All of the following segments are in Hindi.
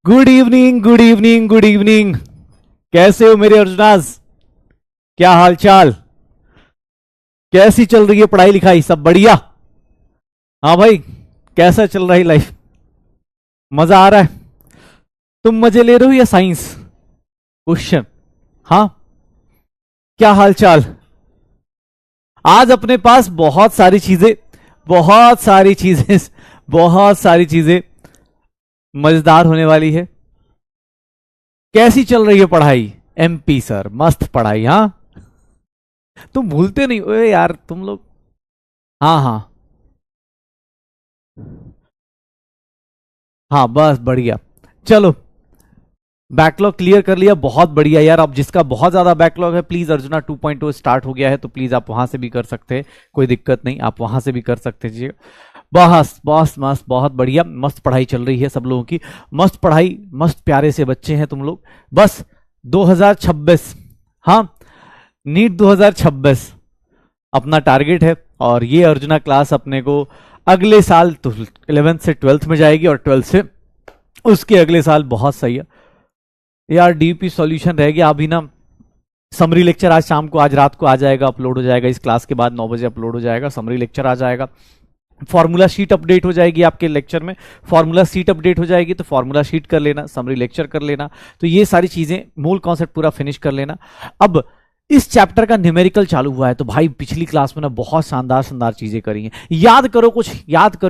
Good evening, good evening, good evening. कैसे हो मेरे अर्जुनास? क्या हालचाल? कैसी चल रही है पढ़ाई लिखाई? सब बढ़िया? हाँ भाई, कैसा चल रही लाइफ? मजा आ रहा है? तुम मजे ले रहे हो या साइंस क्वेश्चन? हाँ, क्या हालचाल? आज अपने पास बहुत सारी चीजें, बहुत सारी चीजें, बहुत सारी चीजें मजेदार होने वाली है। कैसी चल रही है पढ़ाई? एमपी सर, मस्त पढ़ाई। हाँ, तुम भूलते नहीं ओए यार तुम लोग। हाँ हाँ हाँ, बस बढ़िया। चलो, बैकलॉग क्लियर कर लिया, बहुत बढ़िया यार। अब जिसका बहुत ज्यादा बैकलॉग है, प्लीज अर्जुना 2.0 स्टार्ट हो गया है तो प्लीज आप वहां से भी कर सकते हैं, कोई दिक्कत नहीं, आप वहां से भी कर सकते हैं। बस बस मस्त, बहुत बढ़िया, मस्त पढ़ाई चल रही है सब लोगों की। मस्त पढ़ाई, मस्त प्यारे से बच्चे हैं तुम लोग। बस 2026, हाँ, नीट 2026 अपना टारगेट है। और ये अर्जुना क्लास अपने को अगले साल तो 11th से 12th में जाएगी और 12th से उसके अगले साल। बहुत सही है यार। डीपी सॉल्यूशन रह गया अभी ना। समरी लेक्चर आज शाम को, आज रात को आ जाएगा, अपलोड हो जाएगा। इस क्लास के बाद 9 बजे अपलोड हो जाएगा, समरी लेक्चर आ जाएगा। फॉर्मूला शीट अपडेट हो जाएगी आपके लेक्चर में। फॉर्मूला शीट अपडेट हो जाएगी तो फॉर्मूला शीट कर लेना, समरी लेक्चर कर लेना। तो ये सारी चीजें, मूल कॉन्सेप्ट पूरा फिनिश कर लेना। अब इस चैप्टर का न्यूमेरिकल चालू हुआ है तो भाई पिछली क्लास में ना बहुत शानदार शानदार चीजें करी हैं। याद करो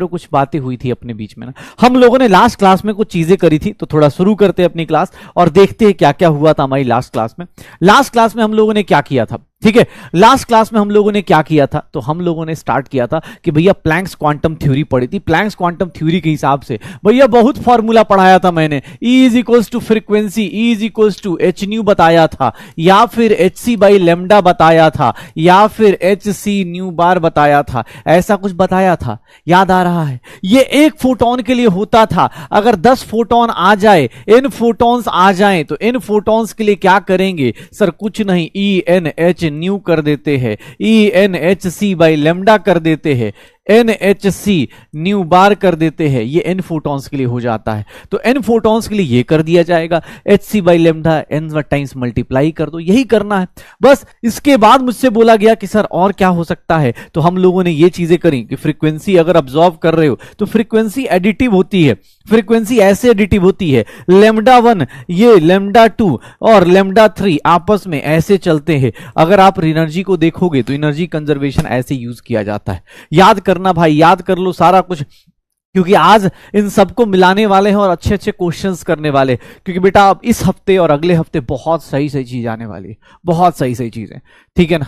कुछ बातें हुई थी अपने बीच में ना। हम लोगों ने लास्ट क्लास में कुछ चीजें करी थी, तो थोड़ा शुरू करते हैं अपनी क्लास और देखते हैं क्या क्या हुआ था हमारी लास्ट क्लास में। लास्ट क्लास में हम लोगों ने क्या किया था? ठीक है, लास्ट क्लास में हम लोगों ने क्या किया था? तो हम लोगों ने स्टार्ट किया था कि भैया प्लैंक्स क्वांटम थ्योरी पढ़ी थी। प्लैंक्स क्वांटम थ्योरी के हिसाब से भैया बहुत फॉर्मूला पढ़ाया था मैंने। E is equals to frequency, E is equals to H nu बताया था, या फिर एच सी बाई लेमडा बताया था, या फिर एच सी न्यू बार बताया था। ऐसा कुछ बताया था, याद आ रहा है? ये एक फोटोन के लिए होता था। अगर 10 फोटोन आ जाए, n फोटोन्स आ जाए, तो n फोटोन्स के लिए क्या करेंगे सर? कुछ नहीं, ई एन एच न्यू कर देते हैं, E N H C by lambda कर देते हैं, N H C nu bar कर देते हैं। ये एन फोटॉन्स के लिए हो जाता है। तो एन फोटॉन्स के लिए ये कर दिया जाएगा, H C by lambda N times multiply कर दो, यही करना है बस। इसके बाद मुझसे बोला गया कि सर और क्या हो सकता है? तो हम लोगों ने ये चीजें करी कि फ्रीक्वेंसी अगर ऑब्जॉर्व कर रहे हो तो फ्रीक्वेंसी एडिटिव होती है। फ्रीक्वेंसी ऐसे एडिटिव होती है, लेमडा 1 ये लेमडा 2 और लेमडा 3 आपस में ऐसे चलते हैं। अगर आप एनर्जी को देखोगे तो एनर्जी कंजर्वेशन ऐसे यूज किया जाता है। याद करना भाई, याद कर लो सारा कुछ, क्योंकि आज इन सबको मिलाने वाले हैं और अच्छे अच्छे क्वेश्चंस करने वाले। क्योंकि बेटा अब इस हफ्ते और अगले हफ्ते बहुत सही सही चीज आने वाली है, बहुत सही सही चीजें। ठीक है ना?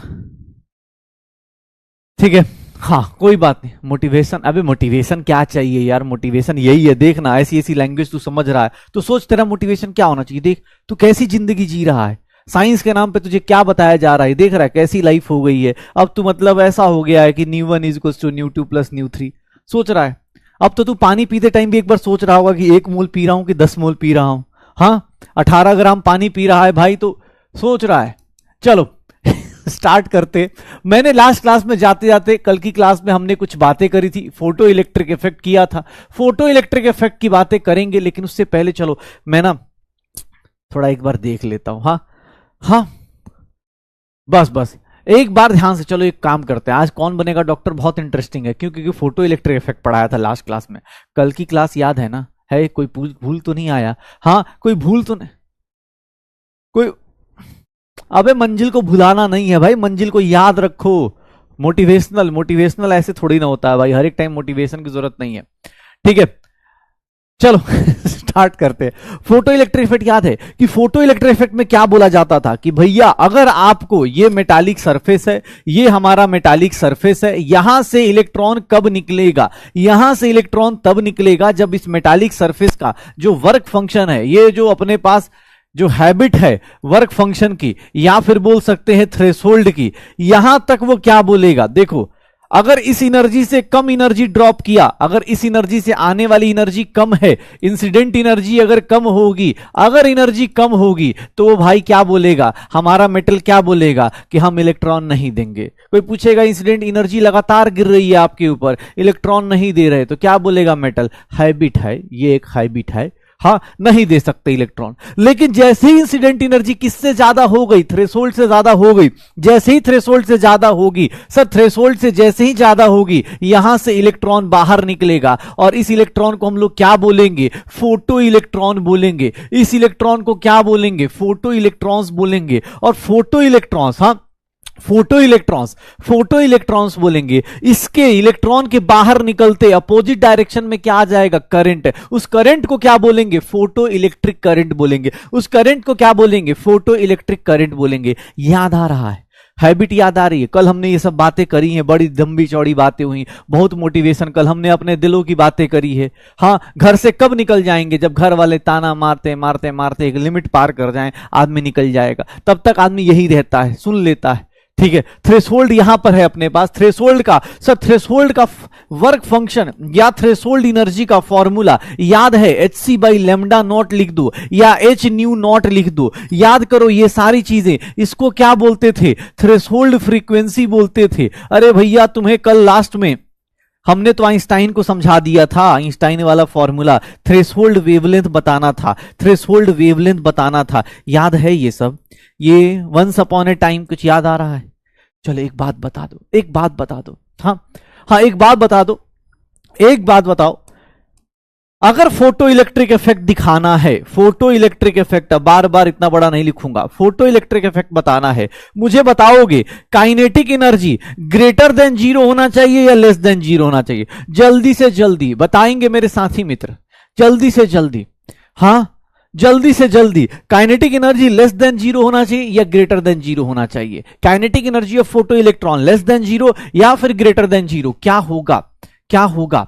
ठीक है, हाँ कोई बात नहीं। मोटिवेशन, अबे मोटिवेशन क्या चाहिए यार? मोटिवेशन यही है, देखना ऐसी ऐसी लैंग्वेज तू समझ रहा है तो सोच तेरा मोटिवेशन क्या होना चाहिए। देख तू कैसी जिंदगी जी रहा है, साइंस के नाम पे तुझे क्या बताया जा रहा है, देख रहा है कैसी लाइफ हो गई है। अब तू मतलब ऐसा हो गया है कि nu 1 is equals to nu 2 plus nu 3 सोच रहा है। अब तो तू पानी पीते टाइम भी एक बार सोच रहा होगा कि 1 मोल पी रहा हूं कि 10 मोल पी रहा हूं। हाँ, 18 ग्राम पानी पी रहा है भाई, तो सोच रहा है। चलो स्टार्ट करते। मैंने लास्ट क्लास में जाते जाते, कल की क्लास में हमने कुछ बातें करी थी, फोटो इलेक्ट्रिक इफेक्ट किया था। फोटो इलेक्ट्रिक इफेक्ट की बातें करेंगे, लेकिन उससे पहले चलो मैं ना थोड़ा एक बार देख लेता हूं। हाँ हाँ, बस बस एक बार ध्यान से। चलो एक काम करते हैं, आज कौन बनेगा डॉक्टर बहुत इंटरेस्टिंग है, क्योंकि फोटो इलेक्ट्रिक इफेक्ट पढ़ाया था लास्ट क्लास में। कल की क्लास याद है ना? है कोई भूल तो नहीं आया? हाँ, कोई भूल तो नहीं? कोई, अबे मंजिल को भुलाना नहीं है भाई, मंजिल को याद रखो। मोटिवेशनल ऐसे थोड़ी ना होता है भाई, हर एक टाइम मोटिवेशन की जरूरत नहीं है। ठीक है, चलो स्टार्ट करते हैं। फोटो इलेक्ट्रिक इफेक्ट याद है कि फोटो इलेक्ट्रिक इफेक्ट में क्या बोला जाता था कि भैया अगर आपको ये मेटालिक सरफेस है, ये हमारा मेटालिक सरफेस है, यहां से इलेक्ट्रॉन कब निकलेगा? यहां से इलेक्ट्रॉन तब निकलेगा जब इस मेटालिक सरफेस का जो वर्क फंक्शन है, ये जो अपने पास जो हैबिट है वर्क फंक्शन की, या फिर बोल सकते हैं थ्रेशोल्ड की, यहां तक वो क्या बोलेगा? देखो अगर इस एनर्जी से कम एनर्जी ड्रॉप किया, अगर इस एनर्जी से आने वाली एनर्जी कम है, इंसिडेंट एनर्जी अगर कम होगी, अगर एनर्जी कम होगी तो वो भाई क्या बोलेगा, हमारा मेटल क्या बोलेगा कि हम इलेक्ट्रॉन नहीं देंगे। कोई पूछेगा इंसिडेंट एनर्जी लगातार गिर रही है आपके ऊपर, इलेक्ट्रॉन नहीं दे रहे, तो क्या बोलेगा मेटल, हैबिट है, ये एक हैबिट है, हाँ नहीं दे सकते इलेक्ट्रॉन। लेकिन जैसे ही इंसिडेंट एनर्जी किससे ज्यादा हो गई, थ्रेशोल्ड से ज्यादा हो गई, जैसे ही थ्रेशोल्ड से ज्यादा होगी, सर थ्रेशोल्ड से जैसे ही ज्यादा होगी यहां से इलेक्ट्रॉन बाहर निकलेगा और इस इलेक्ट्रॉन को हम लोग क्या बोलेंगे, फोटो इलेक्ट्रॉन बोलेंगे। इस इलेक्ट्रॉन को क्या बोलेंगे, फोटो इलेक्ट्रॉन्स बोलेंगे। और फोटो इलेक्ट्रॉन्स, हाँ फोटो इलेक्ट्रॉन्स बोलेंगे। इसके इलेक्ट्रॉन के बाहर निकलते अपोजिट डायरेक्शन में क्या आ जाएगा, करंट। उस करंट को क्या बोलेंगे, फोटो इलेक्ट्रिक करंट बोलेंगे। उस करंट को क्या बोलेंगे, फोटो इलेक्ट्रिक करंट बोलेंगे। याद आ रहा है, हैबिट याद आ रही है। कल हमने ये सब बातें करी हैं, बड़ी लंबी चौड़ी बातें हुई, बहुत मोटिवेशन, कल हमने अपने दिलों की बातें करी है। हाँ, घर से कब निकल जाएंगे, जब घर वाले ताना मारते मारते मारते एक लिमिट पार कर जाएं, आदमी निकल जाएगा। तब तक आदमी यही रहता है, सुन लेता है, ठीक है। थ्रेशोल्ड यहां पर है अपने पास, थ्रेशोल्ड का, सर थ्रेशोल्ड का वर्क फंक्शन या थ्रेशोल्ड एनर्जी का फॉर्मूला याद है, hc बाई लेमडा नॉट लिख दो या h न्यू नॉट लिख दो। याद करो ये सारी चीजें। इसको क्या बोलते थे, थ्रेशोल्ड फ्रीक्वेंसी बोलते थे। अरे भैया तुम्हें कल लास्ट में हमने तो आइंस्टाइन को समझा दिया था, आइंस्टाइन वाला फॉर्मूला, थ्रेशोल्ड वेवलेंथ बताना था, थ्रेशोल्ड वेवलेंथ बताना था। याद है ये सब, ये वंस अपॉन ए टाइम कुछ याद आ रहा है? चलो एक बात बता दो, एक बात बता दो, हाँ हाँ एक बात बता दो, एक बात बताओ। अगर फोटो इलेक्ट्रिक इफेक्ट दिखाना है, फोटो इलेक्ट्रिक इफेक्ट, बार बार इतना बड़ा नहीं लिखूंगा, फोटो इलेक्ट्रिक इफेक्ट बताना है, मुझे बताओगे काइनेटिक एनर्जी ग्रेटर देन 0 होना चाहिए या लेस देन 0 होना चाहिए? जल्दी से जल्दी बताएंगे मेरे साथी मित्र, जल्दी से जल्दी, हाँ जल्दी से जल्दी। काइनेटिक एनर्जी लेस देन 0 होना चाहिए या ग्रेटर देन 0 होना चाहिए? Kinetic energy of photo electron less than 0 या फिर ग्रेटर देन 0? क्या होगा, क्या होगा,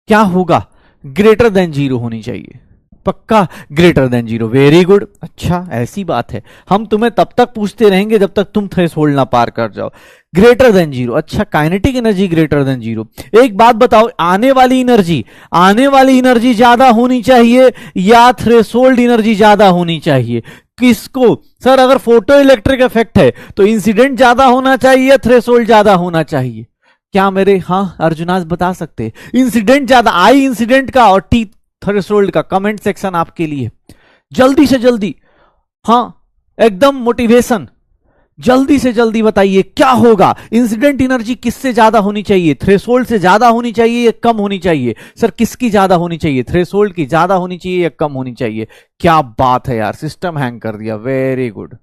क्या होगा? ग्रेटर देन 0 होनी चाहिए, पक्का ग्रेटर देन 0। वेरी गुड, अच्छा ऐसी बात है, हम तुम्हें तब तक पूछते रहेंगे जब तक तुम थ्रेशोल्ड ना पार कर जाओ। ग्रेटर देन 0, अच्छा काइनेटिक एनर्जी ग्रेटर देन 0। एक बात बताओ, आने वाली एनर्जी ज्यादा होनी चाहिए या थ्रेशोल्ड एनर्जी ज्यादा होनी चाहिए? किसको? सर अगर फोटो इलेक्ट्रिक इफेक्ट है तो इंसिडेंट ज्यादा होना चाहिए या थ्रेशोल्ड ज्यादा होना चाहिए? क्या मेरे हाँ अर्जुनाज बता सकते? इंसिडेंट ज्यादा, आई इंसिडेंट का और टी थ्रेशोल्ड का। कमेंट सेक्शन आपके लिए, जल्दी से जल्दी, हाँ एकदम मोटिवेशन, जल्दी से जल्दी बताइए क्या होगा? इंसिडेंट एनर्जी किससे ज्यादा होनी चाहिए, थ्रेशोल्ड से ज्यादा होनी चाहिए या कम होनी चाहिए? सर किसकी ज्यादा होनी चाहिए, थ्रेशोल्ड की ज्यादा होनी चाहिए या कम होनी चाहिए? क्या बात है यार, सिस्टम हैंग कर दिया, वेरी गुड।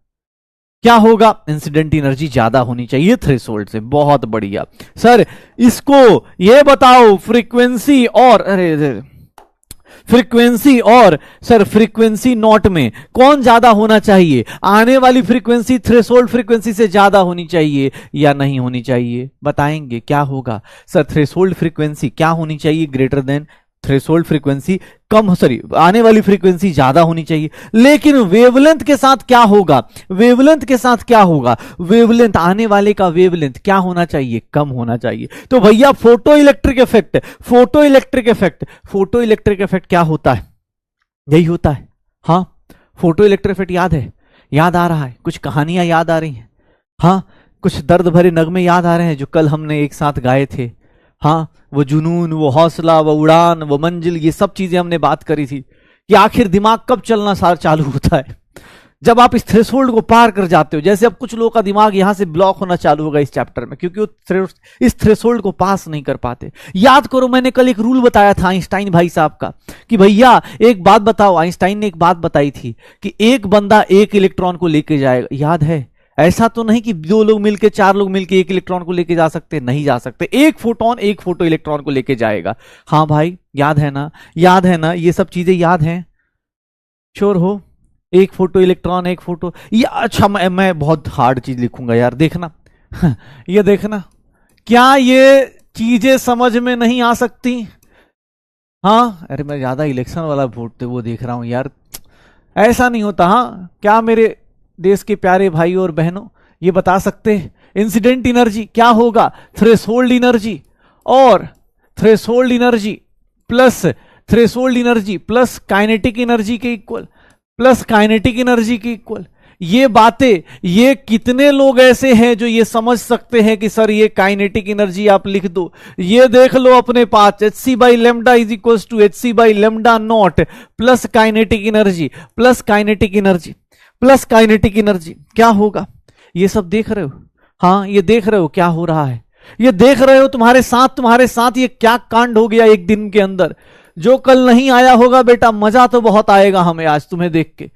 क्या होगा? इंसिडेंट एनर्जी ज्यादा होनी चाहिए थ्रेशोल्ड से, बहुत बढ़िया। सर इसको ये बताओ, फ्रीक्वेंसी और, अरे फ्रीक्वेंसी और सर फ्रीक्वेंसी नॉट में कौन ज्यादा होना चाहिए? आने वाली फ्रीक्वेंसी थ्रेशोल्ड फ्रीक्वेंसी से ज्यादा होनी चाहिए या नहीं होनी चाहिए? बताएंगे क्या होगा? सर थ्रेशोल्ड फ्रीक्वेंसी क्या होनी चाहिए, ग्रेटर देन थ्रेशोल्ड फ्रीक्वेंसी कम, सॉरी आने वाली फ्रीक्वेंसी ज्यादा होनी चाहिए। लेकिन वेवलेंथ के साथ क्या होगा, वेवलेंथ के साथ क्या होगा? वेवलेंथ, आने वाले का वेवलेंथ क्या होना चाहिए, कम होना चाहिए। तो भैया photo electric effect, photo electric effect, photo electric effect क्या होता है? यही होता है, हाँ फोटो इलेक्ट्रिक इफेक्ट याद है, याद आ रहा है, कुछ कहानियां याद आ रही हैं, हाँ कुछ दर्द भरे नगमे याद आ रहे हैं जो कल हमने एक साथ गाए थे। हाँ वो जुनून, वो हौसला, वो उड़ान, वो मंजिल, ये सब चीजें हमने बात करी थी कि आखिर दिमाग कब चलना चालू होता है, जब आप इस थ्रेशोल्ड को पार कर जाते हो। जैसे अब कुछ लोगों का दिमाग यहां से ब्लॉक होना चालू होगा इस चैप्टर में, क्योंकि वो इस थ्रेशोल्ड को पास नहीं कर पाते। याद करो मैंने कल एक रूल बताया था आइंस्टाइन भाई साहब का कि भैया एक बात बताओ, आइंस्टाइन ने एक बात बताई थी कि एक बंदा एक इलेक्ट्रॉन को लेके जाएगा, याद है? ऐसा तो नहीं कि 2 लोग मिलके 4 लोग मिलके एक इलेक्ट्रॉन को लेके जा सकते, नहीं जा सकते। एक फोटोन एक फोटो इलेक्ट्रॉन को लेके जाएगा। हाँ भाई याद है ना, याद है ना, ये सब चीजें याद हैं? श्योर हो? एक फोटो इलेक्ट्रॉन एक फोटो, ये अच्छा मैं बहुत हार्ड चीज लिखूंगा यार, देखना ये देखना, क्या ये चीजें समझ में नहीं आ सकती? हाँ अरे मैं ज्यादा इलेक्शन वाला वोट वो देख रहा हूं यार, ऐसा नहीं होता। हाँ क्या मेरे देश के प्यारे भाई और बहनों ये बता सकते हैं इंसिडेंट एनर्जी क्या होगा, थ्रेशोल्ड एनर्जी, और threshold energy plus threshold energy plus kinetic energy के इक्वल, प्लस काइनेटिक एनर्जी के इक्वल। ये बातें, ये कितने लोग ऐसे हैं जो ये समझ सकते हैं कि सर ये काइनेटिक एनर्जी आप लिख दो, ये देख लो अपने पास hc by lambda is equal to hc by lambda not plus kinetic energy plus kinetic energy plus kinetic energy, क्या होगा? ये सब देख रहे हो? हाँ, ये देख रहे हो क्या हो रहा है? ये देख रहे हो तुम्हारे साथ ये क्या कांड हो गया एक दिन के अंदर। जो कल नहीं आया होगा बेटा, मजा तो बहुत आएगा हमें आज तुम्हें देख के,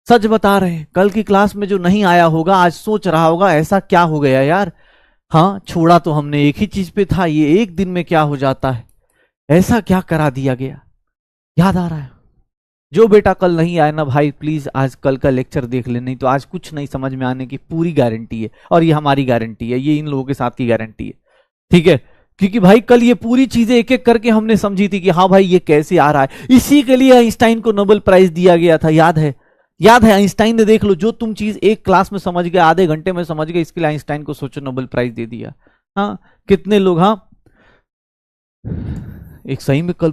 सच बता रहे हैं। कल की क्लास में जो नहीं आया होगा आज सोच रहा होगा ऐसा क्या हो गया यार, हाँ छोड़ा तो हमने एक ही चीज पे था, ये एक दिन में क्या हो जाता है, ऐसा क्या करा दिया गया। याद आ रहा है? जो बेटा कल नहीं आया ना भाई, प्लीज आज कल का लेक्चर देख ले, नहीं तो आज कुछ नहीं समझ में आने की पूरी गारंटी है, और ये हमारी गारंटी है, ये इन लोगों के साथ की गारंटी है, ठीक है? क्योंकि भाई कल ये पूरी चीजें एक एक करके हमने समझी थी कि हाँ भाई ये कैसे आ रहा है। इसी के लिए आइंस्टाइन को नोबेल प्राइज दिया गया था, याद है? याद है? आइंस्टाइन ने, देख लो, जो तुम चीज एक क्लास में समझ गए, आधे घंटे में समझ गए, इसके लिए आइंस्टाइन को सोचो नोबेल प्राइज दे दिया। हाँ, कितने लोग, हाँ एक सही में कल,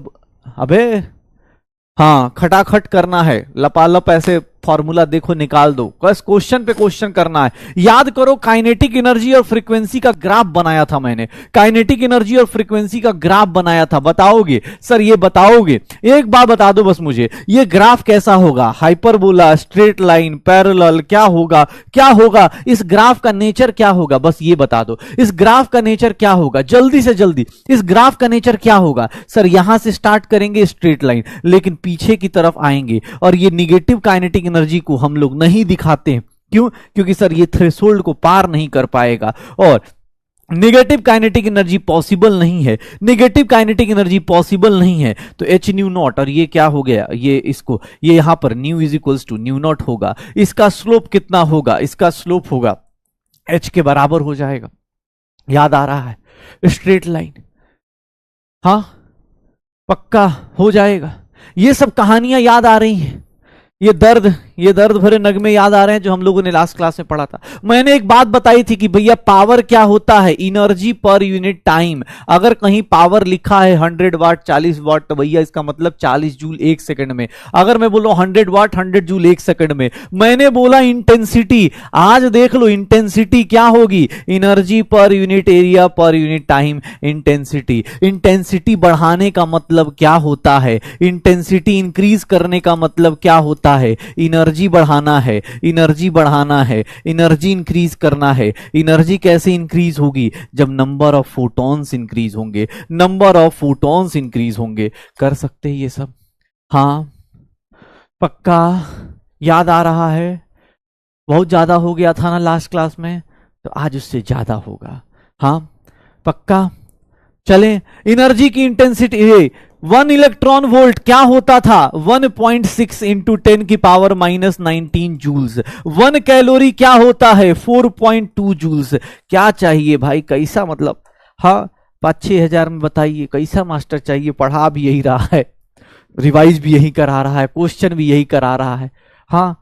अबे हाँ खटाखट करना है, लपालप ऐसे फॉर्मूला देखो निकाल दो, बस क्वेश्चन पे क्वेश्चन करना है। याद करो, काइनेटिक एनर्जी और फ्रीक्वेंसी का ग्राफ बनाया था मैंने, काइनेटिक एनर्जी और फ्रीक्वेंसी का ग्राफ बनाया था। बताओगे सर, ये बताओगे? एक बार बता दो बस मुझे, ये ग्राफ कैसा होगा? हाइपरबोला, स्ट्रेट लाइन, पैरेलल, क्या होगा? क्या होगा इस ग्राफ का नेचर, क्या होगा? बस ये बता दो, इस ग्राफ का नेचर क्या होगा? जल्दी से जल्दी, इस ग्राफ का नेचर क्या होगा? सर यहां से स्टार्ट करेंगे स्ट्रेट लाइन, लेकिन पीछे की तरफ आएंगे, और ये निगेटिव काइनेटिक एनर्जी को हम लोग नहीं दिखाते हैं। क्यों? क्योंकि सर ये थ्रेशोल्ड को पार नहीं कर पाएगा, और नेगेटिव काइनेटिक एनर्जी पॉसिबल नहीं है, नेगेटिव काइनेटिक एनर्जी पॉसिबल नहीं है। तो एच न्यू नॉट, और ये क्या हो गया, ये इसको, ये यहां पर nu is equals to nu not होगा। इसका स्लोप कितना होगा? इसका स्लोप होगा एच के बराबर हो जाएगा। याद आ रहा है? स्ट्रेट लाइन, हाँ पक्का हो जाएगा। ये सब कहानियां याद आ रही हैं, ये दर्द भरे नगमे याद आ रहे हैं जो हम लोगों ने लास्ट क्लास में पढ़ा था। मैंने एक बात बताई थी कि भैया पावर क्या होता है? Energy per unit time. अगर कहीं पावर लिखा है 100 वाट 40 वाट, तो भैया इसका मतलब 40 जूल एक सेकंड में। अगर मैं बोलूं 100 वाट 100 जूल एक सेकंड में, मैंने बोला इंटेंसिटी, आज देख लो इंटेंसिटी क्या होगी? Energy per unit area per unit time intensity. Intensity बढ़ाने का मतलब क्या होता है? इंटेंसिटी इंक्रीज करने का मतलब क्या होता है? एनर्जी बढ़ाना है, एनर्जी बढ़ाना है, एनर्जी इंक्रीज करना है। एनर्जी कैसे इंक्रीज होगी? जब नंबर ऑफ फोटॉन्स इंक्रीज होंगे, नंबर ऑफ फोटॉन्स इंक्रीज होंगे। कर सकते हैं ये सब? हाँ पक्का याद आ रहा है? बहुत ज्यादा हो गया था ना लास्ट क्लास में, तो आज उससे ज्यादा होगा। हाँ पक्का। चलें, एनर्जी की इंटेंसिटी, 1 इलेक्ट्रॉन वोल्ट क्या होता था? 1.6 इंटू 10 की पावर -19 जूल्स। 1 कैलोरी क्या होता है? 4.2 जूल्स। क्या चाहिए भाई? कैसा मतलब, हाँ 5-6 हजार में बताइए कैसा मास्टर चाहिए? पढ़ा भी यही रहा है, रिवाइज भी यही करा रहा है, क्वेश्चन भी यही करा रहा है, हाँ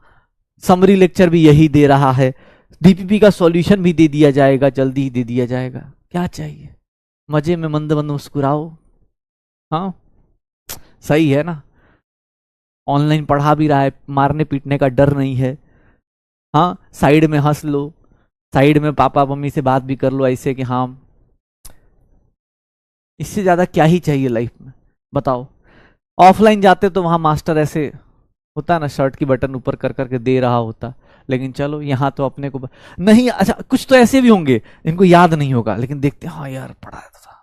समरी लेक्चर भी यही दे रहा है, डीपीपी का सॉल्यूशन भी दे दिया जाएगा, जल्दी ही दे दिया जाएगा। क्या चाहिए? मजे में मंद मंद मुस्कुराओ, हाँ सही है ना? ऑनलाइन पढ़ा भी रहा है, मारने पीटने का डर नहीं है। हाँ साइड में हंस लो, साइड में पापा मम्मी से बात भी कर लो ऐसे कि हाँ, इससे ज्यादा क्या ही चाहिए लाइफ में? बताओ। ऑफलाइन जाते तो वहां मास्टर ऐसे होता ना, शर्ट की बटन ऊपर कर करके दे रहा होता, लेकिन चलो यहाँ तो अपने को नहीं। अच्छा कुछ तो ऐसे भी होंगे इनको याद नहीं होगा, लेकिन देखते हाँ यार पढ़ा था,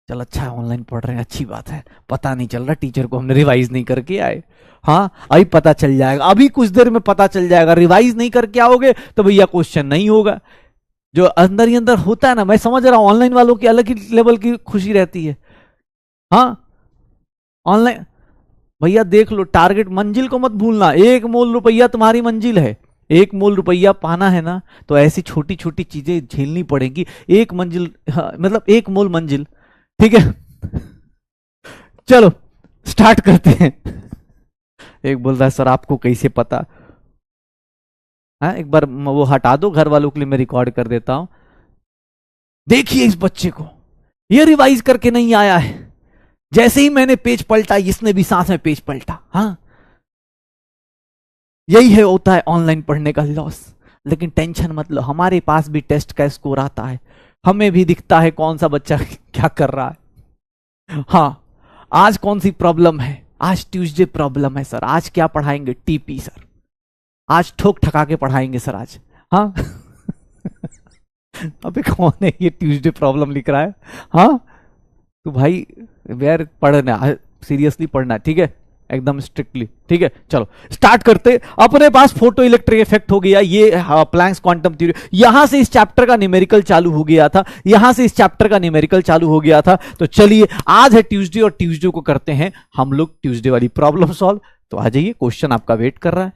चल अच्छा है ऑनलाइन पढ़ रहे हैं, अच्छी बात है, पता नहीं चल रहा टीचर को हमने रिवाइज नहीं करके आए। हाँ अभी पता चल जाएगा, अभी कुछ देर में पता चल जाएगा। रिवाइज नहीं करके आओगे तो भैया क्वेश्चन नहीं होगा। जो अंदर ही अंदर होता है ना, मैं समझ रहा हूं ऑनलाइन वालों की अलग ही लेवल की खुशी रहती है। हाँ ऑनलाइन भैया देख लो, टारगेट मंजिल को मत भूलना, 1 मोल रुपया तुम्हारी मंजिल है। 1 मोल रुपया पाना है ना, तो ऐसी छोटी छोटी चीजें झेलनी पड़ेगी। 1 मंजिल, हाँ, मतलब 1 मोल मंजिल, ठीक है? चलो स्टार्ट करते हैं। एक बोल रहा है सर आपको कैसे पता? हाँ एक बार वो हटा दो, घर वालों के लिए मैं रिकॉर्ड कर देता हूं। देखिए इस बच्चे को, ये रिवाइज करके नहीं आया है, जैसे ही मैंने पेज पलटा इसने भी साथ में पेज पलटा। हाँ, यही है होता है ऑनलाइन पढ़ने का लॉस। लेकिन टेंशन मत लो, हमारे पास भी टेस्ट का स्कोर आता है, हमें भी दिखता है कौन सा बच्चा क्या कर रहा है। हाँ, आज कौन सी प्रॉब्लम है, आज ट्यूसडे प्रॉब्लम है सर, आज क्या पढ़ाएंगे, टीपी सर, आज ठोक ठका के पढ़ाएंगे सर आज। हाँ अबे कौन है ये ट्यूसडे प्रॉब्लम लिख रहा है। हाँ, तो भाई यार पढ़ना, सीरियसली पढ़ना, ठीक है, एकदम स्ट्रिक्टली, ठीक है। चलो स्टार्ट करते। अपने पास फोटो इलेक्ट्रिक इफेक्ट हो गया, ये प्लैंक्स क्वांटम थ्योरी, यहां से इस चैप्टर का न्यूमेरिकल चालू हो गया था, यहां से इस चैप्टर का न्यूमेरिकल चालू हो गया था। तो चलिए आज है ट्यूसडे और ट्यूसडे को करते हैं हम लोग ट्यूसडे वाली प्रॉब्लम सॉल्व। तो आ जाइए, क्वेश्चन आपका वेट कर रहा है।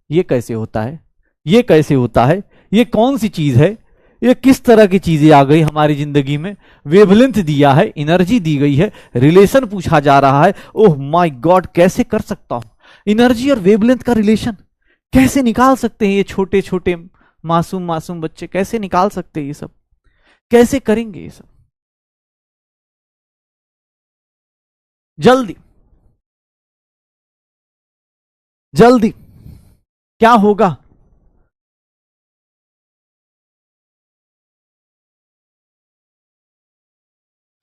ये कैसे होता है, ये कैसे होता है, ये कौन सी चीज है, ये किस तरह की चीजें आ गई हमारी जिंदगी में। वेवलेंथ दिया है, एनर्जी दी गई है, रिलेशन पूछा जा रहा है। ओह माय गॉड, कैसे कर सकता हूं एनर्जी और वेवलेंथ का रिलेशन, कैसे निकाल सकते हैं ये छोटे छोटे मासूम मासूम बच्चे, कैसे निकाल सकते हैं ये सब, कैसे करेंगे ये सब। जल्दी जल्दी, क्या होगा,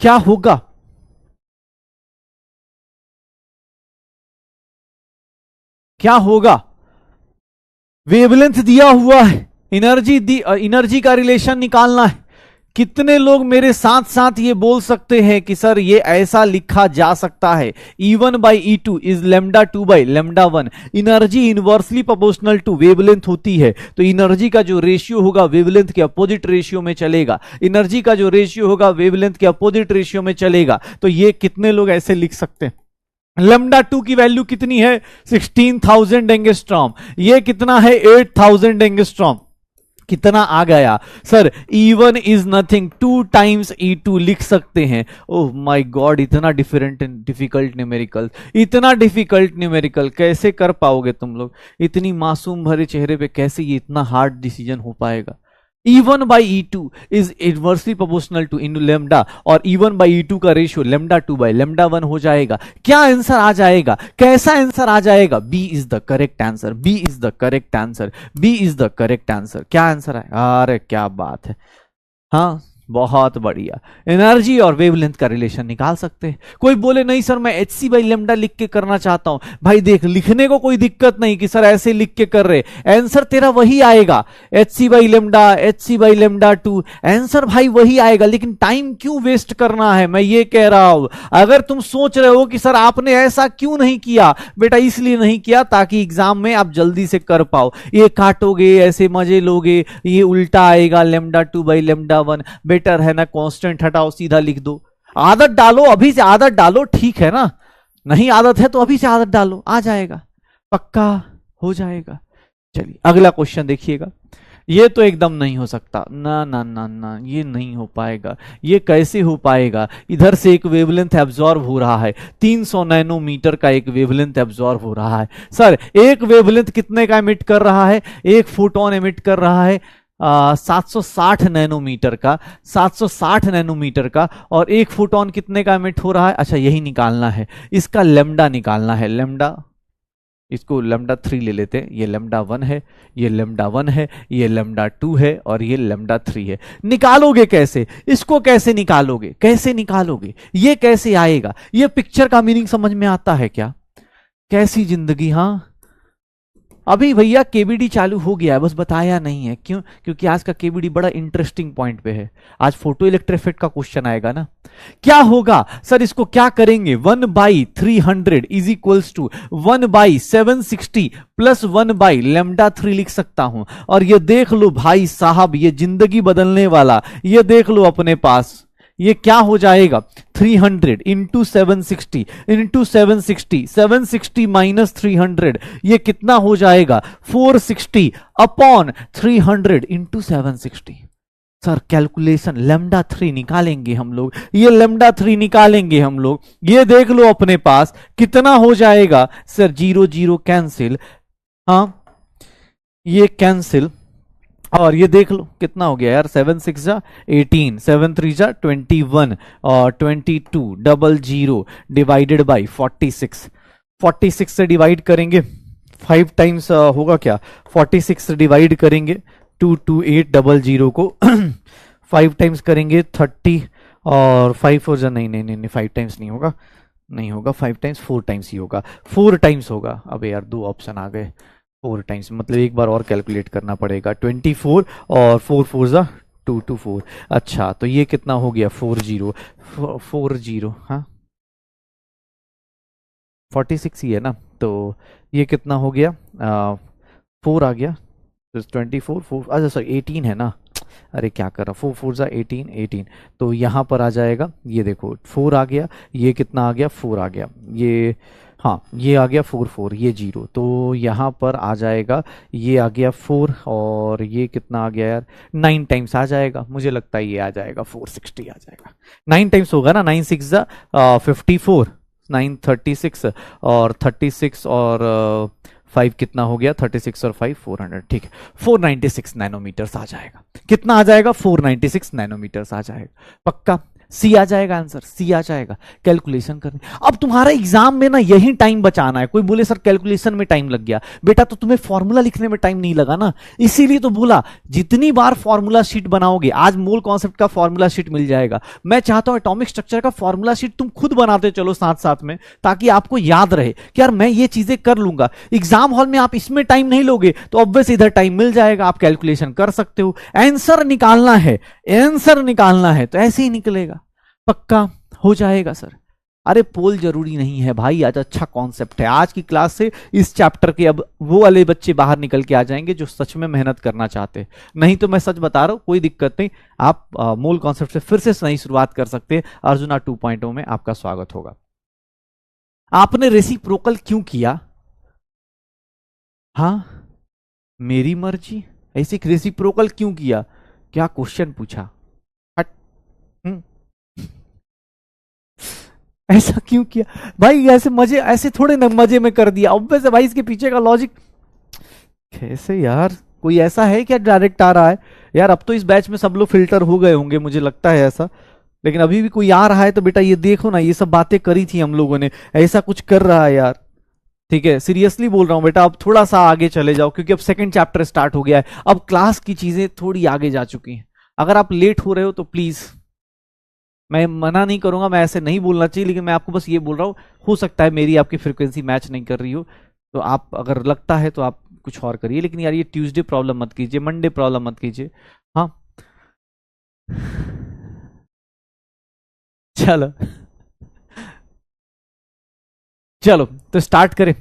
क्या होगा, क्या होगा। वेवलेंथ दिया हुआ है, एनर्जी दी, एनर्जी का रिलेशन निकालना है। कितने लोग मेरे साथ साथ ये बोल सकते हैं कि सर ये ऐसा लिखा जा सकता है, E1 by E2 is lambda 2 by lambda 1। Energy inversely proportional to wavelength होती है, तो एनर्जी का जो रेशियो होगा वेवलेंथ के अपोजिट रेशियो में चलेगा, एनर्जी का जो रेशियो होगा वेवलेंथ के अपोजिट रेशियो में चलेगा। तो ये कितने लोग ऐसे लिख सकते हैं। लेमडा 2 की वैल्यू कितनी है, 16,000 एंगस्ट्रॉम, ये कितना है 8,000 एंगस्ट्रॉम। कितना आ गया sir, E1 is nothing 2 times E2 लिख सकते हैं। ओह माय गॉड, इतना डिफिकल्ट न्यूमेरिकल, इतना डिफिकल्ट न्यूमेरिकल कैसे कर पाओगे तुम लोग, इतनी मासूम भरे चेहरे पे कैसे ये इतना हार्ड डिसीजन हो पाएगा। E1 by E2 is inversely proportional to in lambda, और E1 by E2 का रेशियो लेमडा 2 by लेमडा 1 हो जाएगा। क्या आंसर आ जाएगा, कैसा आंसर आ जाएगा, B is the correct answer, B is the correct answer, B is the correct answer. क्या आंसर है, अरे क्या बात है। हाँ बहुत बढ़िया, एनर्जी और वेवलेंथ का रिलेशन निकाल सकते हैं। कोई बोले नहीं सर मैं HC बाई लेमडा लिख के करना चाहता हूं, भाई देख लिखने को कोई दिक्कत नहीं कि सर ऐसे लिख के कर रहे, आंसर तेरा वही आएगा, HC by lambda, HC by lambda 2, answer भाई वही आएगा। लेकिन टाइम क्यों वेस्ट करना है, मैं ये कह रहा हूं। अगर तुम सोच रहे हो कि सर आपने ऐसा क्यों नहीं किया, बेटा इसलिए नहीं किया ताकि एग्जाम में आप जल्दी से कर पाओ। ये काटोगे, ऐसे मजे लोगे, ये उल्टा आएगा लेमडा 2 बाई लेमडा 1, बेटर है ना कांस्टेंट हटाओ सीधा लिख दो। आदत डालो, अभी से आदत डालो, ठीक है ना, नहीं आदत है तो अभी से आदत डालो, आ जाएगा, पक्का हो जाएगा। चलिए अगला क्वेश्चन देखिएगा। ये तो एकदम नहीं हो सकता, ना ना ना ना, ये नहीं हो पाएगा। ये कैसे हो पाएगा, इधर से एक वेवलेंथ एब्जॉर्ब हो रहा है, 300 नैनोमीटर का एक वेवलेंथ एब्जॉर्ब हो रहा है। सर एक वेवलेंथ कितने का एमिट कर रहा है, एक फोटोन एमिट कर रहा है 760 नैनोमीटर का, 760 नैनोमीटर का, और एक फोटोन कितने का एमिट हो रहा है। अच्छा यही निकालना है, इसका लेमडा निकालना है, लेमडा, इसको लेमडा 3 ले लेते हैं, ये लेमडा 1 है, ये लेमडा 1 है, ये लेमडा 2 है, और ये लेमडा 3 है। निकालोगे कैसे, इसको कैसे निकालोगे, कैसे निकालोगे, ये कैसे आएगा, ये पिक्चर का मीनिंग समझ में आता है क्या, कैसी जिंदगी। हाँ अभी भैया केबीडी चालू हो गया है, बस बताया नहीं है क्यों, क्योंकि आज का केबीडी बड़ा इंटरेस्टिंग पॉइंट पे है। आज फोटो इलेक्ट्रिक इफेक्ट का क्वेश्चन आएगा ना। क्या होगा सर, इसको क्या करेंगे, 1/300 इज इक्वल्स टू 1/760 प्लस 1/λ3 लिख सकता हूं। और ये देख लो भाई साहब, ये जिंदगी बदलने वाला, ये देख लो अपने पास, ये क्या हो जाएगा, 300 इंटू 760 इंटू 760, 760 माइनस 300, ये कितना हो जाएगा, 460 upon 300 into 760। Sir calculation lambda 3 निकालेंगे हम लोग, ये लेमडा 3 निकालेंगे हम लोग, ये देख लो अपने पास कितना हो जाएगा। सर 0 0 कैंसिल, हाँ ये कैंसिल, और ये देख लो कितना हो गया यार, 7 6 जा 18, 7 3 जा 21 और 22 डबल जीरो डिवाइडेड बाई 46। 46 से डिवाइड करेंगे 5 टाइम्स होगा क्या, 46 से डिवाइड करेंगे 22800 को 5 टाइम्स करेंगे 30 और 5 और जा नहीं नहीं नहीं 5 टाइम्स नहीं होगा, नहीं होगा 5 टाइम्स, 4 टाइम्स ही होगा, 4 टाइम्स होगा। अबे यार 2 ऑप्शन आ गए, 4 टाइम्स मतलब एक बार और कैलकुलेट करना पड़ेगा। 24 और 4 4 जा 224। अच्छा तो ये कितना हो गया 40 हाँ 46 ही है ना, तो ये कितना हो गया 4 आ गया, तो 24 4 अच्छा सॉरी 18 है ना, अरे क्या कर रहा, 4 4 जा 18 18, तो यहाँ पर आ जाएगा, ये देखो 4 आ गया, ये कितना आ गया 4 आ गया, ये हाँ ये आ गया 4 4 ये 0, तो यहाँ पर आ जाएगा, ये आ गया 4 और ये कितना आ गया यार 9 टाइम्स आ जाएगा, मुझे लगता है ये आ जाएगा 460 आ जाएगा, 9 टाइम्स होगा ना, 9 6 जा 54, 9 36 और 36 और 5 कितना हो गया 36 और 5 400, ठीक है 496 नैनोमीटर्स आ जाएगा। कितना आ जाएगा 496 नैनोमीटर्स आ जाएगा, पक्का सी आ जाएगा आंसर, सी आ जाएगा कैलकुलेशन करने। अब तुम्हारा एग्जाम में ना यही टाइम बचाना है। कोई बोले सर कैलकुलेशन में टाइम लग गया, बेटा तो तुम्हें फॉर्मूला लिखने में टाइम नहीं लगा ना, इसीलिए तो बोला जितनी बार फॉर्मूला शीट बनाओगे, आज मोल कॉन्सेप्ट का फॉर्मूला शीट मिल जाएगा, मैं चाहता हूं एटॉमिक स्ट्रक्चर का फॉर्मूला शीट तुम खुद बनाते चलो साथ साथ में, ताकि आपको याद रहे कि यार मैं ये चीजें कर लूंगा। एग्जाम हॉल में आप इसमें टाइम नहीं लोगे तो ऑब्वियस इधर टाइम मिल जाएगा, आप कैलकुलेशन कर सकते हो। आंसर निकालना है, आंसर निकालना है तो ऐसे ही निकलेगा, पक्का हो जाएगा सर। अरे पोल जरूरी नहीं है भाई, आज अच्छा कॉन्सेप्ट है। आज की क्लास से इस चैप्टर के अब वो वाले बच्चे बाहर निकल के आ जाएंगे जो सच में मेहनत करना चाहते हैं। नहीं तो मैं सच बता रहा हूं कोई दिक्कत नहीं, आप मूल कॉन्सेप्ट से फिर से नई शुरुआत कर सकते हैं। अर्जुना 2.0 में आपका स्वागत होगा। आपने रेसिप्रोकल क्यों किया? हाँ मेरी मर्जी, ऐसी रेसिप्रोकल क्यों किया, क्या क्वेश्चन पूछा, ऐसा क्यों किया भाई, ऐसे मजे, ऐसे थोड़े ना मजे में कर दिया, ऑब्वियस है भाई इसके पीछे का लॉजिक। कैसे यार, कोई ऐसा है क्या डायरेक्ट आ रहा है यार? अब तो इस बैच में सब लोग फिल्टर हो गए होंगे, मुझे लगता है ऐसा, लेकिन अभी भी कोई आ रहा है तो बेटा ये देखो ना, ये सब बातें करी थी हम लोगों ने, ऐसा कुछ कर रहा है यार। ठीक है सीरियसली बोल रहा हूं बेटा, अब थोड़ा सा आगे चले जाओ क्योंकि अब सेकंड चैप्टर स्टार्ट हो गया है, अब क्लास की चीजें थोड़ी आगे जा चुकी हैं। अगर आप लेट हो रहे हो तो प्लीज, मैं मना नहीं करूंगा, मैं ऐसे नहीं बोलना चाहिए, लेकिन मैं आपको बस ये बोल रहा हूं, हो सकता है मेरी आपकी फ्रीक्वेंसी मैच नहीं कर रही हो, तो आप अगर लगता है तो आप कुछ और करिए, लेकिन यार ये ट्यूसडे प्रॉब्लम मत कीजिए, मंडे प्रॉब्लम मत कीजिए। हाँ चलो चलो तो स्टार्ट करें।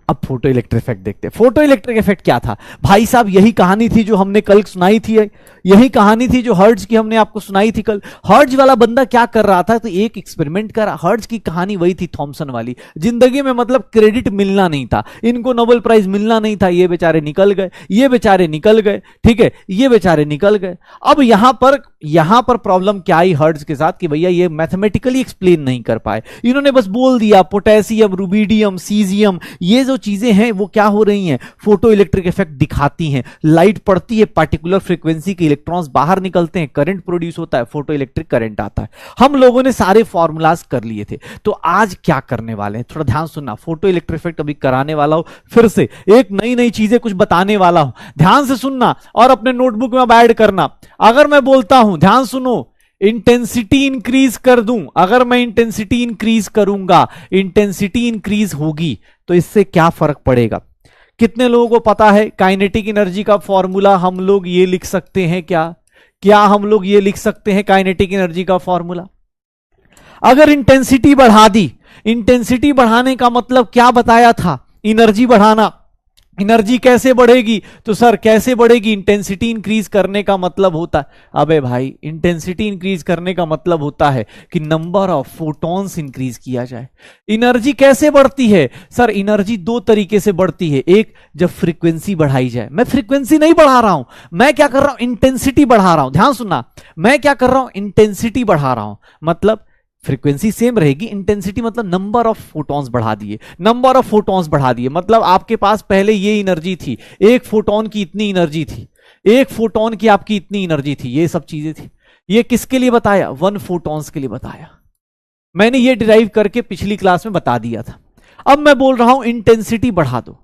अब फोटो इलेक्ट्रिक इफेक्ट देखते हैं। फोटो इलेक्ट्रिक इफेक्ट क्या था भाई साहब? यही कहानी थी जो हमने कल सुनाई थी, यही कहानी थी जो हर्ट्ज की हमने आपको सुनाई थी कल। हर्ट्ज वाला बंदा क्या कर रहा था, तो एक एक्सपेरिमेंट कर, हर्ट्ज की कहानी वही थी थॉमसन वाली, जिंदगी में मतलब क्रेडिट मिलना नहीं था, इनको नोबेल प्राइज मिलना नहीं था, ये बेचारे निकल गए, ये बेचारे निकल गए, ठीक है, ये बेचारे निकल गए। अब यहां पर प्रॉब्लम क्या आई हर्ट्ज के साथ कि भैया ये मैथमेटिकली एक्सप्लेन नहीं कर पाए, इन्होंने बस बोल दिया पोटेशियम, रुबिडियम, सीजियम, ये जो चीजें हैं वो क्या हो रही हैं, फोटो इलेक्ट्रिक इफेक्ट दिखाती हैं। लाइट पड़ती है, पार्टिकुलर फ्रीक्वेंसी के इलेक्ट्रॉन्स बाहर निकलते हैं, करंट प्रोड्यूस होता है, फोटो इलेक्ट्रिक करंट आता है। हम लोगों ने सारे फॉर्मूलाज कर लिए थे, तो आज क्या करने वाले हैं थोड़ा ध्यान सुनना। फोटो इलेक्ट्रिक इफेक्ट अभी कराने वाला हूं, फिर से एक नई नई चीजें कुछ बताने वाला हूं, ध्यान से सुनना और अपने नोटबुक में ऐड करना। अगर मैं बोलता हूं, ध्यान सुनो, इंटेंसिटी इंक्रीज कर दूं, अगर मैं इंटेंसिटी इंक्रीज करूंगा, इंटेंसिटी इंक्रीज होगी, तो इससे क्या फर्क पड़ेगा? कितने लोगों को पता है काइनेटिक एनर्जी का फॉर्मूला हम लोग ये लिख सकते हैं क्या? क्या हम लोग ये लिख सकते हैं काइनेटिक एनर्जी का फॉर्मूला? अगर इंटेंसिटी बढ़ा दी, इंटेंसिटी बढ़ाने का मतलब क्या बताया था? एनर्जी बढ़ाना। एनर्जी कैसे बढ़ेगी? तो सर कैसे बढ़ेगी? इंटेंसिटी इंक्रीज करने का मतलब होता है, अबे भाई इंटेंसिटी इंक्रीज करने का मतलब होता है कि नंबर ऑफ फोटॉन्स इंक्रीज किया जाए। एनर्जी कैसे बढ़ती है? सर एनर्जी दो तरीके से बढ़ती है, एक जब फ्रीक्वेंसी बढ़ाई जाए। मैं फ्रीक्वेंसी नहीं बढ़ा रहा हूं, मैं क्या कर रहा हूं, इंटेंसिटी बढ़ा रहा हूं। ध्यान सुनना, मैं क्या कर रहा हूं, इंटेंसिटी बढ़ा रहा हूं, मतलब फ्रीक्वेंसी सेम रहेगी, इंटेंसिटी मतलब नंबर ऑफ फोटॉन्स बढ़ा दिए, नंबर ऑफ फोटॉन्स बढ़ा दिए, मतलब आपके पास पहले ये एनर्जी थी, एक फोटॉन की इतनी एनर्जी थी, एक फोटोन की आपकी इतनी एनर्जी थी, ये सब चीजें थी। ये किसके लिए बताया? 1 फोटॉन्स के लिए बताया। मैंने ये डिराइव करके पिछली क्लास में बता दिया था। अब मैं बोल रहा हूं इंटेंसिटी बढ़ा दो,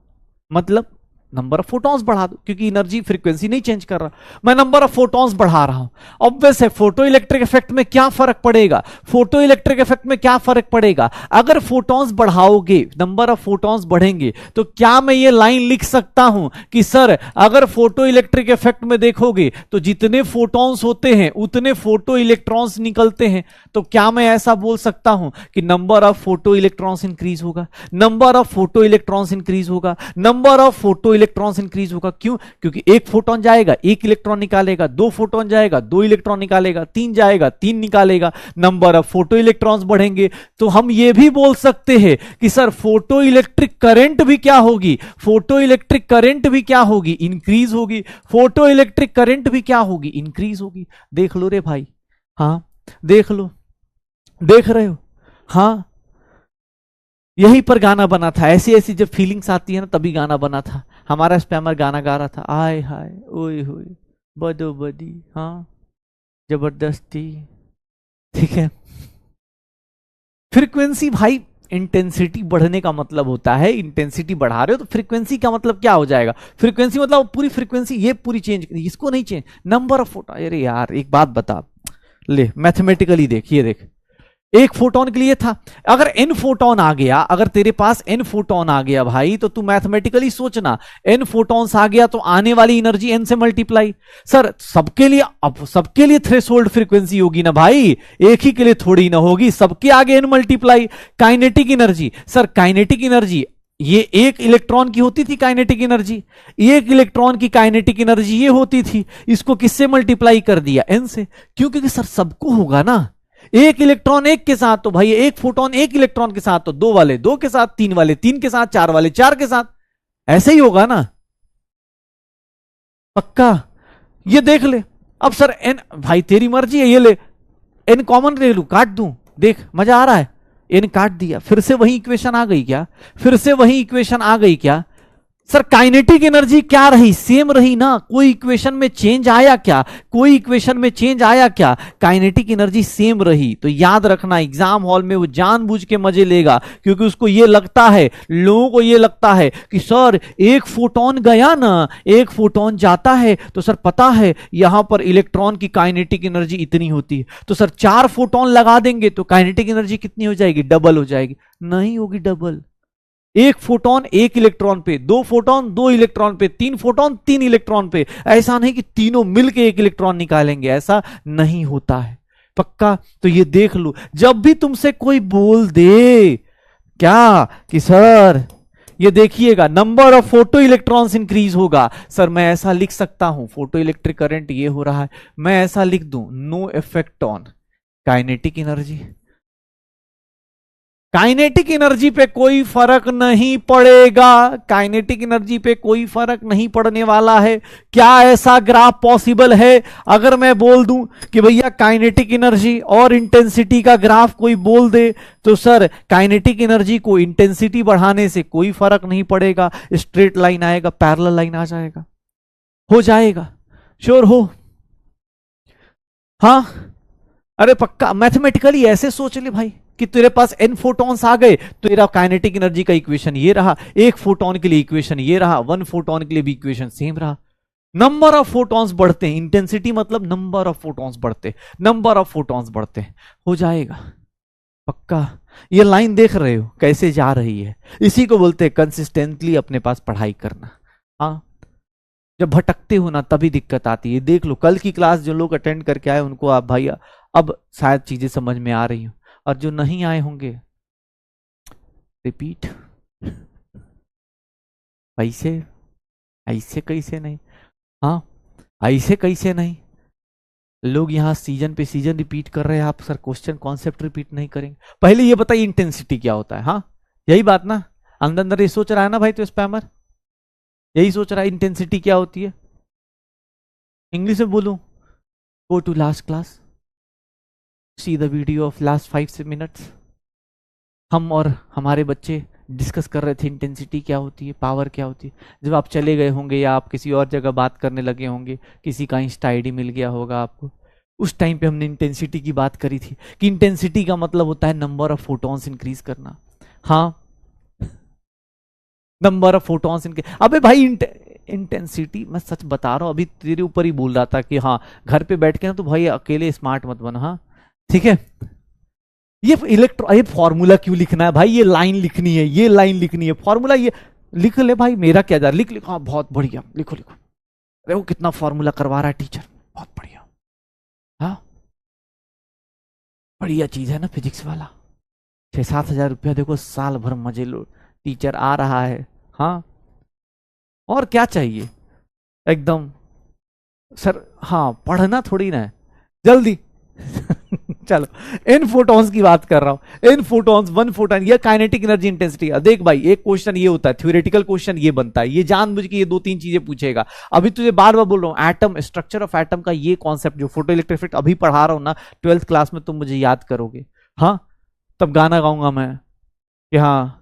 मतलब नंबर ऑफ फोटॉन्स बढ़ा दो, क्योंकि एनर्जी फ्रीक्वेंसी नहीं चेंज कर रहा, मैं नंबर ऑफ फोटॉन्स बढ़ा रहा हूं। ऑब्वियस है फोटो इलेक्ट्रिक इफेक्ट में क्या फर्क पड़ेगा? फोटो इलेक्ट्रिक इफेक्ट में क्या फर्क पड़ेगा? अगर फोटॉन्स बढ़ाओगे, नंबर ऑफ फोटॉन्स बढ़ेंगे, तो क्या मैं ये लाइन लिख सकता हूं कि सर अगर फोटो इलेक्ट्रिक इफेक्ट में देखोगे तो जितने फोटॉन्स होते हैं उतने फोटो इलेक्ट्रॉन्स निकलते हैं, तो क्या मैं ऐसा बोल सकता हूं कि number of photo electrons increase होगा, number of photo electrons increase होगा, number of photo electrons increase होगा? क्यों? क्योंकि एक फोटोन जाएगा एक इलेक्ट्रॉन निकालेगा, दो फोटोन जाएगा दो इलेक्ट्रॉन निकालेगा, तीन जाएगा तीन निकालेगा, नंबर ऑफ फोटो इलेक्ट्रॉन्स बढ़ेंगे। तो हम ये भी बोल सकते हैं कि सर फोटो इलेक्ट्रिक करंट भी क्या होगी? फोटो इलेक्ट्रिक करंट भी क्या होगी? इंक्रीज होगी। फोटो इलेक्ट्रिक करंट भी क्या होगी? इंक्रीज होगी। देख लो रे भाई, हाँ देख लो, देख रहे हो? हाँ, यही पर गाना बना था। ऐसी ऐसी जब फीलिंग्स आती है ना तभी गाना बना था। हमारा स्पैमर गाना गा रहा था, आय हाय ओए होए बदो बदी, हाँ जबरदस्ती। ठीक है, फ्रीक्वेंसी भाई, इंटेंसिटी बढ़ने का मतलब होता है, इंटेंसिटी बढ़ा रहे हो तो फ्रीक्वेंसी का मतलब क्या हो जाएगा? फ्रीक्वेंसी मतलब पूरी फ्रीक्वेंसी, ये पूरी चेंज, इसको नहीं चेंज, नंबर ऑफ फोटो। अरे यार एक बात बता, ले मैथमेटिकली देख, ये देख, एक फोटोन के लिए था, अगर n फोटोन आ गया, अगर तेरे पास n फोटोन आ गया भाई, तो तू मैथमेटिकली सोचना, n फोटोन्स आ गया तो आने वाली एनर्जी n से मल्टीप्लाई। सर सबके लिए, अब सबके लिए थ्रेशोल्ड फ्रीक्वेंसी होगी ना भाई, एक ही के लिए थोड़ी ना होगी, सबके आगे n multiply. Kinetic energy, sir kinetic energy ये एक इलेक्ट्रॉन की होती थी काइनेटिक एनर्जी, एक इलेक्ट्रॉन की काइनेटिक एनर्जी ये होती थी, इसको किससे मल्टीप्लाई कर दिया? n से। क्यों? क्योंकि सर सबको होगा ना, एक इलेक्ट्रॉन एक के साथ तो भाई, एक फोटोन एक इलेक्ट्रॉन के साथ तो दो वाले दो के साथ, तीन वाले तीन के साथ, चार वाले चार के साथ, ऐसे ही होगा ना, पक्का। ये देख ले। अब सर एन, भाई तेरी मर्जी है, ये ले एन कॉमन ले लू, काट दूं, देख मजा आ रहा है, एन काट दिया, फिर से वही इक्वेशन आ गई क्या? फिर से वही इक्वेशन आ गई क्या? सर काइनेटिक एनर्जी क्या रही? सेम रही ना, कोई इक्वेशन में चेंज आया क्या? कोई इक्वेशन में चेंज आया क्या? काइनेटिक एनर्जी सेम रही। तो याद रखना, एग्जाम हॉल में वो जानबूझ के मजे लेगा, क्योंकि उसको ये लगता है, लोगों को ये लगता है कि सर एक फोटोन गया ना, एक फोटोन जाता है तो सर पता है यहां पर इलेक्ट्रॉन की काइनेटिक एनर्जी इतनी होती है, तो सर 4 फोटोन लगा देंगे तो काइनेटिक एनर्जी कितनी हो जाएगी? डबल हो जाएगी। नहीं होगी डबल। एक फोटोन एक इलेक्ट्रॉन पे, दो फोटोन दो इलेक्ट्रॉन पे, तीन फोटोन तीन इलेक्ट्रॉन पे। ऐसा नहीं कि तीनों मिलके एक इलेक्ट्रॉन निकालेंगे, ऐसा नहीं होता है, पक्का। तो ये देख लो, जब भी तुमसे कोई बोल दे क्या कि सर ये देखिएगा number of photo electrons increase होगा, सर मैं ऐसा लिख सकता हूं, फोटो इलेक्ट्रिक करंट ये हो रहा है, मैं ऐसा लिख दूं, no effect on kinetic energy. Kinetic energy पे कोई फर्क नहीं पड़ेगा, काइनेटिक एनर्जी पे कोई फर्क नहीं पड़ने वाला है। क्या ऐसा ग्राफ पॉसिबल है? अगर मैं बोल दूं कि भैया काइनेटिक एनर्जी और इंटेंसिटी का ग्राफ कोई बोल दे, तो सर काइनेटिक एनर्जी को इंटेंसिटी बढ़ाने से कोई फर्क नहीं पड़ेगा, स्ट्रेट लाइन आएगा, पैरेलल लाइन आ जाएगा, हो जाएगा। श्योर हो? हाँ, अरे पक्का, मैथमेटिकली ऐसे सोच ले भाई कि तेरे पास n फोटॉन्स आ गए, तेरा काइनेटिक एनर्जी का इक्वेशन ये रहा, एक फोटोन के लिए इक्वेशन ये रहा, 1 फोटोन के लिए भी इक्वेशन सेम रहा। नंबर ऑफ फोटॉन्स बढ़ते हैं, इंटेंसिटी मतलब नंबर ऑफ फोटॉन्स बढ़ते, नंबर ऑफ फोटॉन्स बढ़ते, हो जाएगा पक्का। ये लाइन देख रहे हो कैसे जा रही है? इसी को बोलते हैं कंसिस्टेंटली अपने पास पढ़ाई करना। हाँ, जब भटकते हो ना तभी दिक्कत आती है। देख लो कल की क्लास जो लोग अटेंड करके आए उनको आप भाई अब शायद चीजें समझ में आ रही हो, और जो नहीं आए होंगे रिपीट। ऐसे ऐसे कैसे नहीं? हाँ, ऐसे कैसे नहीं? लोग यहाँ सीजन पे सीजन रिपीट कर रहे हैं, आप सर क्वेश्चन कॉन्सेप्ट रिपीट नहीं करेंगे। पहले ये बताइए इंटेंसिटी क्या होता है? हाँ यही बात ना, अंदर अंदर ये सोच रहा है ना भाई, तो स्पैमर यही सोच रहा है इंटेंसिटी क्या होती है। इंग्लिश में बोलूं, go to last class, see the video of last 5 minutes. हम और हमारे बच्चे डिस्कस कर रहे थे इंटेंसिटी क्या होती है, पावर क्या होती है। जब आप चले गए होंगे या आप किसी और जगह बात करने लगे होंगे, किसी का इंस्टा आईडी मिल गया होगा आपको, उस टाइम पे हमने इंटेंसिटी की बात करी थी कि इंटेंसिटी का मतलब होता है नंबर ऑफ फोटॉन्स इंक्रीज करना। हाँ, नंबर ऑफ फोटॉन्स इंक्रीज। अबे भाई इंटेंसिटी, मैं सच बता रहा हूं, अभी तेरे ऊपर ही बोल रहा था कि हाँ घर पे बैठ के ना तो भाई अकेले स्मार्ट मत बना, हाँ ठीक है। ये फॉर्मूला क्यों लिखना है भाई, ये लाइन लिखनी है, ये लाइन लिखनी है, फॉर्मूला ये लिख ले भाई, मेरा क्या जा, लिख लिख, हाँ बहुत बढ़िया, लिखो लिखो। अरे वो कितना फॉर्मूला करवा रहा है टीचर, बहुत बढ़िया। हाँ बढ़िया चीज है ना फिजिक्स वाला। 6-7 हजार रुपया देखो, साल भर मजे लो, टीचर आ रहा है। हाँ और क्या चाहिए एकदम सर। हाँ पढ़ना थोड़ी ना है, जल्दी चलो, इन फोटॉन्स की बात कर रहा हूं, इन फोटॉन्स, वन फोटॉन, ये काइनेटिक एनर्जी इंटेंसिटी। देख भाई एक क्वेश्चन ये होता है, थ्योरेटिकल क्वेश्चन ये बनता है, ये जानबूझ के ये 2-3 चीजें पूछेगा। अभी तुझे बार बार बोल रहा हूं, एटम, स्ट्रक्चर ऑफ एटम का ये कॉन्सेप्ट जो फोटो इलेक्ट्रिक इफेक्ट अभी पढ़ा रहा हूं ना 12th क्लास में, तुम मुझे याद करोगे। हाँ तब गाना गाऊंगा मैं कि हाँ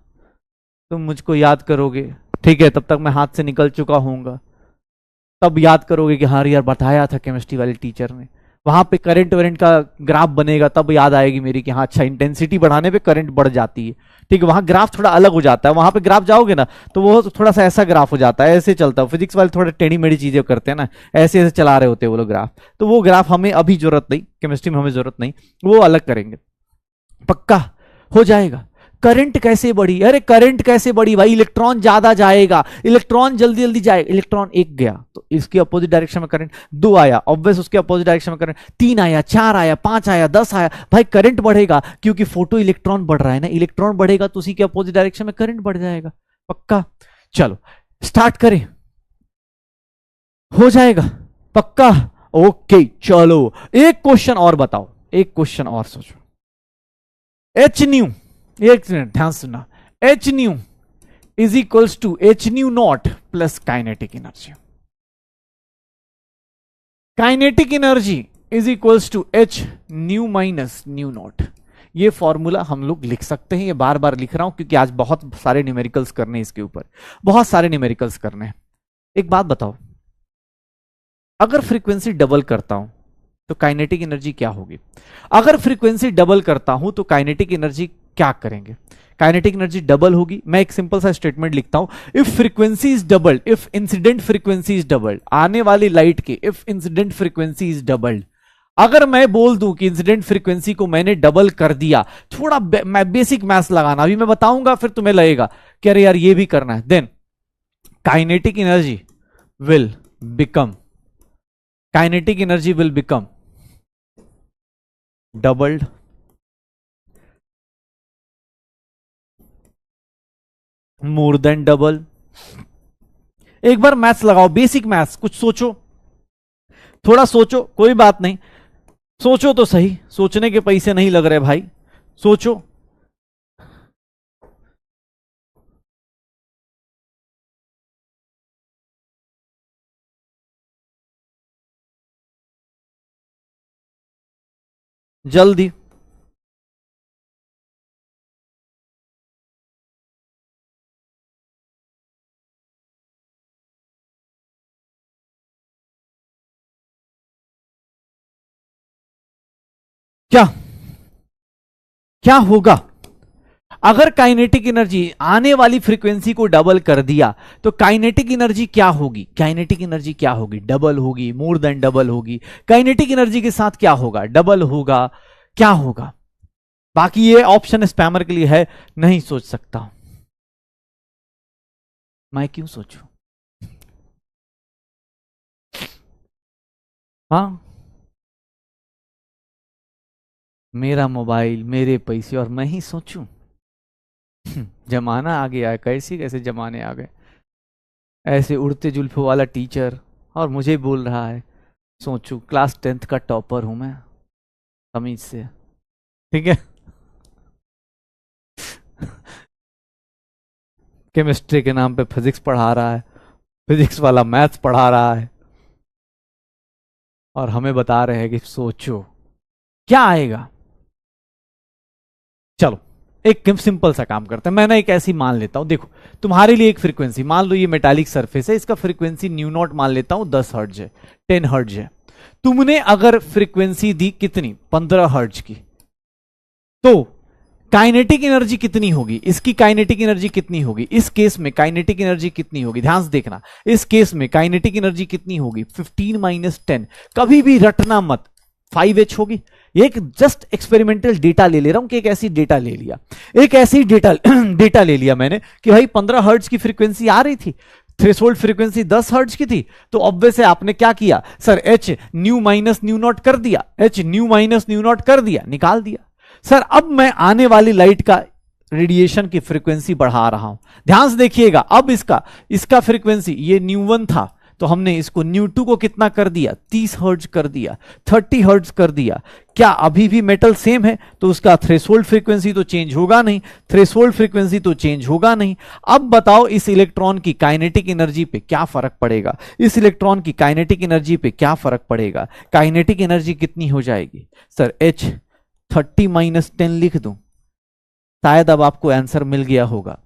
तुम मुझको याद करोगे, ठीक है, तब तक मैं हाथ से निकल चुका हूंगा, तब याद करोगे कि हाँ यार बताया था केमिस्ट्री वाले टीचर ने। वहां पे करंट वरेंट का ग्राफ बनेगा, तब याद आएगी मेरी कि हाँ अच्छा इंटेंसिटी बढ़ाने पे करंट बढ़ जाती है, ठीक है। वहां ग्राफ थोड़ा अलग हो जाता है, वहां पे ग्राफ जाओगे ना तो वो थोड़ा सा ऐसा ग्राफ हो जाता है, ऐसे चलता है। फिजिक्स वाले थोड़ा टेढ़ी मेढ़ी चीजें करते हैं ना, ऐसे ऐसे चला रहे होते हैं वो लोग ग्राफ, तो वो ग्राफ हमें अभी जरूरत नहीं, केमिस्ट्री में हमें जरूरत नहीं, वो अलग करेंगे, पक्का हो जाएगा। करंट कैसे बढ़ी, अरे करंट कैसे बढ़ी भाई, इलेक्ट्रॉन ज्यादा जाएगा, इलेक्ट्रॉन जल्दी जल्दी जाएगा। इलेक्ट्रॉन एक गया तो इसके अपोजिट डायरेक्शन में करंट, 2 आया ऑब्वियस उसके अपोजिट डायरेक्शन में करंट, 3 आया, 4 आया, 5 आया, 10 आया, भाई करंट बढ़ेगा क्योंकि फोटो इलेक्ट्रॉन बढ़ रहा है ना, इलेक्ट्रॉन बढ़ेगा तो उसी के अपोजिट डायरेक्शन में करंट बढ़ जाएगा, पक्का। चलो स्टार्ट करें, हो जाएगा पक्का। ओके चलो एक क्वेश्चन और बताओ, एक क्वेश्चन और सोचो। एच न्यू, एक मिनट ध्यान सुनना, H nu is equals to H nu not plus kinetic energy. Kinetic energy is equals to H nu minus nu not. ये फॉर्मूला हम लोग लिख सकते हैं, ये बार बार लिख रहा हूं क्योंकि आज बहुत सारे न्यूमेरिकल्स करने हैं इसके ऊपर, बहुत सारे न्यूमेरिकल्स करने हैं। एक बात बताओ, अगर फ्रीक्वेंसी डबल करता हूं तो काइनेटिक एनर्जी क्या होगी? अगर फ्रीक्वेंसी डबल करता हूं तो काइनेटिक एनर्जी क्या करेंगे? काइनेटिक एनर्जी डबल होगी। मैं एक सिंपल सा स्टेटमेंट लिखता हूं, if frequency is doubled, if incident frequency is doubled, आने वाली लाइट की if incident frequency is doubled, अगर मैं बोल दूं कि इंसिडेंट फ्रीक्वेंसी को मैंने डबल कर दिया, थोड़ा बेसिक मैथ्स लगाना, अभी मैं बताऊंगा फिर तुम्हें लगेगा कि अरे यार ये भी करना है, then kinetic energy will become, kinetic energy will become doubled, more than double. एक बार मैथ्स लगाओ, बेसिक मैथ्स, कुछ सोचो, थोड़ा सोचो, कोई बात नहीं, सोचो तो सही, सोचने के पैसे नहीं लग रहे भाई, सोचो। जल्दी, क्या क्या होगा अगर काइनेटिक एनर्जी आने वाली फ्रीक्वेंसी को डबल कर दिया तो काइनेटिक एनर्जी क्या होगी? काइनेटिक एनर्जी क्या होगी? डबल होगी, मोर देन डबल होगी। काइनेटिक एनर्जी के साथ क्या होगा? डबल होगा, क्या होगा? बाकी ये ऑप्शन स्पैमर के लिए है, नहीं सोच सकता। मैं क्यों सोचूं? हाँ मेरा मोबाइल, मेरे पैसे और मैं ही सोचूं? जमाना आ गया है, कैसे कैसे जमाने आ गए। ऐसे उड़ते जुल्फों वाला टीचर और मुझे बोल रहा है सोचू, क्लास 10th का टॉपर हूं मैं, तमीज से, ठीक है। केमिस्ट्री के नाम पे फिजिक्स पढ़ा रहा है, फिजिक्स वाला मैथ्स पढ़ा रहा है और हमें बता रहे हैं कि सोचो क्या आएगा। चलो एक सिंपल सा काम करते हैं, मैं ना एक ऐसी मान लेता हूं, देखो तुम्हारे लिए एक फ्रीक्वेंसी मान लो, ये मेटालिक सरफेस है, इसका फ्रीक्वेंसी न्यू नॉट मान लेता हूं 10 हर्ट्ज है, 10 हर्ट्ज है। तुमने अगर फ्रीक्वेंसी दी कितनी 15 हर्ट्ज की, तो काइनेटिक एनर्जी कितनी होगी, इसकी काइनेटिक एनर्जी कितनी होगी, इस केस में काइनेटिक एनर्जी कितनी होगी, ध्यान से देखना, इस केस में काइनेटिक एनर्जी कितनी होगी 15 माइनस 10, कभी भी रटना मत, 5h होगी। एक जस्ट एक्सपेरिमेंटल डेटा ले ले रहा हूं कि एक ऐसी डेटा ले लिया, एक ऐसी डेटा ले लिया मैंने कि भाई 15 हर्ट्ज की फ्रीक्वेंसी आ रही थी, थ्रेशोल्ड फ्रीक्वेंसी 10 हर्ट्ज की थी, तो ऑब्वियस है आपने क्या किया sir, H nu minus nu not कर दिया, H nu minus nu not कर दिया, निकाल दिया। सर अब मैं आने वाली लाइट का रेडिएशन की फ्रीक्वेंसी बढ़ा रहा हूं, ध्यान से देखिएगा, अब इसका फ्रीक्वेंसी ये न्यू 1 था, तो हमने इसको न्यू 2 को कितना कर दिया 30 हर्ट्ज कर दिया, 30 हर्ट्ज कर दिया। क्या अभी भी मेटल सेम है, तो उसका थ्रेशोल्ड फ्रीक्वेंसी तो चेंज होगा नहीं, थ्रेशोल्ड फ्रीक्वेंसी तो चेंज होगा नहीं। अब बताओ इस इलेक्ट्रॉन की काइनेटिक एनर्जी पे क्या फर्क पड़ेगा, इस इलेक्ट्रॉन की काइनेटिक एनर्जी पे क्या फर्क पड़ेगा, काइनेटिक एनर्जी कितनी हो जाएगी सर, H 30 माइनस 10 लिख दूं, शायद अब आपको आंसर मिल गया होगा।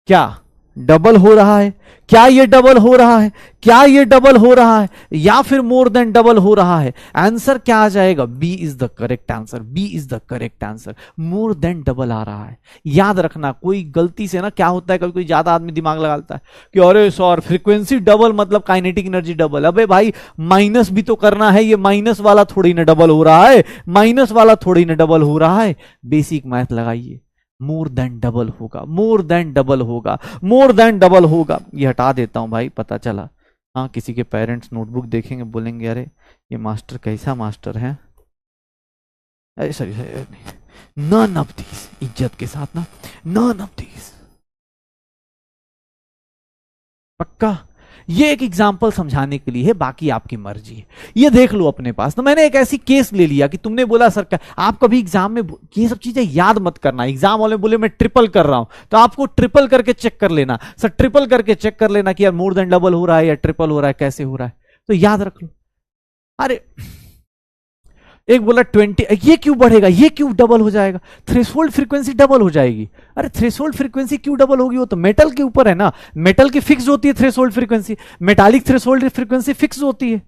क्या डबल हो रहा है, क्या ये डबल हो रहा है, क्या ये डबल हो रहा है, या फिर मोर देन डबल हो रहा है? आंसर क्या आ जाएगा, B is the correct answer, B is the correct answer, more than double आ रहा है। याद रखना, कोई गलती से ना क्या होता है, कभी कोई ज्यादा आदमी दिमाग लगा लेता है कि अरे सर फ्रीक्वेंसी डबल मतलब काइनेटिक एनर्जी डबल। अबे भाई माइनस भी तो करना है, ये माइनस वाला थोड़ी ना डबल हो रहा है, माइनस वाला थोड़ी ना डबल हो रहा है। बेसिक मैथ लगाइए, मोर देन डबल होगा, मोर देन डबल होगा, मोर देन डबल होगा। ये हटा देता हूं भाई, पता चला हाँ किसी के पेरेंट्स नोटबुक देखेंगे बोलेंगे अरे ये मास्टर कैसा मास्टर है। अरे सॉरी, नन ऑफ दिस, इज्जत के साथ ना, नन ऑफ दिस, पक्का। ये एक एग्जाम्पल समझाने के लिए है, बाकी आपकी मर्जी है। ये देख लो अपने पास, तो मैंने एक ऐसी केस ले लिया कि तुमने बोला सर क्या, आप कभी एग्जाम में ये सब चीजें याद मत करना, एग्जाम वाले बोले मैं ट्रिपल कर रहा हूं, तो आपको ट्रिपल करके चेक कर लेना, सर ट्रिपल करके चेक कर लेना कि यार मोर देन डबल हो रहा है या ट्रिपल हो रहा है, कैसे हो रहा है, तो याद रख लो। अरे एक बोला 20, ये क्यों बढ़ेगा, ये क्यों डबल हो जाएगा, थ्रेशोल्ड फ्रीक्वेंसी डबल हो जाएगी। अरे थ्रेशोल्ड फ्रीक्वेंसी क्यों डबल होगी, वो तो मेटल के ऊपर है ना, मेटल की फिक्स होती है threshold frequency, metallic threshold frequency fix होती है,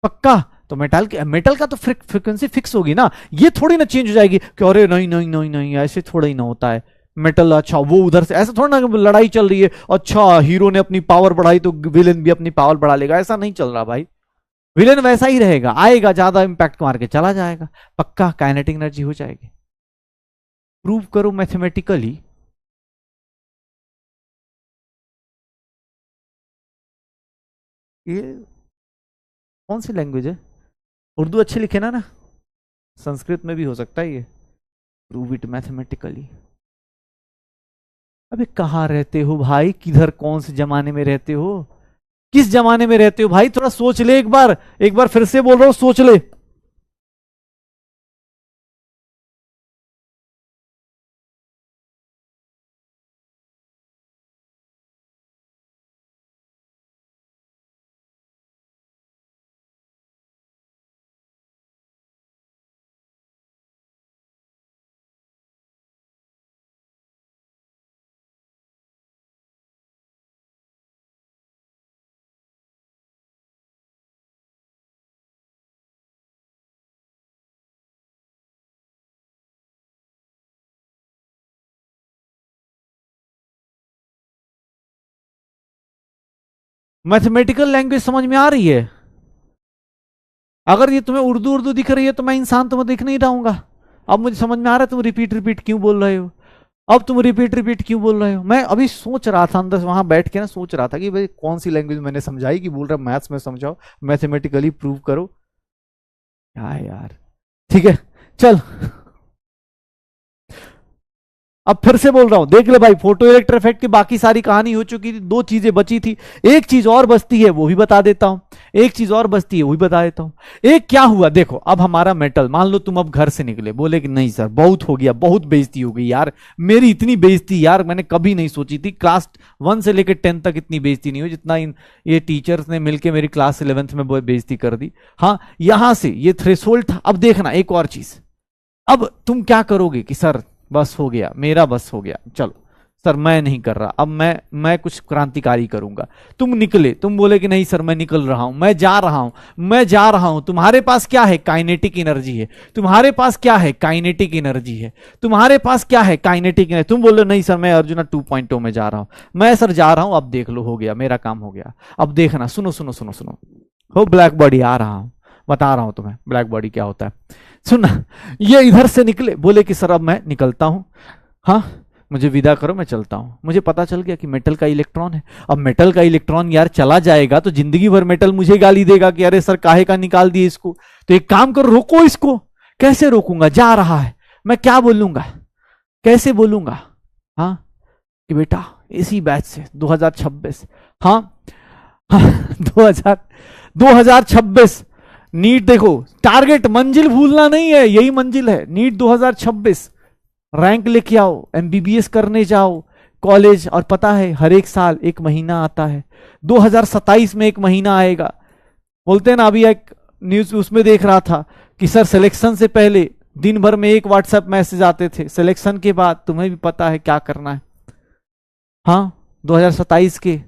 पक्का। तो मेटल का तो फ्रीक्वेंसी फिक्स होगी ना, ये थोड़ी ना चेंज हो जाएगी कि अरे नहीं नहीं नहीं नहीं ऐसे थोड़ा ही ना होता है मेटल, अच्छा वो उधर से, ऐसा थोड़ा ना लड़ाई चल रही है, अच्छा हीरो ने अपनी पावर बढ़ाई तो विलेन भी अपनी पावर बढ़ा लेगा, ऐसा नहीं चल रहा भाई। विलेन वैसा ही रहेगा, आएगा ज्यादा इंपैक्ट मार के चला जाएगा, पक्का काइनेटिक एनर्जी हो जाएगी। प्रूव करो मैथमेटिकली। ये कौन सी लैंग्वेज है, उर्दू अच्छे लिखे ना, संस्कृत में भी हो सकता है ये। Prove it mathematically. अबे कहाँ रहते हो भाई, किधर कौन से जमाने में रहते हो, किस जमाने में रहते हो भाई, थोड़ा सोच ले, एक बार फिर से बोल रहा हूं, सोच ले। मैथमेटिकल लैंग्वेज समझ में आ रही है? अगर ये तुम्हें उर्दू उर्दू दिख रही है तो मैं इंसान तुम्हें दिख नहीं रहूंगा। अब मुझे समझ में आ रहा है तुम रिपीट रिपीट क्यों बोल रहे हो, अब तुम रिपीट रिपीट क्यों बोल रहे हो। मैं अभी सोच रहा था अंदर वहां बैठ के ना, सोच रहा था कि भाई कौन सी लैंग्वेज मैंने समझाई कि बोल रहा मैथ्स में समझाओ, मैथमेटिकली प्रूव करो। क्या यार, ठीक है चल। अब फिर से बोल रहा हूं, देख ले भाई, फोटो इलेक्ट्रिक इफेक्ट की बाकी सारी कहानी हो चुकी थी, दो चीजें बची थी, एक चीज और बचती है वो भी बता देता हूं, एक चीज और बचती है वो भी बता देता हूं। एक क्या हुआ देखो, अब हमारा मेटल, मान लो तुम अब घर से निकले, बोले कि नहीं सर बहुत हो गया, बहुत बेइज्जती हो गई यार, मेरी इतनी बेइज्जती यार मैंने कभी नहीं सोची थी, क्लास 1 से लेकर 10 तक इतनी बेइज्जती नहीं हुई जितना ये टीचर्स ने मिलकर मेरी क्लास 11th में बेइज्जती कर दी। हाँ यहां से ये थ्रेशोल्ड था। अब देखना एक और चीज, अब तुम क्या करोगे कि सर बस हो गया मेरा, बस हो गया, चलो सर मैं नहीं कर रहा, अब मैं कुछ क्रांतिकारी करूंगा। तुम निकले, तुम बोले कि नहीं सर मैं निकल रहा हूं, मैं जा रहा हूं, मैं जा रहा हूं। तुम्हारे पास क्या है? काइनेटिक एनर्जी है। तुम्हारे पास क्या है? काइनेटिक एनर्जी है। तुम्हारे पास क्या है? Kinetic energy. तुम बोलो नहीं सर मैं अर्जुना 2.0 में जा रहा हूं, मैं सर जा रहा हूं, अब देख लो हो गया, मेरा काम हो गया। अब देखना, सुनो सुनो सुनो सुनो, हो ब्लैक बॉडी आ रहा हूं, बता रहा हूं तुम्हें ब्लैक बॉडी क्या होता है। सुनना, ये इधर से निकले, बोले कि सर अब मैं निकलता हूं, हाँ मुझे विदा करो मैं चलता हूं। मुझे पता चल गया कि मेटल का इलेक्ट्रॉन है। अब मेटल का इलेक्ट्रॉन यार चला जाएगा तो जिंदगी भर मेटल मुझे गाली देगा कि अरे सर काहे का निकाल दिए इसको। तो एक काम करो, रोको इसको। कैसे रोकूंगा? जा रहा है, मैं क्या बोलूंगा, कैसे बोलूंगा? हाँ कि बेटा इसी बैच से 2026, हाँ हाँ 2026 नीट, देखो टारगेट, मंजिल भूलना नहीं है, यही मंजिल है, नीट 2026 रैंक लेके आओ, एमबीबीएस करने जाओ कॉलेज। और पता है हर एक साल एक महीना आता है, 2027 में एक महीना आएगा। बोलते हैं ना, अभी एक न्यूज उसमें देख रहा था कि सर सिलेक्शन से पहले दिन भर में एक व्हाट्सएप मैसेज आते थे, सिलेक्शन के बाद तुम्हें भी पता है क्या करना है। हाँ 2027 के,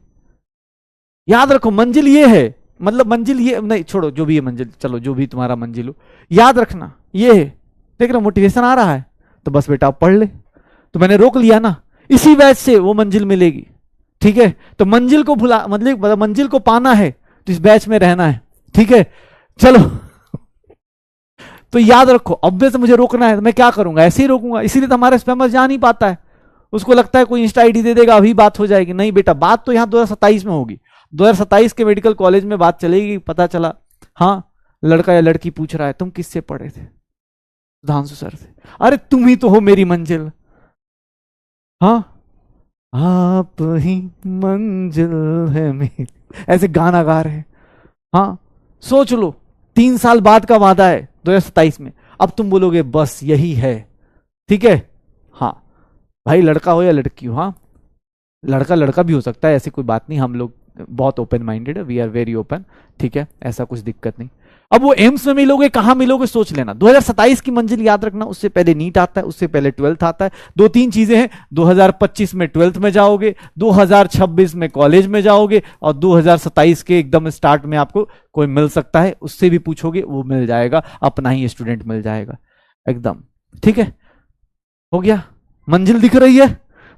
याद रखो मंजिल ये है, मतलब मंजिल ये नहीं, छोड़ो जो भी है मंजिल, चलो जो भी तुम्हारा मंजिल हो, याद रखना ये है। देख रहे मोटिवेशन आ रहा है, तो बस बेटा आप पढ़ ले। तो मैंने रोक लिया ना, इसी बैच से वो मंजिल मिलेगी, ठीक है। तो मंजिल को भुला, मतलब मंजिल को पाना है तो इस बैच में रहना है, ठीक है। चलो तो याद रखो, अब से मुझे रोकना है तो मैं क्या करूंगा? ऐसे ही रोकूंगा। इसीलिए तो हमारा स्पैमर जा नहीं पाता है, उसको लगता है कोई इंस्टा आईडी दे देगा अभी बात हो जाएगी। नहीं बेटा, बात तो यहां 2027 में होगी, 2027 के मेडिकल कॉलेज में बात चलेगी। पता चला हाँ लड़का या लड़की पूछ रहा है तुम किससे पढ़े थे? सुधांशु सर से। अरे तुम ही तो हो मेरी मंजिल, हाँ आप ही मंजिल है मेरी, ऐसे गाना गा रहे हैं। हाँ सोच लो, 3 साल बाद का वादा है 2027 में, अब तुम बोलोगे बस यही है, ठीक है। हाँ भाई लड़का हो या लड़की हो, हाँ लड़का लड़का भी हो सकता है, ऐसी कोई बात नहीं, हम लोग बहुत ओपन माइंडेड है, वी आर वेरी ओपन, ठीक है, ऐसा कुछ दिक्कत नहीं। अब वो एम्स में मिलोगे, कहां मिलोगे सोच लेना। 2027 की मंजिल याद रखना, उससे पहले नीट आता है, उससे पहले 12th आता है। 2-3 चीजें हैं, 2025 में 12th में जाओगे, 2026 में कॉलेज में जाओगे, और 2027 के एकदम स्टार्ट में आपको कोई मिल सकता है, उससे भी पूछोगे वो मिल जाएगा, अपना ही स्टूडेंट मिल जाएगा एकदम, ठीक है। हो गया, मंजिल दिख रही है,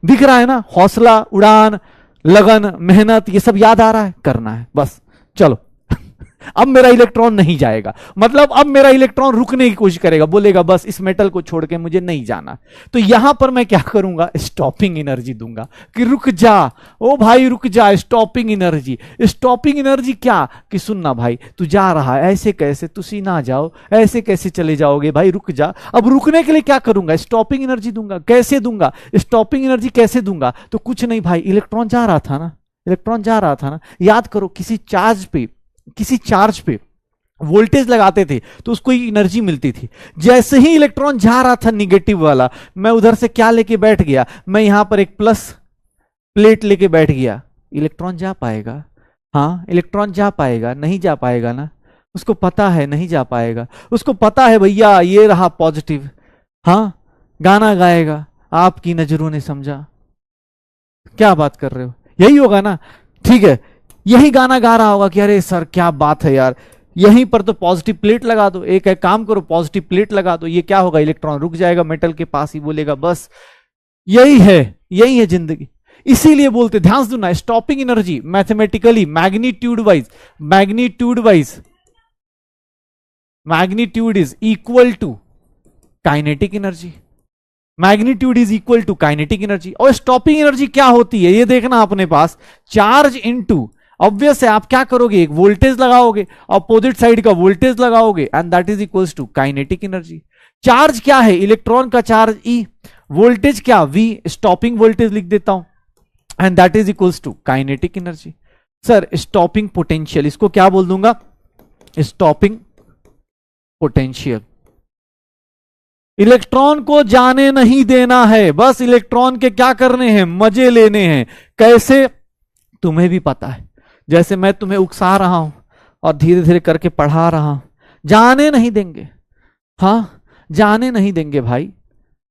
दिख रहा है ना, हौसला, उड़ान, लगन, मेहनत, ये सब याद आ रहा है, करना है बस। चलो अब मेरा इलेक्ट्रॉन नहीं जाएगा, मतलब अब मेरा इलेक्ट्रॉन रुकने की कोशिश करेगा, बोलेगा बस इस मेटल को छोड़ के मुझे नहीं जाना। तो यहां पर मैं क्या करूंगा? स्टॉपिंग एनर्जी दूंगा कि रुक जा, ओ भाई रुक जा, स्टॉपिंग एनर्जी। स्टॉपिंग एनर्जी क्या कि सुनना भाई, तू जा रहा है, ऐसे कैसे तुसी ना जाओ, ऐसे कैसे चले जाओगे भाई, रुक जा। अब रुकने के लिए क्या करूंगा? स्टॉपिंग एनर्जी दूंगा। कैसे दूंगा स्टॉपिंग एनर्जी? कैसे दूंगा? तो कुछ नहीं भाई, इलेक्ट्रॉन जा रहा था ना, इलेक्ट्रॉन जा रहा था ना, याद करो किसी चार्ज पे वोल्टेज लगाते थे तो उसको एनर्जी मिलती थी। जैसे ही इलेक्ट्रॉन जा रहा था निगेटिव वाला, मैं उधर से क्या लेके बैठ गया? मैं यहां पर एक प्लस प्लेट लेके बैठ गया। इलेक्ट्रॉन जा पाएगा? हाँ इलेक्ट्रॉन जा पाएगा? नहीं जा पाएगा ना, उसको पता है नहीं जा पाएगा, उसको पता है भैया ये रहा पॉजिटिव। हाँ गाना गाएगा, आपकी नजरों ने समझा। क्या बात कर रहे हो? यही होगा ना, ठीक है, यही गाना गा रहा होगा कि अरे सर क्या बात है यार, यहीं पर तो पॉजिटिव प्लेट लगा दो, एक काम करो पॉजिटिव प्लेट लगा दो, ये क्या होगा? इलेक्ट्रॉन रुक जाएगा मेटल के पास ही, बोलेगा बस यही है जिंदगी। इसीलिए बोलते, ध्यान देना, stopping energy mathematically magnitude is equal to kinetic energy. Magnitude is equal to kinetic energy. और स्टॉपिंग एनर्जी क्या होती है ये देखना, अपने पास चार्ज इनटू, ऑब्वियस है आप क्या करोगे? एक वोल्टेज लगाओगे, अपोजिट साइड का वोल्टेज लगाओगे, and that is equals to kinetic energy. Charge क्या है? इलेक्ट्रॉन का चार्ज E, वोल्टेज क्या? V, स्टॉपिंग वोल्टेज लिख देता हूं, and that is equals to kinetic energy. Sir stopping potential, इसको क्या बोल दूंगा? Stopping potential. इलेक्ट्रॉन को जाने नहीं देना है, बस इलेक्ट्रॉन के क्या करने हैं? मजे लेने हैं। कैसे? तुम्हें भी पता है, जैसे मैं तुम्हें उकसा रहा हूं और धीरे धीरे करके पढ़ा रहा हूं, जाने नहीं देंगे। हाँ जाने नहीं देंगे भाई,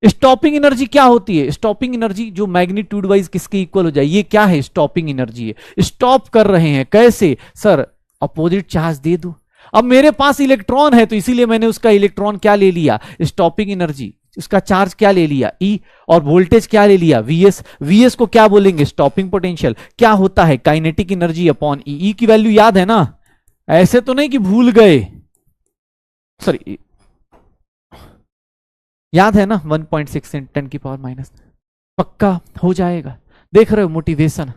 स्टॉपिंग एनर्जी क्या होती है? स्टॉपिंग एनर्जी जो मैग्नीट्यूड वाइज किसके इक्वल हो जाए, ये क्या है? स्टॉपिंग एनर्जी है। स्टॉप कर रहे हैं कैसे सर? अपोजिट चार्ज दे दो। अब मेरे पास इलेक्ट्रॉन है तो इसीलिए मैंने उसका इलेक्ट्रॉन क्या ले लिया? Stopping energy. उसका चार्ज क्या ले लिया? ई। और वोल्टेज क्या ले लिया? वीएस। वीएस को क्या बोलेंगे? Stopping potential. क्या होता है? काइनेटिक एनर्जी अपॉन ई। ई की वैल्यू याद है ना? ऐसे तो नहीं कि भूल गए, सॉरी याद है ना? 1.6 10 की पावर माइनस। पक्का हो जाएगा। देख रहे हो मोटिवेशन?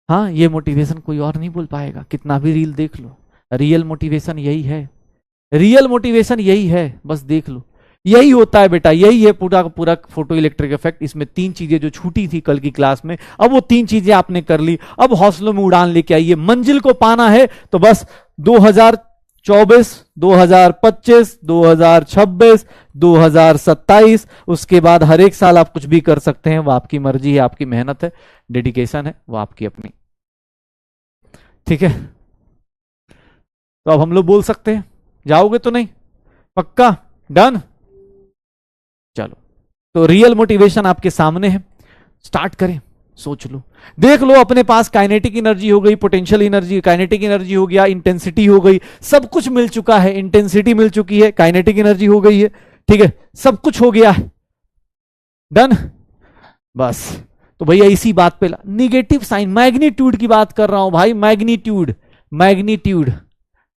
हाँ, ये मोटिवेशन कोई और नहीं बोल पाएगा, कितना भी रील देख लो। रियल मोटिवेशन यही है, रियल मोटिवेशन यही है, बस देख लो। यही होता है बेटा, यही है पूरा पूरा फोटो इलेक्ट्रिक इफेक्ट। इसमें 3 चीजें जो छूटी थी कल की क्लास में, अब वो 3 चीजें आपने कर ली। अब हौसलों में उड़ान लेके आइए। मंजिल को पाना है तो बस 2024, 2025, 2026, 2027, उसके बाद हर एक साल आप कुछ भी कर सकते हैं, वो आपकी मर्जी है, आपकी मेहनत है, डेडिकेशन है, वो आपकी अपनी। ठीक है, तो अब हम लोग बोल सकते हैं, जाओगे तो नहीं? पक्का? डन? चलो, तो रियल मोटिवेशन आपके सामने है, स्टार्ट करें। सोच लो, देख लो, अपने पास काइनेटिक एनर्जी हो गई, पोटेंशियल एनर्जी, काइनेटिक एनर्जी हो गया, इंटेंसिटी हो गई, सब कुछ मिल चुका है। इंटेंसिटी मिल चुकी है, काइनेटिक एनर्जी हो गई है, ठीक है, सब कुछ हो गया है। डन? बस, तो भैया इसी बात पे निगेटिव साइन, मैग्नीट्यूड की बात कर रहा हूं भाई, मैग्नीट्यूड, मैग्नीट्यूड,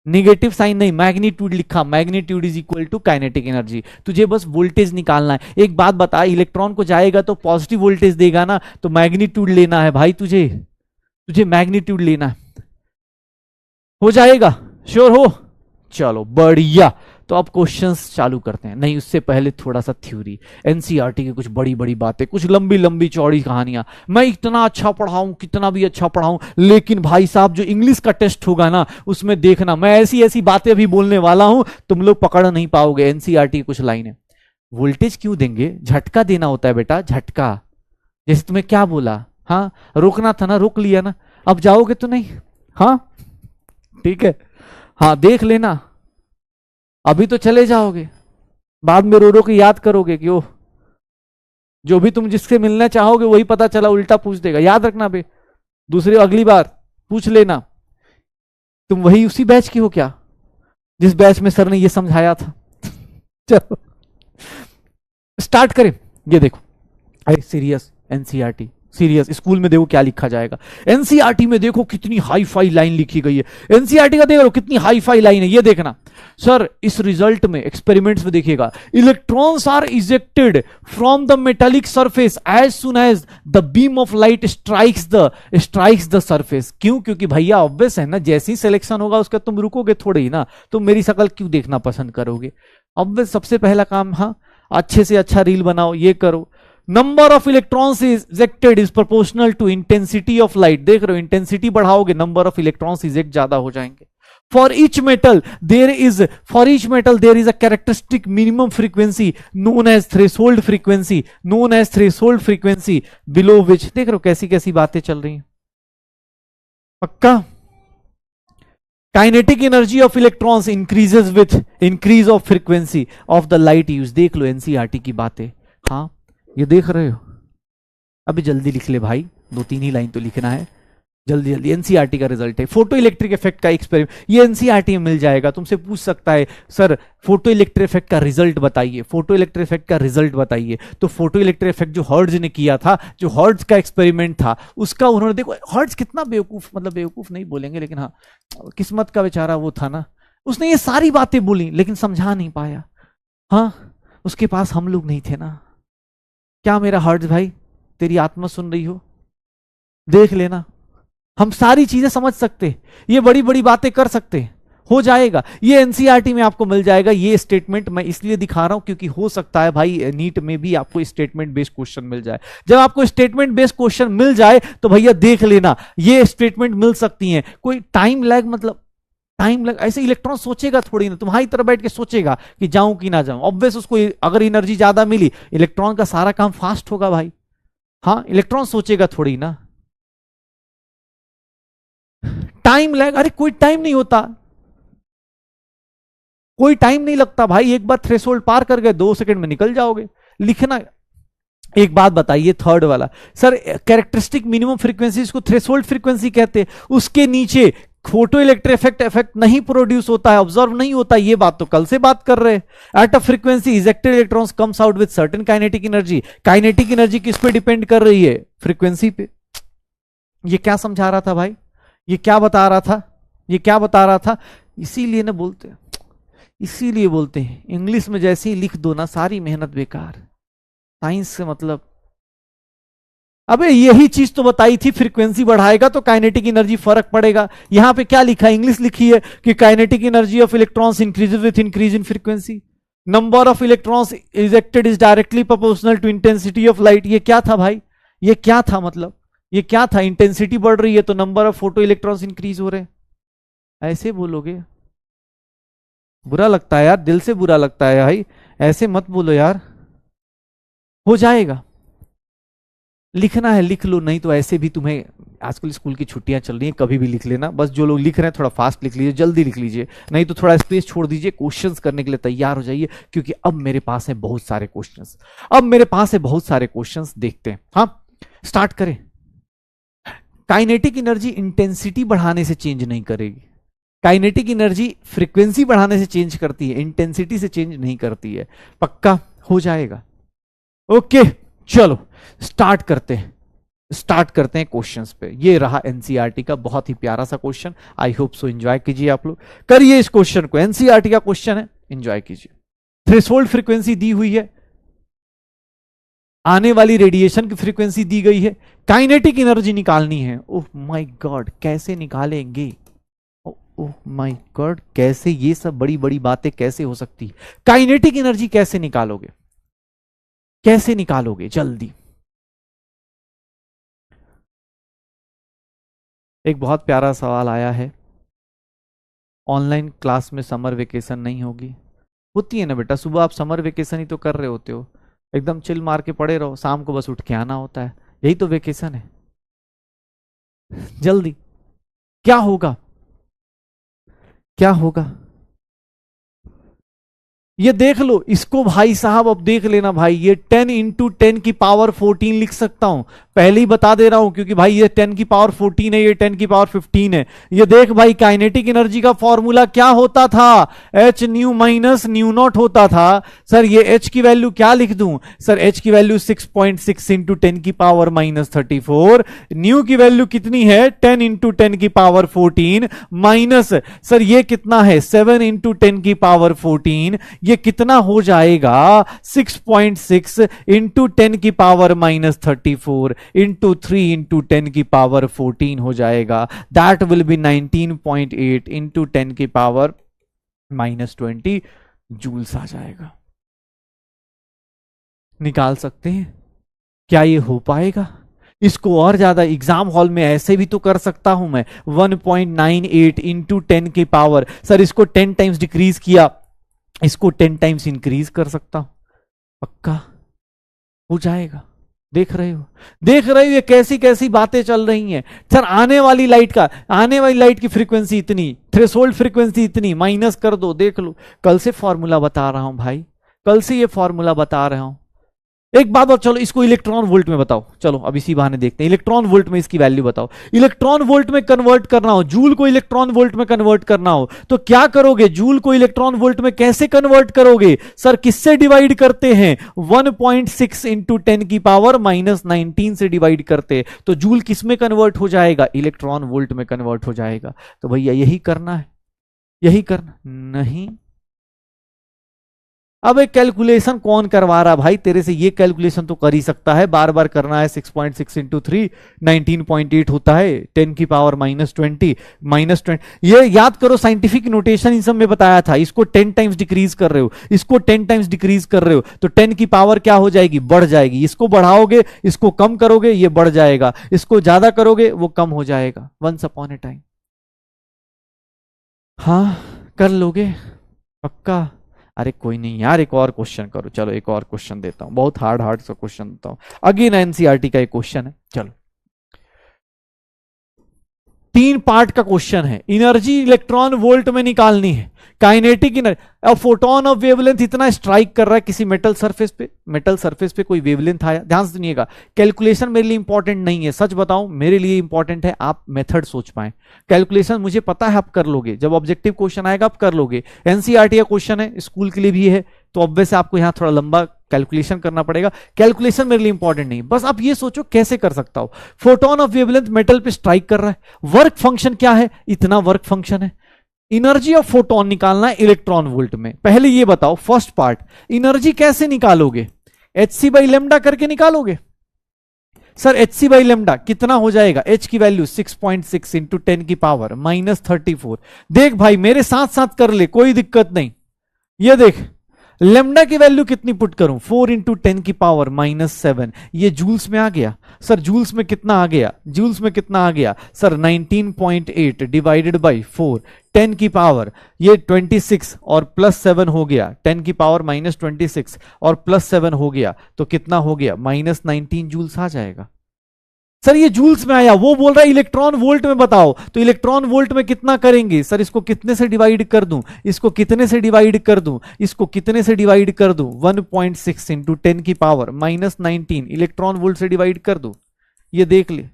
निगेटिव साइन नहीं, मैग्नीट्यूड लिखा। Magnitude is equal to kinetic energy. तुझे बस वोल्टेज निकालना है। एक बात बता, इलेक्ट्रॉन को जाएगा तो पॉजिटिव वोल्टेज देगा ना, तो मैग्नीट्यूड लेना है भाई, तुझे तुझे मैग्नीट्यूड लेना है। हो जाएगा? श्योर हो? चलो बढ़िया। तो अब क्वेश्चंस चालू करते हैं। नहीं, उससे पहले थोड़ा सा थ्योरी, एनसीईआरटी की कुछ बड़ी बड़ी बातें, कुछ लंबी लंबी चौड़ी कहानियां। मैं इतना अच्छा पढ़ाऊं, कितना भी अच्छा पढ़ाऊं, लेकिन भाई साहब जो इंग्लिश का टेस्ट होगा ना, उसमें देखना मैं ऐसी ऐसी बातें भी बोलने वाला हूं, तुम लोग पकड़ नहीं पाओगे। एनसीईआरटी की कुछ लाइनें। वोल्टेज क्यों देंगे? झटका देना होता है बेटा, झटका। जैसे तुम्हें क्या बोला, हाँ रोकना था ना, रोक लिया ना, अब जाओगे तो नहीं? हाँ ठीक है, हाँ देख लेना, अभी तो चले जाओगे, बाद में रो रो के याद करोगे कि ओ, जो भी तुम जिससे मिलना चाहोगे वही पता चला उल्टा पूछ देगा। याद रखना बे, दूसरी अगली बार पूछ लेना, तुम वही उसी बैच की हो क्या जिस बैच में सर ने ये समझाया था। चलो स्टार्ट करें। ये देखो, अरे सीरियस एनसीईआरटी, सीरियस स्कूल में देखो क्या लिखा जाएगा। एनसीईआरटी में देखो कितनी हाई फाई लाइन लिखी गई है। एनसीईआरटी का देख लो कितनी हाई फाई लाइन है, ये देखना सर। इस रिजल्ट में एक्सपेरिमेंट्स में देखिएगा, electrons are ejected from the metallic surface as soon as the beam of light strikes the surface. क्यों? क्योंकि भैया ऑब्वियस है ना, जैसे ही सिलेक्शन होगा उसका तुम रुकोगे थोड़े ही ना, तुम मेरी शक्ल क्यों देखना पसंद करोगे? ऑब्वियस सबसे पहला काम, हाँ अच्छे से अच्छा रील बनाओ, ये करो। Number of electrons ejected is proportional to intensity of light. देख रहे हो, इंटेंसिटी बढ़ाओगे नंबर ऑफ इलेक्ट्रॉन्स इजेक्ट ज्यादा हो जाएंगे। For each metal there is a characteristic minimum frequency known as threshold frequency, known as threshold frequency below which. देख रहे हो कैसी कैसी बातें चल रही हैं। पक्का? Kinetic energy of electrons increases with increase of frequency of the light use. देख लो एनसीईआरटी की बातें, हाँ ये देख रहे हो। अभी जल्दी लिख ले भाई, 2-3 ही लाइन तो लिखना है, जल्दी जल्दी। एनसीईआरटी का रिजल्ट है फोटो इलेक्ट्रिक इफेक्ट का एक्सपेरिमेंट, ये एनसीईआरटी में मिल जाएगा। तुमसे पूछ सकता है सर फोटो इलेक्ट्रिक इफेक्ट का रिजल्ट बताइए, फोटो इलेक्ट्रिक इफेक्ट का रिजल्ट बताइए। तो फोटो इलेक्ट्रिक इफेक्ट जो हर्ट्ज ने किया था, जो हर्ट्ज का एक्सपेरिमेंट था, उसका उन्होंने, देखो हर्ट्ज कितना बेवकूफ, मतलब बेवकूफ नहीं बोलेंगे लेकिन हाँ किस्मत का बेचारा वो था ना, उसने ये सारी बातें बोली लेकिन समझा नहीं पाया। हाँ उसके पास हम लोग नहीं थे ना। क्या मेरा हर्ट्ज भाई तेरी आत्मा सुन रही हो? देख लेना, हम सारी चीजें समझ सकते, ये बड़ी बड़ी बातें कर सकते, हो जाएगा। ये एनसीईआरटी में आपको मिल जाएगा। ये स्टेटमेंट मैं इसलिए दिखा रहा हूं क्योंकि हो सकता है भाई नीट में भी आपको स्टेटमेंट बेस्ड क्वेश्चन मिल जाए। जब आपको स्टेटमेंट बेस्ड क्वेश्चन मिल जाए तो भैया देख लेना, ये स्टेटमेंट मिल सकती हैं। कोई टाइम लैग, मतलब टाइम लग, ऐसे इलेक्ट्रॉन सोचेगा थोड़ी ना, तुम्हारी तरह बैठ के सोचेगा कि जाऊं कि ना जाऊं। ऑब्वियस उसको अगर एनर्जी ज्यादा मिली, इलेक्ट्रॉन का सारा काम फास्ट होगा भाई। हाँ इलेक्ट्रॉन सोचेगा थोड़ी ना, टाइम लैग, अरे कोई टाइम नहीं होता, कोई टाइम नहीं लगता भाई। एक बार थ्रेशोल्ड पार कर गए 2 सेकंड में निकल जाओगे। लिखना। एक बात बताइए, थर्ड वाला सर, कैरेक्टरिस्टिक मिनिमम फ्रीक्वेंसी को थ्रेशोल्ड फ्रीक्वेंसी कहते हैं, उसके नीचे फोटो इलेक्ट्रिक इफेक्ट नहीं प्रोड्यूस होता है, ऑब्जर्व नहीं होता। ये बात तो कल से बात कर रहे हैं। At a frequency ejected electrons comes out with certain kinetic energy. Kinetic energy किस पे डिपेंड कर रही है? फ्रीक्वेंसी पे। ये क्या समझा रहा था भाई? ये क्या बता रहा था? ये क्या बता रहा था? इसीलिए ना बोलते हैं, इसीलिए बोलते हैं इंग्लिश में जैसे ही लिख दो ना, सारी मेहनत बेकार। साइंस से मतलब, अबे यही चीज तो बताई थी, फ्रीक्वेंसी बढ़ाएगा तो काइनेटिक एनर्जी फर्क पड़ेगा। यहां पे क्या लिखा है? इंग्लिश लिखी है कि kinetic energy of electrons increases with increase in frequency, number of electrons ejected is directly proportional to intensity of light. ये क्या था भाई? ये क्या था? मतलब ये क्या था? इंटेंसिटी बढ़ रही है तो number of photo electrons increase हो रहे हैं। ऐसे बोलोगे? बुरा लगता है यार, दिल से बुरा लगता है भाई, ऐसे मत बोलो यार। हो जाएगा, लिखना है लिख लो, नहीं तो ऐसे भी तुम्हें, आजकल स्कूल की छुट्टियां चल रही हैं, कभी भी लिख लेना। बस जो लोग लिख रहे हैं थोड़ा फास्ट लिख लीजिए, जल्दी लिख लीजिए, नहीं तो थोड़ा स्पेस छोड़ दीजिए, क्वेश्चंस करने के लिए तैयार हो जाइए, क्योंकि अब मेरे पास है बहुत सारे क्वेश्चंस। अब मेरे पास है बहुत सारे क्वेश्चंस, देखते हैं। हाँ, स्टार्ट करें। काइनेटिक एनर्जी इंटेंसिटी बढ़ाने से चेंज नहीं करेगी। काइनेटिक एनर्जी फ्रीक्वेंसी बढ़ाने से चेंज करती है, इंटेंसिटी से चेंज नहीं करती है। पक्का हो जाएगा? ओके, चलो स्टार्ट करते हैं, स्टार्ट करते हैं क्वेश्चंस पे। ये रहा एनसीईआरटी का बहुत ही प्यारा सा question. I hope so enjoy कीजिए, आप लोग करिए इस क्वेश्चन को। एनसीईआरटी का क्वेश्चन है, एंजॉय कीजिए। थ्रेशोल्ड फ्रीक्वेंसी दी हुई है, आने वाली रेडिएशन की फ्रीक्वेंसी दी गई है, काइनेटिक एनर्जी निकालनी है। ओह माय गॉड, कैसे निकालेंगे? ओह माय गॉड, कैसे? ये सब बड़ी बड़ी बातें कैसे हो सकती है? काइनेटिक एनर्जी कैसे निकालोगे? कैसे निकालोगे? जल्दी। एक बहुत प्यारा सवाल आया है, ऑनलाइन क्लास में समर वेकेशन नहीं होगी? होती है ना बेटा, सुबह आप समर वेकेशन ही तो कर रहे होते हो, एकदम चिल मार के पड़े रहो, शाम को बस उठ के आना होता है, यही तो वेकेशन है। जल्दी, क्या होगा? क्या होगा? ये देख लो इसको भाई साहब, अब देख लेना भाई, ये 10 इंटू 10 की पावर 14 लिख सकता हूं, पहले ही बता दे रहा हूं, क्योंकि भाई ये 10 की पावर 14 है, ये 10 की पावर 15 है। ये देख भाई, काइनेटिक एनर्जी का फॉर्मूला क्या होता था? H nu minus nu not होता था। सर ये एच की वैल्यू क्या लिख दूं? सर एच की वैल्यू 6.6 इंटू 10 की पावर माइनस 34, न्यू की वैल्यू कितनी है? 10 इंटू 10 की पावर 14 माइनस, सर ये कितना है? 7 इंटू 10 की पावर 14, ये कितना हो जाएगा? 6.6 इंटू 10 की पावर माइनस 34 इंटू 3 इंटू 10 की पावर 14 हो जाएगा। दैट विल बी 19.8 इंटू 10 की पावर माइनस 20 जूल्स आ जाएगा। निकाल सकते हैं? क्या ये हो पाएगा? इसको और ज्यादा एग्जाम हॉल में ऐसे भी तो कर सकता हूं मैं, 1.98 इंटू 10 की पावर, सर इसको 10 टाइम्स डिक्रीज किया, इसको 10 टाइम्स इंक्रीज कर सकता हूं। पक्का हो जाएगा? देख रहे हो, देख रहे हो ये कैसी कैसी बातें चल रही हैं। सर आने वाली लाइट की फ्रीक्वेंसी इतनी, थ्रेशोल्ड फ्रीक्वेंसी इतनी, माइनस कर दो, देख लो। कल से फॉर्मूला बता रहा हूं भाई, कल से ये फॉर्मूला बता रहा हूं। एक बात और, चलो इसको इलेक्ट्रॉन वोल्ट में बताओ। चलो अब इसी बहाने देखते हैं, इलेक्ट्रॉन वोल्ट में इसकी वैल्यू बताओ। इलेक्ट्रॉन वोल्ट में कन्वर्ट करना हो, जूल को इलेक्ट्रॉन वोल्ट में कन्वर्ट करना हो तो क्या करोगे? जूल को इलेक्ट्रॉन वोल्ट में कैसे कन्वर्ट करोगे? सर किससे डिवाइड करते हैं? 1.6 इंटू 10 की पावर माइनस 19 से डिवाइड करते, तो जूल किस में कन्वर्ट हो जाएगा? इलेक्ट्रॉन वोल्ट में कन्वर्ट हो जाएगा। तो भैया यही करना है, यही करना नहीं। अब एक कैलकुलेशन कौन करवा रहा भाई तेरे से? ये कैलकुलेशन तो कर ही सकता है, बार बार करना है। 6.6 इंटू 3 19.8 होता है, 10 की पावर माइनस 20, ये याद करो, साइंटिफिक नोटेशन इन सब में बताया था। इसको 10 टाइम्स डिक्रीज कर रहे हो, इसको 10 टाइम्स डिक्रीज कर रहे हो, तो 10 की पावर क्या हो जाएगी? बढ़ जाएगी। इसको बढ़ाओगे, इसको कम करोगे, ये बढ़ जाएगा, इसको ज्यादा करोगे वो कम हो जाएगा। Once upon a time. हाँ कर लोगे? पक्का? अरे कोई नहीं यार, एक और क्वेश्चन करो। चलो एक और क्वेश्चन देता हूं, बहुत हार्ड सा क्वेश्चन देता हूं। अगेन एनसीईआरटी का एक क्वेश्चन है, चलो। 3 पार्ट का क्वेश्चन है, एनर्जी इलेक्ट्रॉन वोल्ट में निकालनी है, काइनेटिक एनर्जी। अब फोटोन ऑफ वेवलेंथ इतना स्ट्राइक कर रहा है किसी मेटल सरफेस पे, मेटल सरफेस पे कोई वेवलेंथ आया, ध्यान से सुनिएगा, कैलकुलेशन मेरे लिए इंपॉर्टेंट नहीं है, सच बताऊं मेरे लिए इंपॉर्टेंट है आप मेथड सोच पाए। कैलकुलेशन मुझे पता है आप कर लोगे, जब ऑब्जेक्टिव क्वेश्चन आएगा आप कर लोगे, एनसीईआरटी का क्वेश्चन है, स्कूल के लिए भी है, तो ऑब्वियस आपको यहां थोड़ा लंबा कैलकुलेशन करना पड़ेगा। कैलकुलेशन मेरे लिए इंपॉर्टेंट नहीं, बस आप ये सोचो कैसे कर सकता हो। फोटोन ऑफ वेवलेंथ मेटल पे स्ट्राइक कर रहा है, वर्क फंक्शन क्या है, इतना वर्क फंक्शन है, एनर्जी ऑफ फोटोन निकालना है इलेक्ट्रॉन वोल्ट में। पहले ये बताओ फर्स्ट पार्ट, एनर्जी कैसे निकालोगे, hc बाई लेमडा करके निकालोगे। सर hc बाई लेमडा कितना हो जाएगा, h की वैल्यू 6.6 इंटू 10 की पावर -34। देख भाई मेरे साथ साथ कर ले, कोई दिक्कत नहीं। ये देख लेमडा की वैल्यू कितनी पुट करूं, 4 इंटू 10 की पावर -7, ये जूल्स में आ गया। सर जूल्स में कितना आ गया, जूल्स में कितना आ गया सर, 19.8 डिवाइडेड बाई 4, 10 की पावर ये 26 और +7 हो गया, 10 की पावर -26 और +7 हो गया, तो कितना हो गया -19 जूल्स आ जाएगा। सर ये जूल्स में आया, वो बोल रहा है इलेक्ट्रॉन वोल्ट में बताओ, तो इलेक्ट्रॉन वोल्ट में कितना करेंगे, सर इसको कितने से डिवाइड कर दूं, इसको कितने से डिवाइड कर दूं, इसको कितने से डिवाइड कर दूं, 1.6 इंटू 10 की पावर -19 इलेक्ट्रॉन वोल्ट से डिवाइड कर दूं। ये देख ले,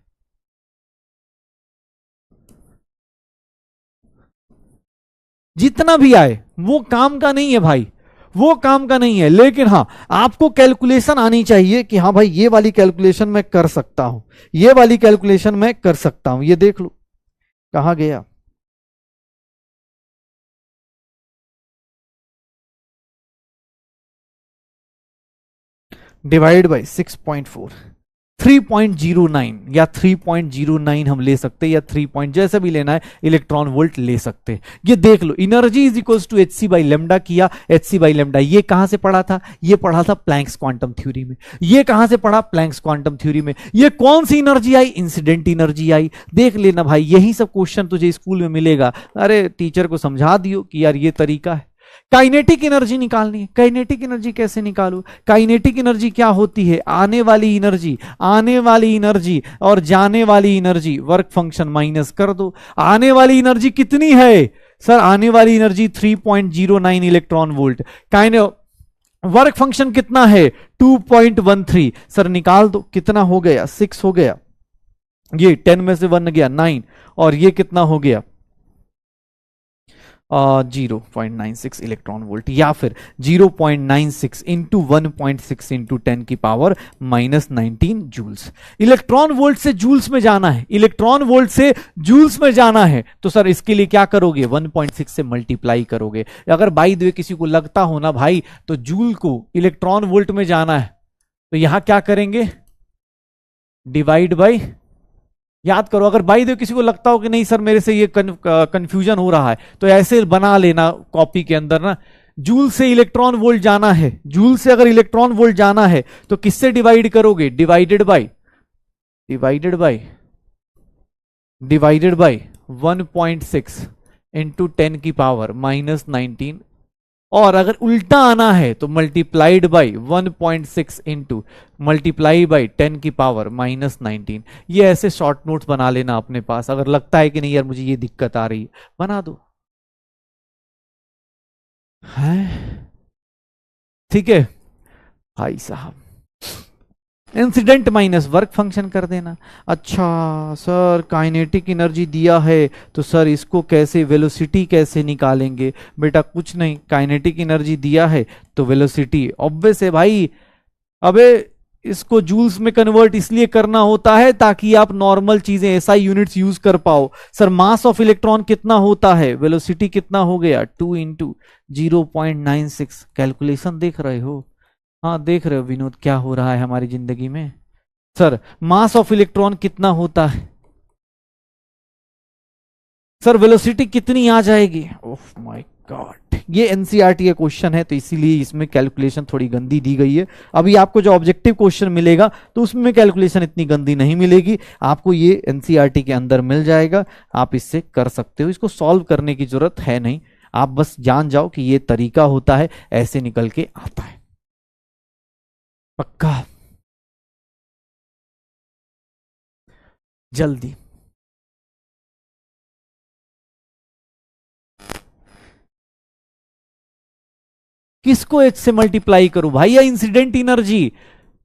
जितना भी आए वो काम का नहीं है भाई, वो काम का नहीं है, लेकिन हाँ आपको कैलकुलेशन आनी चाहिए कि हाँ भाई ये वाली कैलकुलेशन मैं कर सकता हूं, ये वाली कैलकुलेशन मैं कर सकता हूं। ये देख लो कहां गया, डिवाइड बाई 6.4, 3.09 या 3.09 हम ले सकते हैं, या 3 पॉइंट जैसे भी लेना है इलेक्ट्रॉन वोल्ट ले सकते हैं। ये देख लो energy is equals to hc by lambda किया, hc बाई लेमडा ये कहां से पढ़ा था, ये पढ़ा था प्लैंक्स क्वांटम थ्योरी में। ये कहां से पढ़ा, प्लैंक्स क्वांटम थ्योरी में। ये कौन सी एनर्जी आई, इंसिडेंट एनर्जी आई। देख लेना भाई, यही सब क्वेश्चन तुझे स्कूल में मिलेगा। अरे टीचर को समझा दियो कि यार ये तरीका है। काइनेटिक एनर्जी निकालनी है, काइनेटिक एनर्जी कैसे निकालू, काइनेटिक एनर्जी क्या होती है, आने वाली एनर्जी, आने वाली एनर्जी और जाने वाली एनर्जी, वर्क फंक्शन माइनस कर दो। आने वाली एनर्जी कितनी है सर, आने वाली एनर्जी 3.09 इलेक्ट्रॉन वोल्ट, काइने वर्क फंक्शन कितना है 2.13, सर निकाल दो कितना हो गया 6 हो गया, ये 10 में से 1 गया 9, और ये कितना हो गया 0.96 इलेक्ट्रॉन वोल्ट, या फिर 0.96 इंटू 1.6 इंटू 10 की पावर -19 जूल्स। इलेक्ट्रॉन वोल्ट से जूल्स में जाना है, इलेक्ट्रॉन वोल्ट से जूल्स में जाना है, तो सर इसके लिए क्या करोगे 1.6 से मल्टीप्लाई करोगे। अगर बाई द वे किसी को लगता हो ना भाई तो जूल को इलेक्ट्रॉन वोल्ट में जाना है, तो यहां क्या करेंगे डिवाइड बाई, याद करो, अगर बाई दे किसी को लगता हो कि नहीं सर मेरे से ये कंफ्यूजन हो रहा है, तो ऐसे बना लेना कॉपी के अंदर ना, जूल से इलेक्ट्रॉन वोल्ट जाना है, जूल से अगर इलेक्ट्रॉन वोल्ट जाना है तो किससे डिवाइड करोगे, डिवाइडेड बाय 1.6 इंटू 10 की पावर -19, और अगर उल्टा आना है तो multiplied by 1.6 into multiply by 10 की पावर -19। ये ऐसे शॉर्ट नोट्स बना लेना अपने पास, अगर लगता है कि नहीं यार मुझे ये दिक्कत आ रही है बना दो है, ठीक है भाई साहब। इंसिडेंट माइनस वर्क फंक्शन कर देना। अच्छा सर काइनेटिक एनर्जी दिया है तो सर इसको कैसे, वेलोसिटी कैसे निकालेंगे, बेटा कुछ नहीं, काइनेटिक एनर्जी दिया है तो वेलोसिटी ऑब्वियस है भाई। अबे इसको जूल्स में कन्वर्ट इसलिए करना होता है ताकि आप नॉर्मल चीजें एसआई यूनिट्स यूज कर पाओ। सर मास ऑफ इलेक्ट्रॉन कितना होता है, वेलोसिटी कितना हो गया 2 इंटू 0.96। कैलकुलेशन देख रहे हो, हाँ देख रहे हो विनोद क्या हो रहा है हमारी जिंदगी में। सर मास ऑफ इलेक्ट्रॉन कितना होता है, सर वेलोसिटी कितनी आ जाएगी, ओह माय गॉड। ये एनसीईआरटी का क्वेश्चन है तो इसीलिए इसमें कैलकुलेशन थोड़ी गंदी दी गई है। अभी आपको जो ऑब्जेक्टिव क्वेश्चन मिलेगा तो उसमें कैलकुलेशन इतनी गंदी नहीं मिलेगी, आपको ये एनसीईआरटी के अंदर मिल जाएगा, आप इससे कर सकते हो, इसको सॉल्व करने की जरूरत है नहीं, आप बस जान जाओ कि ये तरीका होता है, ऐसे निकल के आता है। पक्का जल्दी किसको h से मल्टीप्लाई करूं भैया? Incident energy.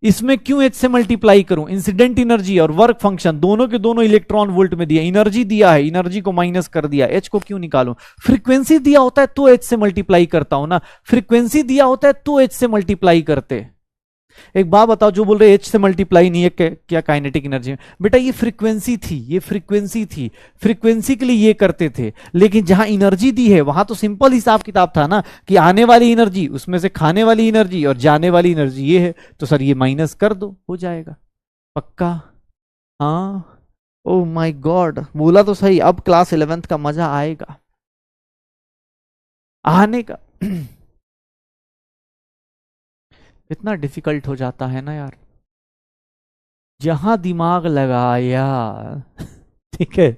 इसमें क्यों h से मल्टीप्लाई करूं? इंसिडेंट एनर्जी और वर्क फंक्शन दोनों के दोनों इलेक्ट्रॉन वोल्ट में दिया, एनर्जी दिया है, एनर्जी को माइनस कर दिया, h को क्यों निकालूं? फ्रीक्वेंसी दिया होता है तो h से मल्टीप्लाई करता हूं ना, फ्रीक्वेंसी दिया होता है तो h से मल्टीप्लाई करते। एक बात बताओ, जो बोल रहे h से मल्टीप्लाई नहीं है क्या काइनेटिक एनर्जी में? बेटा ये फ्रीक्वेंसी थी, ये फ्रीक्वेंसी थी, फ्रीक्वेंसी के लिए ये करते थे, लेकिन जहां एनर्जी दी है वहां तो सिंपल हिसाब किताब था ना, कि आने वाली एनर्जी उसमें से खाने वाली एनर्जी और जाने वाली एनर्जी ये है, तो सर ये माइनस कर दो, हो जाएगा। पक्का? हाँ। ओ माय गॉड, बोला तो सही, अब क्लास 11th का मजा आएगा आने का। इतना डिफिकल्ट हो जाता है ना यार, जहां दिमाग लगाया। ठीक है।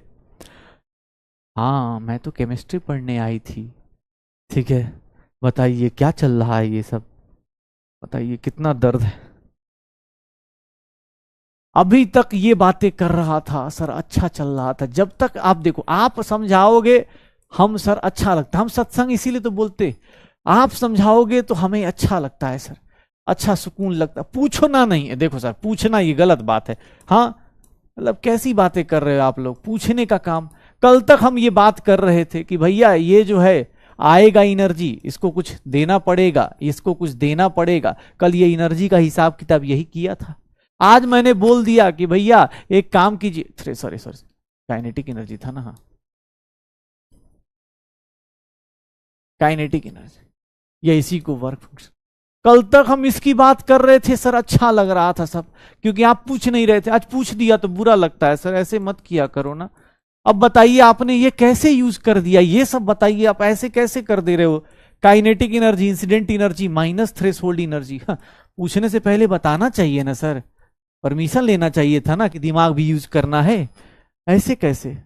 हाँ मैं तो केमिस्ट्री पढ़ने आई थी। ठीक है, बताइए क्या चल रहा है ये सब, बताइए कितना दर्द है। अभी तक ये बातें कर रहा था सर, अच्छा चल रहा था, जब तक आप देखो, आप समझाओगे हम सर अच्छा लगता, हम सत्संग इसीलिए तो बोलते, आप समझाओगे तो हमें अच्छा लगता है सर, अच्छा सुकून लगता। पूछना नहीं है, देखो सर पूछना ये गलत बात है। हाँ मतलब कैसी बातें कर रहे हो आप लोग, पूछने का काम। कल तक हम ये बात कर रहे थे कि भैया ये जो है आएगा एनर्जी, इसको कुछ देना पड़ेगा, इसको कुछ देना पड़ेगा। कल ये एनर्जी का हिसाब किताब यही किया था। आज मैंने बोल दिया कि भैया एक काम कीजिए, सॉरी काइनेटिक एनर्जी था ना, हाँ काइनेटिक एनर्जी, ये इसी को वर्क फंक्शन। कल तक हम इसकी बात कर रहे थे सर, अच्छा लग रहा था सब, क्योंकि आप पूछ नहीं रहे थे, आज पूछ दिया तो बुरा लगता है सर, ऐसे मत किया करो ना। अब बताइए आपने ये कैसे यूज कर दिया, ये सब बताइए, आप ऐसे कैसे कर दे रहे हो? Kinetic energy, incident energy, minus threshold energy. पूछने से पहले बताना चाहिए ना सर, परमिशन लेना चाहिए था ना कि दिमाग भी यूज करना है, ऐसे कैसे?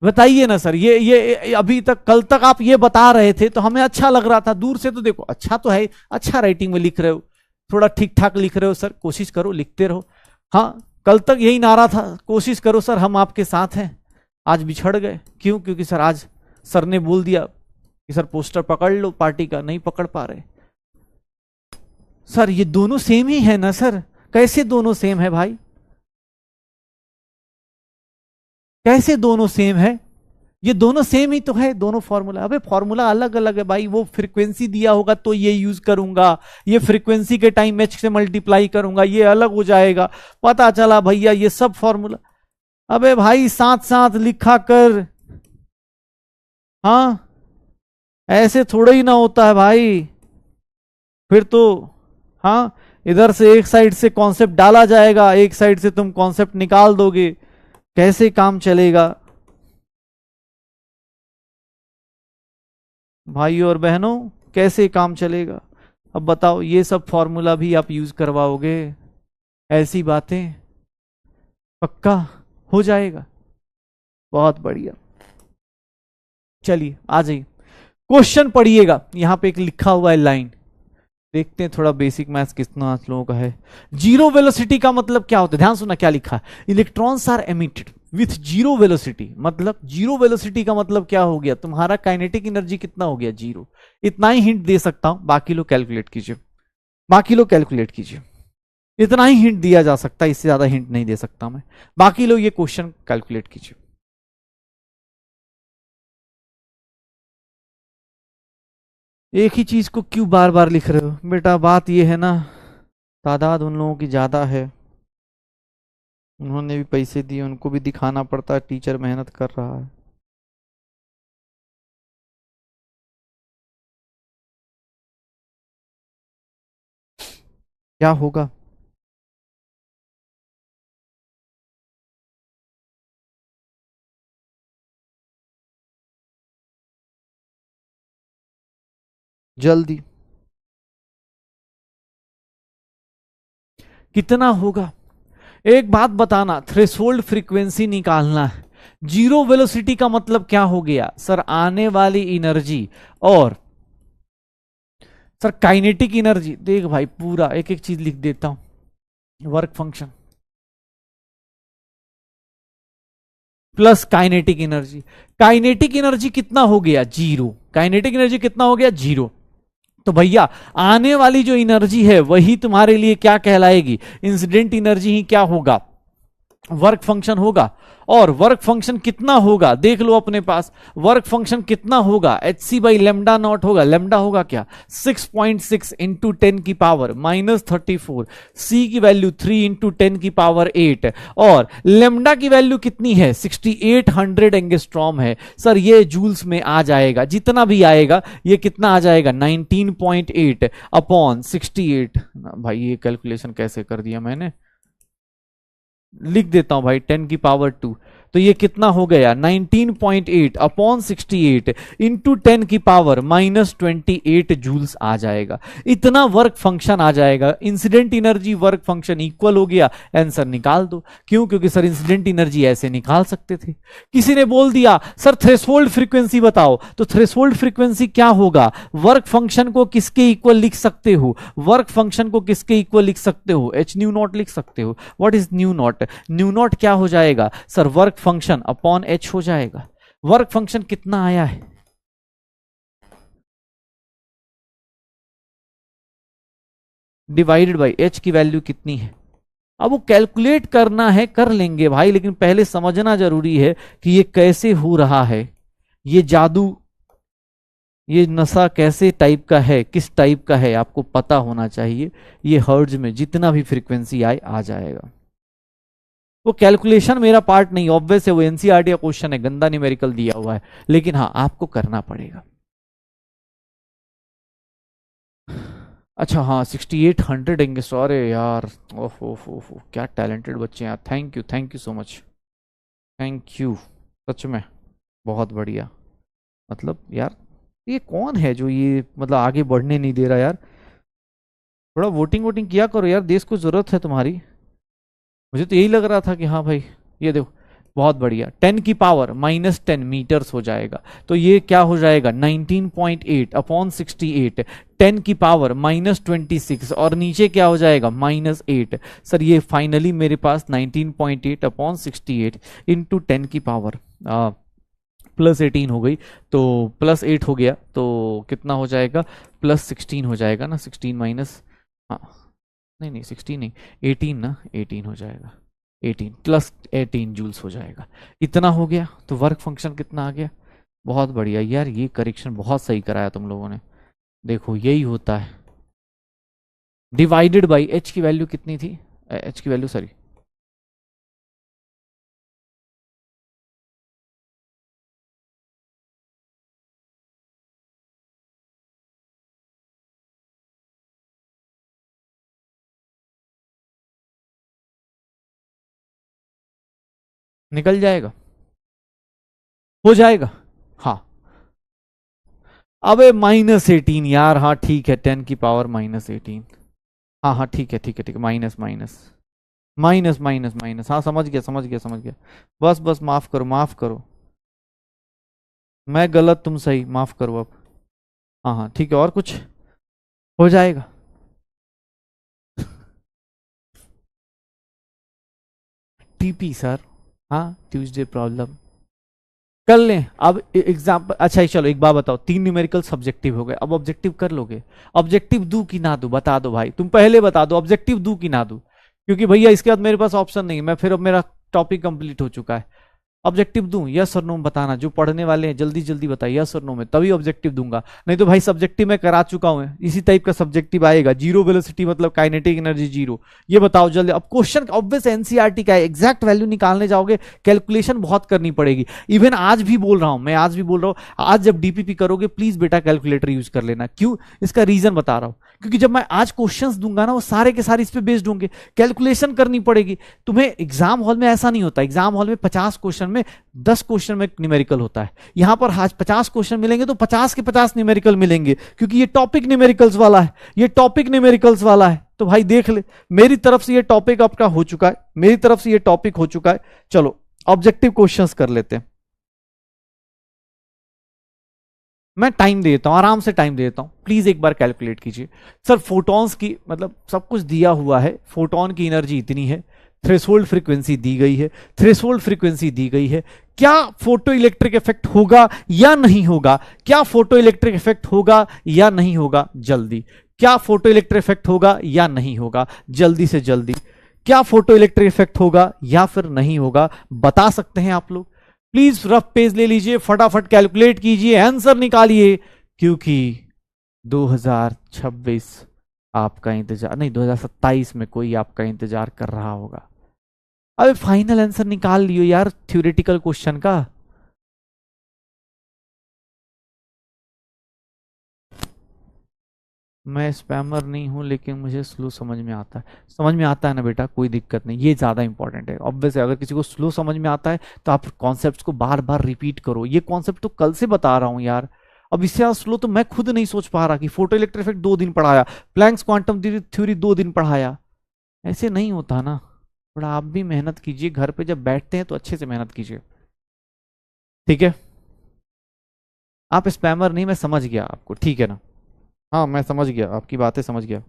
बताइए ना सर, ये अभी तक कल तक आप ये बता रहे थे तो हमें अच्छा लग रहा था, दूर से तो देखो अच्छा तो है, अच्छा राइटिंग में लिख रहे हो, थोड़ा ठीक ठाक लिख रहे हो सर, कोशिश करो लिखते रहो। हाँ कल तक यही नारा था, कोशिश करो सर, हम आपके साथ हैं। आज बिछड़ गए, क्यों? क्योंकि सर आज सर ने बोल दिया कि सर पोस्टर पकड़ लो पार्टी का, नहीं पकड़ पा रहे। सर ये दोनों सेम ही है ना सर? कैसे दोनों सेम है भाई, कैसे दोनों सेम है? ये दोनों सेम ही तो है, दोनों फॉर्मूला। अबे फॉर्मूला अलग अलग है भाई, वो फ्रीक्वेंसी दिया होगा तो ये यूज करूंगा, ये फ्रीक्वेंसी के टाइम एच से मल्टीप्लाई करूंगा, ये अलग हो जाएगा। पता चला भैया ये सब फॉर्मूला, अबे भाई साथ साथ लिखा कर। हाँ ऐसे थोड़ा ही ना होता है भाई, फिर तो हाँ इधर से एक साइड से कॉन्सेप्ट डाला जाएगा, एक साइड से तुम कॉन्सेप्ट निकाल दोगे, कैसे काम चलेगा? भाइयों और बहनों कैसे काम चलेगा? अब बताओ, ये सब फॉर्मूला भी आप यूज करवाओगे? ऐसी बातें, पक्का हो जाएगा। बहुत बढ़िया, चलिए आ जाइए, क्वेश्चन पढ़िएगा। यहां पे एक लिखा हुआ है लाइन, देखते हैं थोड़ा बेसिक मैथ्स कितना आप लोगों का है। जीरो वेलोसिटी का मतलब क्या होता है? ध्यान सुनना क्या लिखा है, electrons are emitted with zero velocity. मतलब जीरो वेलोसिटी का मतलब क्या हो गया, तुम्हारा काइनेटिक एनर्जी कितना हो गया, जीरो। इतना ही हिंट दे सकता हूं, बाकी लोग कैलकुलेट कीजिए, बाकी लोग कैलकुलेट कीजिए। इतना ही हिंट दिया जा सकता है, इससे ज्यादा हिंट नहीं दे सकता मैं। बाकी लोग ये क्वेश्चन कैलकुलेट कीजिए। एक ही चीज को क्यों बार बार लिख रहे हो बेटा? बात ये है ना, तादाद उन लोगों की ज्यादा है, उन्होंने भी पैसे दिए, उनको भी दिखाना पड़ता है टीचर मेहनत कर रहा है। क्या होगा? जल्दी कितना होगा? एक बात बताना, थ्रेशोल्ड फ्रीक्वेंसी निकालना है। जीरो वेलोसिटी का मतलब क्या हो गया सर? आने वाली एनर्जी और सर काइनेटिक एनर्जी। देख भाई पूरा एक एक चीज लिख देता हूं, work function plus kinetic energy. Kinetic energy कितना हो गया? जीरो। काइनेटिक एनर्जी कितना हो गया? जीरो। तो भैया आने वाली जो एनर्जी है वही तुम्हारे लिए क्या कहलाएगी, इंसिडेंट एनर्जी ही क्या होगा, वर्क फंक्शन होगा। और वर्क फंक्शन कितना होगा देख लो अपने पास, वर्क फंक्शन कितना होगा, HC बाई लेमडा नॉट होगा। लेमडा होगा क्या, 6.6 इंटू 10 की पावर -34, C की वैल्यू 3 इंटू 10 की पावर 8, और लेमडा की वैल्यू कितनी है 6800 एंगस्ट्रॉम है। सर ये जूल्स में आ जाएगा, जितना भी आएगा ये कितना आ जाएगा 19.8 अपॉन 68। भाई ये कैलकुलेशन कैसे कर दिया मैंने, लिख देता हूं भाई 10 की पावर 2, तो ये कितना हो गया 19.8 अपॉन 68 इंटू 10 की पावर -28 जूल्स आ जाएगा। इतना वर्क फंक्शन आ जाएगा। Incident energy work function equal हो गया, आंसर निकाल दो। क्यों, क्योंकि सर इंसिडेंट एनर्जी ऐसे निकाल सकते थे। किसी ने बोल दिया सर थ्रेशोल्ड फ्रीक्वेंसी बताओ, तो थ्रेशोल्ड फ्रीक्वेंसी क्या होगा, वर्क फंक्शन को किसके इक्वल लिख सकते हो, वर्क फंक्शन को किसके इक्वल लिख सकते हो, h न्यू नॉट लिख सकते हो। What is new not, new not क्या हो जाएगा sir, work function upon h हो जाएगा। वर्क फंक्शन कितना आया है, डिवाइडेड बाई h की वैल्यू कितनी है। अब वो कैलकुलेट करना है, कर लेंगे भाई, लेकिन पहले समझना जरूरी है कि ये कैसे हो रहा है, ये जादू, ये नशा कैसे टाइप का है, किस टाइप का है, आपको पता होना चाहिए। ये हर्ट्ज में जितना भी फ्रीक्वेंसी आए आ जाएगा। वो कैलकुलेशन मेरा पार्ट नहीं, ऑब्वियस है, वो एनसीईआरटी का क्वेश्चन है, गंदा न्यूमेरिकल दिया हुआ है, लेकिन हाँ आपको करना पड़ेगा। अच्छा हाँ 6800 एंगस्ट्रॉम, अरे यार ओफ क्या टैलेंटेड बच्चे हैं यार, thank you so much, thank you, सच में बहुत बढ़िया। मतलब यार ये कौन है जो ये मतलब आगे बढ़ने नहीं दे रहा यार, थोड़ा वोटिंग वोटिंग किया करो यार, देश को जरूरत है तुम्हारी। मुझे तो यही लग रहा था कि हाँ भाई ये देखो बहुत बढ़िया, 10 की पावर -10 मीटर्स हो जाएगा, तो ये क्या हो जाएगा 19.8 अपॉन 68, 10 की पावर -26, और नीचे क्या हो जाएगा -8। सर ये फाइनली मेरे पास 19.8 अपॉन 68 इंटू 10 की पावर +18 हो गई, तो +8 हो गया, तो कितना हो जाएगा +16 हो जाएगा ना, 16 माइनस, हाँ नहीं 16 नहीं 18 ना, 18 हो जाएगा, 18 +18 जूल्स हो जाएगा। इतना हो गया, तो वर्क फंक्शन कितना आ गया, बहुत बढ़िया यार, ये करेक्शन बहुत सही कराया तुम लोगों ने। देखो यही होता है, डिवाइडेड बाई h की वैल्यू कितनी थी, h की वैल्यू सॉरी निकल जाएगा, हो जाएगा, हाँ। अबे -18 यार, हाँ ठीक है, 10 की पावर -18, हाँ ठीक है minus minus minus minus minus, हाँ समझ गया। बस माफ करो, मैं गलत तुम सही, माफ करो अब। हाँ ठीक है, और कुछ हो जाएगा। टीपी सर, हाँ ट्यूसडे प्रॉब्लम कर लें। अब एग्जाम्पल, अच्छा चलो एक बात बताओ, 3 न्यूमेरिकल सब्जेक्टिव हो गए, अब ऑब्जेक्टिव कर लोगे, ऑब्जेक्टिव दूं कि ना दूं, बता दो भाई, तुम पहले बता दो ऑब्जेक्टिव दूं कि ना दूं, क्योंकि भैया इसके बाद मेरे पास ऑप्शन नहीं है, मैं फिर अब मेरा टॉपिक कंप्लीट हो चुका है। ऑब्जेक्टिव दूं, यस और नो में बताना, जो पढ़ने वाले हैं जल्दी जल्दी बताइए यस और नो में, तभी ऑब्जेक्टिव दूंगा, नहीं तो भाई सब्जेक्टिव मैं करा चुका हूं, इसी टाइप का सब्जेक्टिव आएगा, जीरो वेलोसिटी मतलब काइनेटिक एनर्जी जीरो, ये बताओ जल्दी। अब क्वेश्चन ऑब्वियस एनसीईआरटी का है, एग्जैक्ट वैल्यू निकालने जाओगे कैलकुलेशन बहुत करनी पड़ेगी। इवन आज भी बोल रहा हूं, मैं आज भी बोल रहा हूं, आज जब डीपीपी करोगे प्लीज बेटा कैलकुलेटर यूज कर लेना। क्यों, इसका रीजन बता रहा हूं, क्योंकि जब मैं आज क्वेश्चंस दूंगा ना वो सारे के सारे इस पे बेस्ड होंगे, कैलकुलेशन करनी पड़ेगी। तुम्हें एग्जाम हॉल में ऐसा नहीं होता, एग्जाम हॉल में 50 क्वेश्चन में 10 क्वेश्चन में न्यूमेरिकल होता है, यहां पर आज 50 क्वेश्चन मिलेंगे तो 50 के 50 न्यूमेरिकल मिलेंगे, क्योंकि ये टॉपिक न्यूमेरिकल्स वाला है, ये टॉपिक न्यूमेरिकल्स वाला है। तो भाई देख ले, मेरी तरफ से ये टॉपिक आपका हो चुका है, मेरी तरफ से ये टॉपिक हो चुका है। चलो ऑब्जेक्टिव क्वेश्चंस कर लेते हैं, मैं टाइम देता हूं, आराम से टाइम देता हूं, प्लीज एक बार कैलकुलेट कीजिए। सर फोटॉन्स की मतलब सब कुछ दिया हुआ है, फोटोन की एनर्जी इतनी है, थ्रेशोल्ड फ्रीक्वेंसी दी गई है, थ्रेशोल्ड फ्रीक्वेंसी दी गई है। क्या फोटो इलेक्ट्रिक इफेक्ट होगा या नहीं होगा? क्या फोटो इलेक्ट्रिक इफेक्ट होगा या नहीं होगा? जल्दी, क्या फोटो इलेक्ट्रिक इफेक्ट होगा या नहीं होगा? जल्दी से जल्दी, क्या फोटो इलेक्ट्रिक इफेक्ट होगा या फिर नहीं होगा? बता सकते हैं आप लोग? प्लीज रफ पेज ले लीजिए, फटाफट कैलकुलेट कीजिए, आंसर निकालिए, क्योंकि 2026 आपका इंतजार नहीं, 2027 में कोई आपका इंतजार कर रहा होगा। अबे फाइनल आंसर निकाल लियो यार थ्योरेटिकल क्वेश्चन का। मैं स्पैमर नहीं हूं, लेकिन मुझे स्लो समझ में आता है। समझ में आता है ना बेटा, कोई दिक्कत नहीं, ये ज्यादा इंपॉर्टेंट है। ऑब्वियस है, अगर किसी को स्लो समझ में आता है तो आप कॉन्सेप्ट्स को बार बार रिपीट करो। ये कॉन्सेप्ट तो कल से बता रहा हूं यार, अब इससे ज्यादा स्लो तो मैं खुद नहीं सोच पा रहा कि फोटो इलेक्ट्रिक इफेक्ट 2 दिन पढ़ाया, प्लैंक्स क्वांटम थ्योरी 2 दिन पढ़ाया, ऐसे नहीं होता ना। थोड़ा आप भी मेहनत कीजिए, घर पे जब बैठते हैं तो अच्छे से मेहनत कीजिए, ठीक है? आप स्पैमर नहीं, मैं समझ गया आपको, ठीक है ना? हाँ मैं समझ गया, आपकी बातें समझ गया।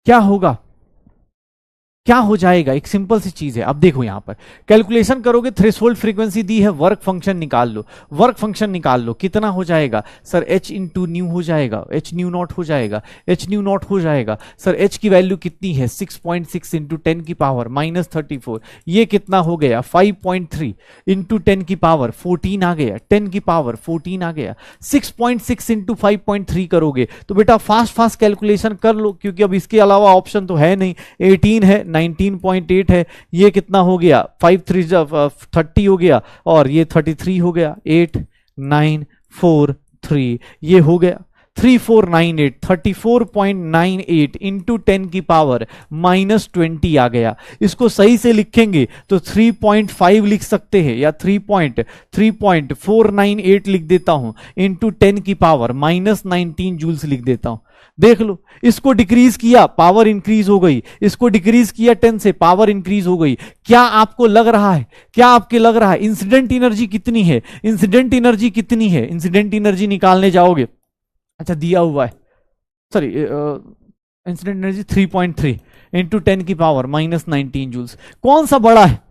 क्या होगा, क्या हो जाएगा? एक सिंपल सी चीज है, अब देखो यहां पर कैलकुलेशन करोगे, थ्रेशोल्ड फ्रीक्वेंसी दी है, वर्क फंक्शन निकाल लो, वर्क फंक्शन निकाल लो, कितना हो जाएगा सर? एच इंटू न्यू हो जाएगा, एच न्यू नॉट हो जाएगा, एच न्यू नॉट हो जाएगा। सर एच की वैल्यू कितनी है? 6.6 इंटू 10⁻⁻34, ये कितना हो गया? 5.3 इंटू 10⁻14 आ गया, 10⁻14 आ गया। 6.6 इंटू 5.3 करोगे तो बेटा फास्ट फास्ट कैलकुलेशन कर लो, क्योंकि अब इसके अलावा ऑप्शन तो है नहीं। 18 है, 19.8 है, ये कितना हो गया? 5 3 30 हो गया, और ये 33 हो गया। 8 9 4 3, ये हो गया 3498, 34.98 इंटू 10⁻⁻20 आ गया। इसको सही से लिखेंगे तो 3.5 लिख सकते हैं, या 3.498 लिख देता हूं, इंटू 10⁻⁻19 जूल्स लिख देता हूं। देख लो, इसको डिक्रीज किया, पावर इंक्रीज हो गई, इसको डिक्रीज किया 10 से, पावर इंक्रीज हो गई। क्या आपको लग रहा है, क्या आपके लग रहा है इंसिडेंट एनर्जी कितनी है? इंसिडेंट एनर्जी कितनी है? इंसिडेंट एनर्जी निकालने जाओगे, अच्छा दिया हुआ है, sorry, incident energy 3.3 into 10⁻⁻19 joules. कौन सा बड़ा है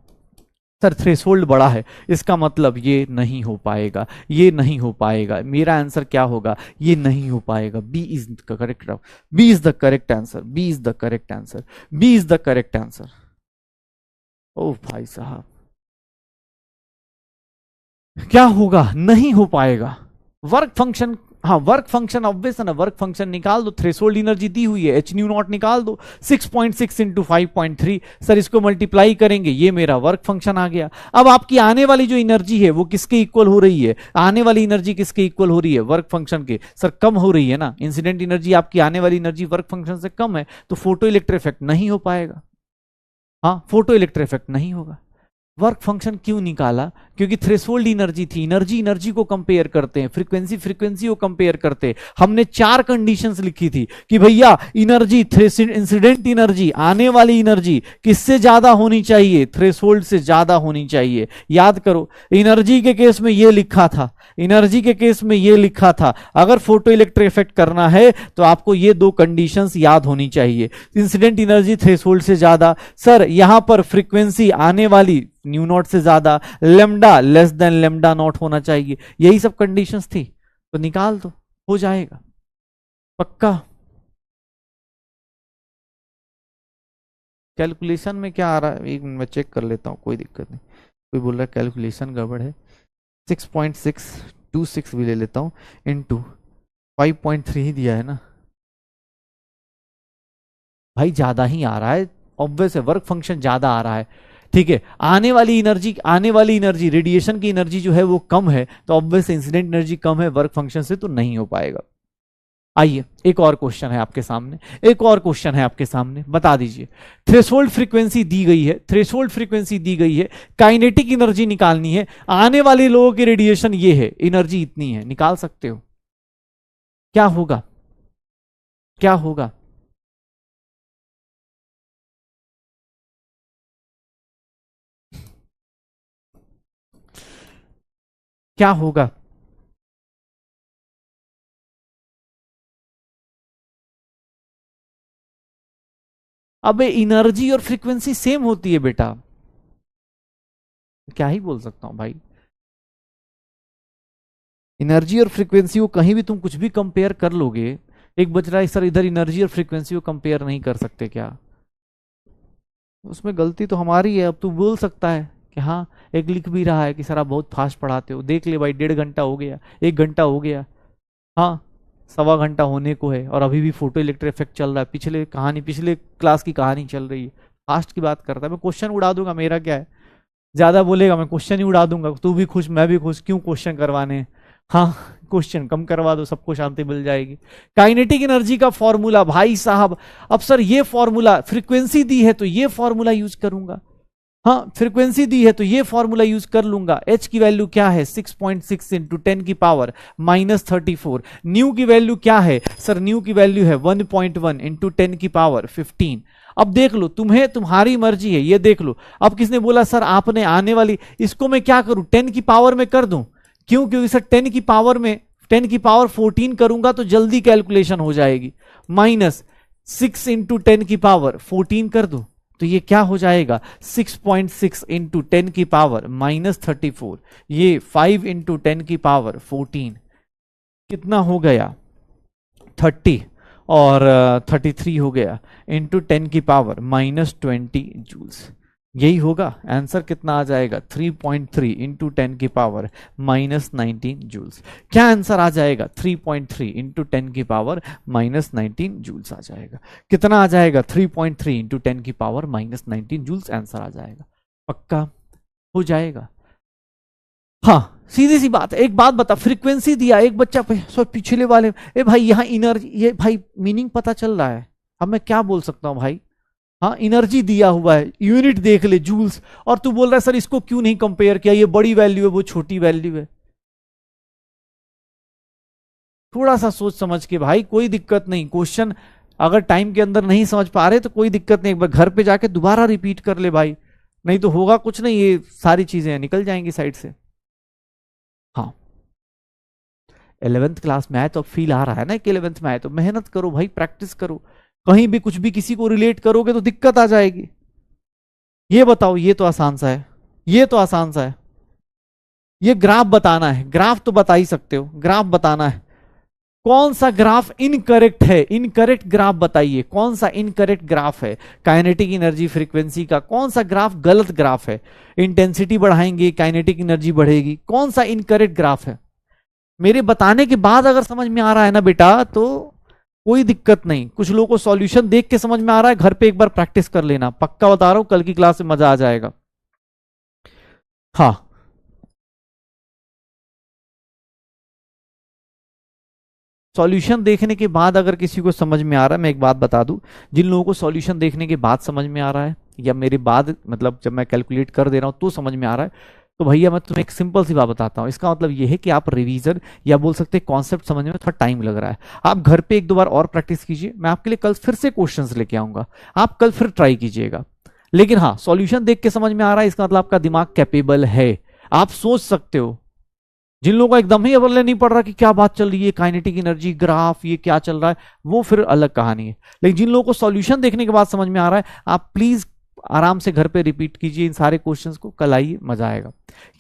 सर? थ्रेशोल्ड बड़ा है, इसका मतलब ये नहीं हो पाएगा, ये नहीं हो पाएगा। मेरा आंसर क्या होगा? ये नहीं हो पाएगा। B is the correct, B is the correct answer, B is the correct answer, B is the correct answer. ओ भाई साहब, क्या होगा? नहीं हो पाएगा। वर्क फंक्शन, हाँ वर्क फंक्शन ऑब्वियस है ना, वर्क फंक्शन निकाल दो, थ्रेशोल्ड एनर्जी दी हुई है, एच न्यू नॉट निकाल दो, 6.6 इंटू 5.3, सर इसको मल्टीप्लाई करेंगे, ये मेरा वर्क फंक्शन आ गया। अब आपकी आने वाली जो एनर्जी है वो किसके इक्वल हो रही है? आने वाली एनर्जी किसके इक्वल हो रही है? वर्क फंक्शन के। सर कम हो रही है ना, इंसिडेंट एनर्जी आपकी आने वाली एनर्जी वर्क फंक्शन से कम है, तो फोटो इलेक्ट्रिक इफेक्ट नहीं हो पाएगा। हाँ फोटो इलेक्ट्रिक इफेक्ट नहीं होगा। वर्क फंक्शन क्यों निकाला? क्योंकि थ्रेशोल्ड एनर्जी थी, एनर्जी एनर्जी को कंपेयर करते हैं, फ्रीक्वेंसी फ्रीक्वेंसी को कंपेयर करते हैं। हमने 4 कंडीशंस लिखी थी कि भैया एनर्जी, इंसिडेंट एनर्जी, आने वाली एनर्जी किससे ज्यादा होनी चाहिए? थ्रेशोल्ड से ज्यादा होनी चाहिए। याद करो, एनर्जी के केस में ये लिखा था, एनर्जी के केस में ये लिखा था, अगर फोटो इलेक्ट्रिक इफेक्ट करना है तो आपको ये 2 कंडीशंस याद होनी चाहिए, इंसिडेंट एनर्जी थ्रेशोल्ड से ज्यादा, सर यहां पर फ्रीक्वेंसी आने वाली न्यू नॉट से ज्यादा, lambda less than lambda naught होना चाहिए, यही सब कंडीशंस थी। तो निकाल दो, हो जाएगा पक्का। कैलकुलेशन में क्या आ रहा है, एक मिनट में चेक कर लेता हूँ, कोई दिक्कत नहीं। कोई बोल रहा है कैलकुलेशन गड़बड़ है, 6.626 भी ले लेता हूँ, इंटू 5.3 ही दिया है ना, भाई ज्यादा ही आ रहा है, ऑब्वियस है, वर्क फंक्शन ज्यादा आ रहा है, ठीक है। आने वाली एनर्जी रेडिएशन की एनर्जी जो है वो कम है, तो ऑब्वियस इंसिडेंट एनर्जी कम है, वर्क फंक्शन से तो नहीं हो पाएगा। आइए एक और क्वेश्चन है आपके सामने, बता दीजिए। थ्रेशोल्ड फ्रीक्वेंसी दी गई है, काइनेटिक एनर्जी निकालनी है, आने वाले लोगों की रेडिएशन ये है, एनर्जी इतनी है, निकाल सकते हो? क्या होगा? क्या होगा? क्या होगा? अबे एनर्जी और फ्रीक्वेंसी सेम होती है बेटा, क्या ही बोल सकता हूं भाई। एनर्जी और फ्रीक्वेंसी को कहीं भी तुम कुछ भी कंपेयर कर लोगे। एक बच रहा है सर, इधर एनर्जी और फ्रीक्वेंसी को कंपेयर नहीं कर सकते क्या? उसमें गलती तो हमारी है। अब तू बोल सकता है कि हाँ, एक लिख भी रहा है कि सर आप बहुत फास्ट पढ़ाते हो, देख ले भाई 1.5 घंटा हो गया, 1 घंटा हो गया, हाँ 1.25 घंटा होने को है, और अभी भी फोटो इलेक्ट्रिक इफेक्ट चल रहा है, पिछले क्लास की कहानी चल रही है। फास्ट की बात करता है, मैं क्वेश्चन उड़ा दूंगा, मेरा क्या है, ज्यादा बोलेगा मैं क्वेश्चन ही उड़ा दूंगा, तू भी खुश मैं भी खुश, क्यों क्वेश्चन करवाने हैं? हाँ, क्वेश्चन कम करवा दो, सबको शांति मिल जाएगी। काइनेटिक एनर्जी का फॉर्मूला भाई साहब, अब सर ये फॉर्मूला, फ्रीक्वेंसी दी है तो ये फॉर्मूला यूज करूंगा, हाँ फ्रीक्वेंसी दी है तो ये फॉर्मूला यूज कर लूंगा। एच की वैल्यू क्या है? 6.6 इंटू 10⁻⁻34। न्यू की वैल्यू क्या है सर? न्यू की वैल्यू है 1.1 इंटू 10⁻15। अब देख लो, तुम्हारी मर्जी है, ये देख लो। अब किसने बोला सर आपने आने वाली, इसको मैं क्या करूं, 10 की पावर में कर दूं? क्यों? क्योंकि सर 10 की पावर में 10⁻14 करूंगा तो जल्दी कैलकुलेशन हो जाएगी। -6 इंटू 10⁻14 कर दूं तो ये क्या हो जाएगा? 6.6 इंटू 10⁻34। ये 5 इंटू 10⁻14 कितना हो गया? 30 और 33 हो गया, इंटू 10⁻⁻20 जूल्स। यही होगा आंसर। कितना आ जाएगा? 3.3 इंटू 10⁻⁻19 जूल्स। क्या आंसर आ जाएगा? 3.3 इंटू 10⁻⁻19 जूल्स आ जाएगा। कितना आ जाएगा? 3.3 इंटू 10⁻⁻19 जूल्स आंसर आ जाएगा। पक्का हो जाएगा? हाँ सीधी सी बात है। एक बात बता, फ्रीक्वेंसी दिया, एक बच्चा पिछले वाले, ए भाई यहाँ एनर्जी, ये भाई मीनिंग पता चल रहा है। अब मैं क्या बोल सकता हूँ भाई? हाँ एनर्जी दिया हुआ है, यूनिट देख ले जूल्स, और तू बोल रहा है सर इसको क्यों नहीं कंपेयर किया, ये बड़ी वैल्यू है वो छोटी वैल्यू है। थोड़ा सा सोच समझ के भाई, कोई दिक्कत नहीं। क्वेश्चन अगर टाइम के अंदर नहीं समझ पा रहे तो कोई दिक्कत नहीं, एक बार घर पे जाके दोबारा रिपीट कर ले भाई, नहीं तो होगा कुछ नहीं, ये सारी चीजें निकल जाएंगी साइड से। हाँ 11th क्लास में आए तो अब फील आ रहा है ना कि 11th में आए, तो मेहनत करो भाई, प्रैक्टिस करो। कहीं भी कुछ भी किसी को रिलेट करोगे तो दिक्कत आ जाएगी। ये बताओ, ये तो आसान सा है, ये तो आसान सा है। ये ग्राफ बताना है, ग्राफ तो बता ही सकते हो, ग्राफ बताना है। कौन सा ग्राफ इनकरेक्ट है? इनकरेक्ट ग्राफ बताइए, कौन सा इनकरेक्ट ग्राफ है काइनेटिक एनर्जी फ्रीक्वेंसी का? कौन सा ग्राफ गलत ग्राफ है? इंटेंसिटी बढ़ाएंगे काइनेटिक एनर्जी बढ़ेगी, कौन सा इनकरेक्ट ग्राफ है? मेरे बताने के बाद अगर समझ में आ रहा है ना बेटा तो कोई दिक्कत नहीं। कुछ लोगों को सॉल्यूशन देख के समझ में आ रहा है, घर पे एक बार प्रैक्टिस कर लेना, पक्का बता रहा हूं, कल की क्लास में मजा आ जाएगा। हाँ सॉल्यूशन देखने के बाद अगर किसी को समझ में आ रहा है, मैं एक बात बता दूं, जिन लोगों को सॉल्यूशन देखने के बाद समझ में आ रहा है, या मेरे बाद मतलब जब मैं कैलकुलेट कर दे रहा हूं तो समझ में आ रहा है, तो भैया मैं तुम्हें एक सिंपल सी बात बताता हूं। इसका मतलब ये है कि आप रिवीजन या बोल सकते हैं कॉन्सेप्ट समझने में थोड़ा टाइम लग रहा है। आप घर पे 1-2 बार और प्रैक्टिस कीजिए, मैं आपके लिए कल फिर से क्वेश्चंस लेके आऊंगा, आप कल फिर ट्राई कीजिएगा। लेकिन हाँ सॉल्यूशन देख के समझ में आ रहा है, इसका मतलब आपका दिमाग कैपेबल है, आप सोच सकते हो। जिन लोगों का एकदम ही अवले नहीं पड़ रहा कि क्या बात चल रही है, काइनेटिक एनर्जी ग्राफ ये क्या चल रहा है, वो फिर अलग कहानी है। लेकिन जिन लोगों को सॉल्यूशन देखने के बाद समझ में आ रहा है, आप प्लीज आराम से घर पे रिपीट कीजिए इन सारे क्वेश्चंस को, कल आइए मजा आएगा।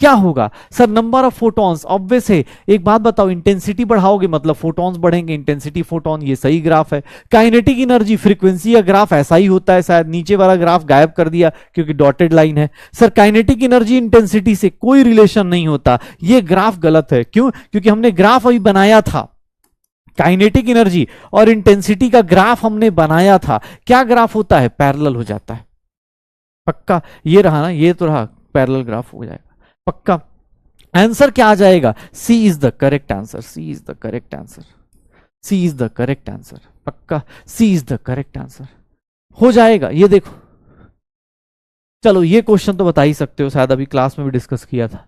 क्या होगा sir? Number of photons, obvious है। एक बात बताओ, इंटेंसिटी बढ़ाओगे मतलब फोटॉन्स बढ़ेंगे, इंटेंसिटी फोटॉन, ये सही ग्राफ है। काइनेटिक एनर्जी फ्रीक्वेंसी का ग्राफ ऐसा ही होता है, शायद नीचे वाला ग्राफ गायब कर दिया क्योंकि डॉटेड लाइन है। सर काइनेटिक एनर्जी इंटेंसिटी से कोई रिलेशन नहीं होता, ये ग्राफ गलत है। क्यों? क्योंकि हमने ग्राफ अभी बनाया था, काइनेटिक एनर्जी और इंटेंसिटी का ग्राफ हमने बनाया था, क्या ग्राफ होता है, पैरेलल हो जाता है। पक्का, ये रहा ना, ये तो रहा, पैरेलल ग्राफ हो जाएगा पक्का। आंसर क्या आ जाएगा, C is the correct answer, C is the correct answer, C is the correct answer, पक्का C is the correct answer हो जाएगा। ये देखो, चलो ये क्वेश्चन तो बता ही सकते हो, शायद अभी क्लास में भी डिस्कस किया था।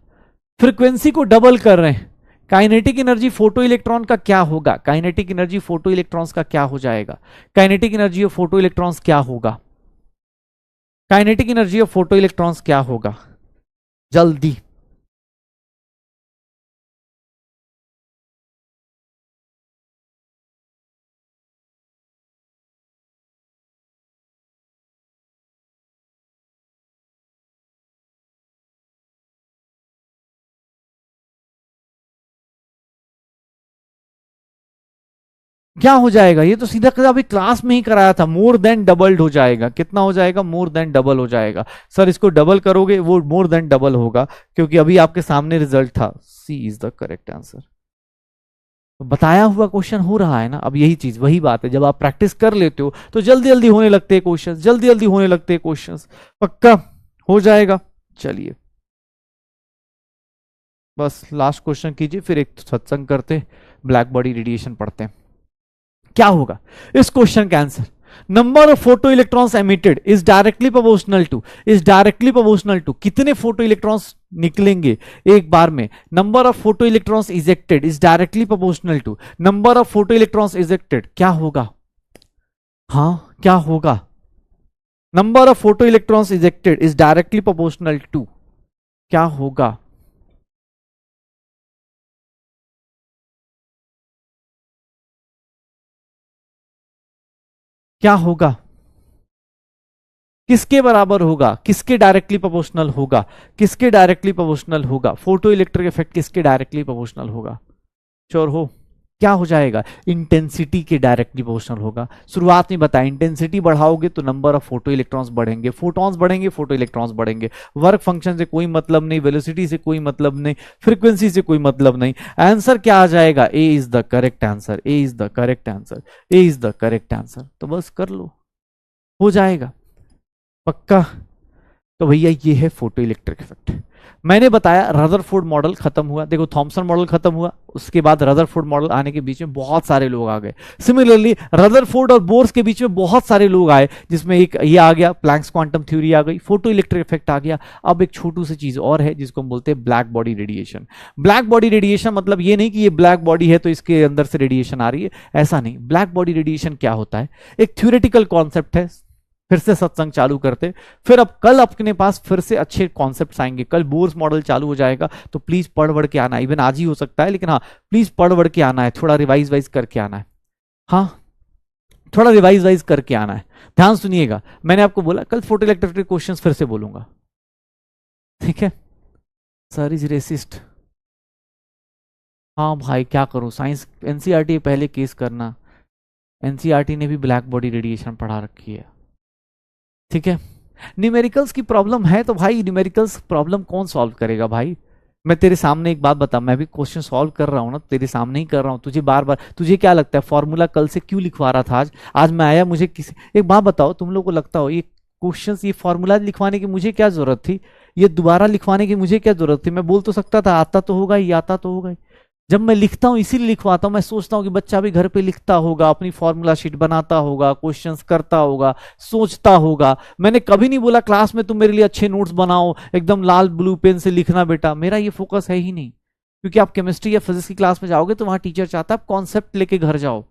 फ्रीक्वेंसी को डबल कर रहे हैं, काइनेटिक एनर्जी फोटो इलेक्ट्रॉन का क्या होगा, काइनेटिक एनर्जी फोटो इलेक्ट्रॉन्स का क्या हो जाएगा, kinetic energy of photo electrons क्या होगा, kinetic energy of photo electrons क्या होगा, जल्दी। क्या हो जाएगा, ये तो सीधा अभी क्लास में ही कराया था, मोर देन डबल्ड हो जाएगा। कितना हो जाएगा, मोर देन डबल हो जाएगा। सर इसको डबल करोगे वो मोर देन डबल होगा, क्योंकि अभी आपके सामने रिजल्ट था। सी इज द करेक्ट आंसर। बताया हुआ क्वेश्चन हो रहा है ना। अब यही चीज, वही बात है, जब आप प्रैक्टिस कर लेते हो तो जल्दी जल्दी होने लगते हैं क्वेश्चन, जल्दी जल्दी होने लगते हैं क्वेश्चन। पक्का हो जाएगा। चलिए बस लास्ट क्वेश्चन कीजिए, फिर एक सत्संग करते, ब्लैक बॉडी रेडिएशन पढ़ते हैं। क्या होगा इस क्वेश्चन का answer, number of photo electrons emitted is directly proportional to, is directly proportional to, कितने फोटो इलेक्ट्रॉन्स निकलेंगे एक बार में, number of photo electrons ejected is directly proportional to number of photo electrons ejected. क्या होगा, हाँ क्या होगा, number of photo electrons ejected is directly proportional to, क्या होगा, क्या होगा, किसके बराबर होगा, किसके डायरेक्टली प्रोपोर्शनल होगा, किसके डायरेक्टली प्रोपोर्शनल होगा, फोटो इलेक्ट्रिक इफेक्ट किसके डायरेक्टली प्रोपोर्शनल होगा, श्योर हो, क्या हो जाएगा, इंटेंसिटी के डायरेक्टली प्रोपोर्शनल होगा। शुरुआत में बताया, इंटेंसिटी बढ़ाओगे तो नंबर ऑफ फोटो इलेक्ट्रॉन्स बढ़ेंगे, फोटॉन्स बढ़ेंगे, फोटो इलेक्ट्रॉन्स बढ़ेंगे। वर्क फंक्शन से कोई मतलब नहीं, वेलोसिटी से कोई मतलब नहीं, फ्रीक्वेंसी से कोई मतलब नहीं। आंसर क्या आ जाएगा, A is the correct answer, A is the correct answer, A is the correct answer. तो बस कर लो, हो जाएगा पक्का। तो भैया ये है फोटो इलेक्ट्रिक इफेक्ट। मैंने बताया रदरफोर्ड मॉडल खत्म हुआ, देखो थॉमसन मॉडल खत्म हुआ, उसके बाद रदरफोर्ड मॉडल आने के बीच में बहुत सारे लोग आ गए। सिमिलरली रदरफोर्ड और बोर्स के बीच में बहुत सारे लोग आए, जिसमें एक ये आ गया, प्लैंक्स क्वांटम थ्योरी आ गई, फोटो इलेक्ट्रिक इफेक्ट आ गया। अब एक छोटू सी चीज और है जिसको हम बोलते हैं black body radiation. Black body radiation मतलब ये नहीं कि ये ब्लैक बॉडी है तो इसके अंदर से रेडिएशन आ रही है, ऐसा नहीं। ब्लैक बॉडी रेडिएशन क्या होता है, एक थ्योरेटिकल कॉन्सेप्ट है। फिर से सत्संग चालू करते, फिर अब कल अपने पास फिर से अच्छे कॉन्सेप्ट्स आएंगे। कल बोर्स मॉडल चालू हो जाएगा, तो प्लीज पढ़ बढ़ के आना, इवन आज ही हो सकता है, लेकिन हाँ प्लीज पढ़ बढ़ के आना है, थोड़ा रिवाइज वाइज करके आना है। हाँ थोड़ा रिवाइज वाइज करके आना है, ध्यान सुनिएगा। मैंने आपको बोला कल फोटो इलेक्ट्रिक क्वेश्चंस फिर से बोलूंगा, ठीक है। सर इज रेसिस्ट, हाँ भाई क्या करूं, साइंस एनसीईआरटी पहले केस करना, एनसीईआरटी ने भी ब्लैक बॉडी रेडिएशन पढ़ा रखी है, ठीक है। न्यूमेरिकल्स की प्रॉब्लम है तो भाई न्यूमेरिकल्स प्रॉब्लम कौन सॉल्व करेगा भाई। मैं तेरे सामने एक बात बता, मैं भी क्वेश्चन सॉल्व कर रहा हूँ ना, तेरे सामने ही कर रहा हूँ, तुझे बार बार, तुझे क्या लगता है फॉर्मूला कल से क्यों लिखवा रहा था, आज मैं आया, मुझे किसी एक बात बताओ, तुम लोग को लगता हो ये क्वेश्चंस, ये फॉर्मूला लिखवाने की मुझे क्या जरूरत थी, ये दोबारा लिखवाने की मुझे क्या जरूरत थी, मैं बोल तो सकता था आता तो होगा ही, आता तो होगा ही। जब मैं लिखता हूं इसीलिए लिखवाता हूं, मैं सोचता हूं कि बच्चा भी घर पे लिखता होगा, अपनी फॉर्मूला शीट बनाता होगा, क्वेश्चंस करता होगा, सोचता होगा। मैंने कभी नहीं बोला क्लास में तुम मेरे लिए अच्छे नोट्स बनाओ, एकदम लाल ब्लू पेन से लिखना बेटा, मेरा ये फोकस है ही नहीं। क्योंकि आप केमिस्ट्री या फिजिक्स की क्लास में जाओगे तो वहां टीचर चाहता है आप कॉन्सेप्ट लेके घर जाओ,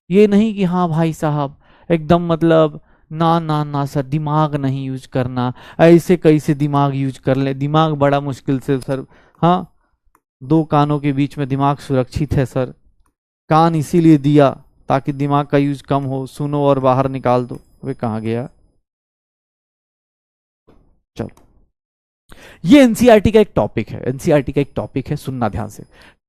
ये नहीं कि हाँ भाई साहब एकदम मतलब ना ना ना सर दिमाग नहीं यूज करना, ऐसे कैसे दिमाग यूज कर ले, दिमाग बड़ा मुश्किल से सर, हाँ दो कानों के बीच में दिमाग सुरक्षित है सर, कान इसीलिए दिया ताकि दिमाग का यूज कम हो, सुनो और बाहर निकाल दो। वे कहाँ गया, चलो ये एनसीईआरटी का एक टॉपिक है, एनसीईआरटी का एक टॉपिक है, सुनना ध्यान से।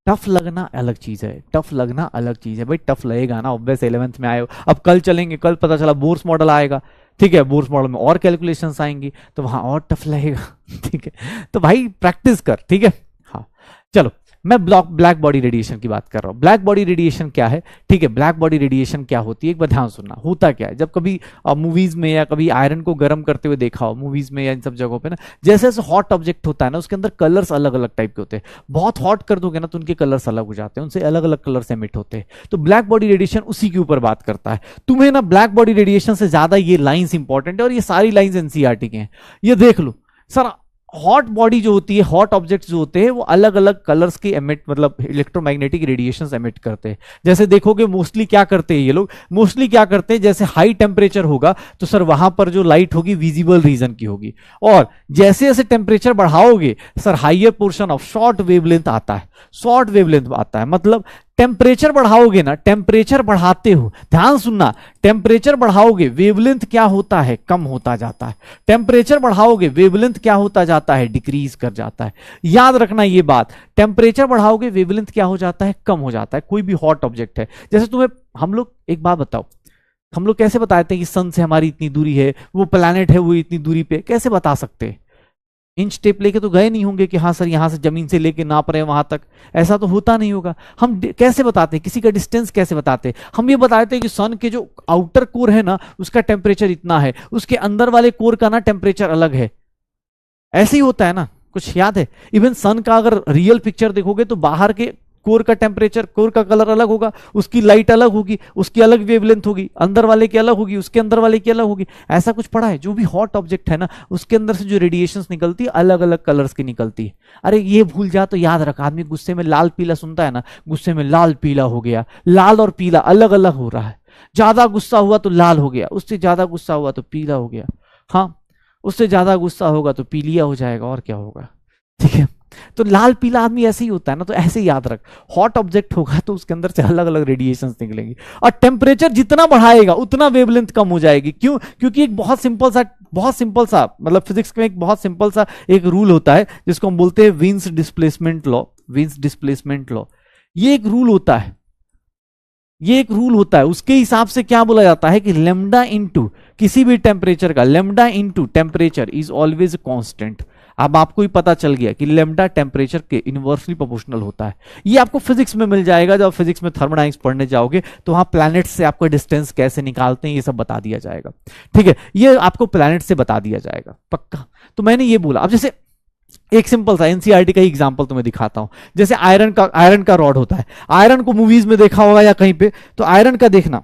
टफ लगना अलग चीज है, टफ लगना अलग चीज है भाई, टफ लगेगा ना, ऑब्वियस 11th में आए हो। अब कल चलेंगे, कल पता चला बोर्स मॉडल आएगा, ठीक है, बोर्स मॉडल में और कैलकुलेशंस आएंगी तो वहां और टफ लगेगा, ठीक है। तो भाई प्रैक्टिस कर, ठीक है। हाँ चलो मैं ब्लैक बॉडी रेडिएशन की बात कर रहा हूं। ब्लैक बॉडी रेडिएशन क्या है? ठीक है, ब्लैक बॉडी रेडिएशन क्या होती है, एक बार ध्यान सुनना। होता क्या है, जब कभी मूवीज में या कभी आयरन को गर्म करते हुए देखा हो मूवीज में या इन सब जगहों पे ना, जैसे जैसे हॉट ऑब्जेक्ट होता है ना, उसके अंदर कलर्स अलग अलग टाइप के होते हैं। बहुत हॉट कर दोगे ना तो उनके कलर्स अलग हो जाते हैं, उनसे अलग अलग कलर्स एमिट होते हैं। तो ब्लैक बॉडी रेडिएशन उसी के ऊपर बात करता है। तुम्हें ना ब्लैक बॉडी रेडिएशन से ज्यादा ये लाइंस इंपॉर्टेंट है, और ये सारी लाइंस एनसीईआरटी के हैं। ये देख लो सर, हॉट बॉडी जो होती है, हॉट ऑब्जेक्ट्स जो होते हैं, वो अलग अलग कलर्स के एमिट, मतलब इलेक्ट्रोमैग्नेटिक रेडिएशंस एमिट करते हैं। जैसे देखोगे मोस्टली क्या करते हैं ये लोग, मोस्टली क्या करते हैं, जैसे हाई टेम्परेचर होगा तो सर वहां पर जो लाइट होगी विजिबल रीजन की होगी, और जैसे जैसे टेम्परेचर बढ़ाओगे sir higher portion of short wavelength आता है, शॉर्ट वेवलेंथ आता है। मतलब टेम्परेचर बढ़ाओगे ना, टेम्परेचर बढ़ाते हो, ध्यान सुनना, टेम्परेचर बढ़ाओगे वेवलेंथ क्या होता है, कम होता जाता है। टेम्परेचर बढ़ाओगे वेवलेंथ क्या होता जाता है, डिक्रीज कर जाता है। याद रखना ये बात, टेम्परेचर बढ़ाओगे वेवलेंथ क्या हो जाता है, कम हो जाता है। कोई भी हॉट ऑब्जेक्ट है, जैसे तुम्हें हम लोग, एक बात बताओ, हम लोग कैसे बताते हैं कि सन से हमारी इतनी दूरी है, वो प्लैनेट है वो इतनी दूरी पे, कैसे बता सकते हैं? इंच टेप लेके तो गए नहीं होंगे कि हाँ सर यहां से जमीन से लेके नाप रहे हैं वहां तक, ऐसा तो होता नहीं होगा। हम कैसे बताते हैं, किसी का डिस्टेंस कैसे बताते हैं? हम ये बताते हैं कि सन के जो आउटर कोर है ना उसका टेम्परेचर इतना है, उसके अंदर वाले कोर का ना टेम्परेचर अलग है। ऐसे ही होता है ना, कुछ याद है? इवन सन का अगर रियल पिक्चर देखोगे तो बाहर के कोर का टेम्परेचर, कोर का कलर अलग होगा, उसकी लाइट अलग होगी, उसकी अलग वेवलेंथ होगी, अंदर वाले की अलग होगी, उसके अंदर वाले की अलग होगी। ऐसा कुछ पढ़ा है? जो भी हॉट ऑब्जेक्ट है ना उसके अंदर से जो रेडिएशंस निकलती है अलग अलग कलर्स की निकलती है। अरे ये भूल जा तो याद रख, आदमी गुस्से में लाल पीला सुनता है ना, गुस्से में लाल पीला हो गया, लाल और पीला अलग अलग हो रहा है। ज्यादा गुस्सा हुआ तो लाल हो गया, उससे ज्यादा गुस्सा हुआ तो पीला हो गया, हाँ उससे ज्यादा गुस्सा होगा तो पीलिया हो जाएगा, और क्या होगा? ठीक है, तो लाल पीला आदमी ऐसे ही होता है ना, तो ऐसे ही याद रख, हॉट ऑब्जेक्ट होगा तो उसके अंदर से अलग अलग रेडिएशंस निकलेंगी, और टेम्परेचर जितना बढ़ाएगा उतना वेवलेंथ कम हो जाएगी। क्यों? क्योंकि एक बहुत सिंपल सा मतलब फिजिक्स में एक बहुत सिंपल सा एक रूल होता है जिसको हम बोलते हैं wins displacement law. Wins displacement law, ये एक रूल होता है, ये एक रूल होता है। उसके हिसाब से क्या बोला जाता है कि लेमडा इनटू किसी भी टेम्परेचर का, lambda into temperature is always constant. अब आपको ही पता चल गया कि लेमडा टेम्परेचर के इनवर्सली प्रोपोर्शनल होता है। ये आपको फिजिक्स में मिल जाएगा, जब फिजिक्स में थर्मोडायनेमिक्स पढ़ने जाओगे तो वहां प्लैनेट से आपको डिस्टेंस कैसे निकालते हैं ये सब बता दिया जाएगा। ठीक है, ये आपको प्लैनेट से बता दिया जाएगा पक्का। तो मैंने ये बोला, अब जैसे एक सिंपल सा एनसीईआरटी का ही एग्जांपल तुम्हें दिखाता हूं। जैसे आयरन का रॉड होता है, आयरन को मूवीज में देखा होगा या कहीं पे, तो आयरन का देखना,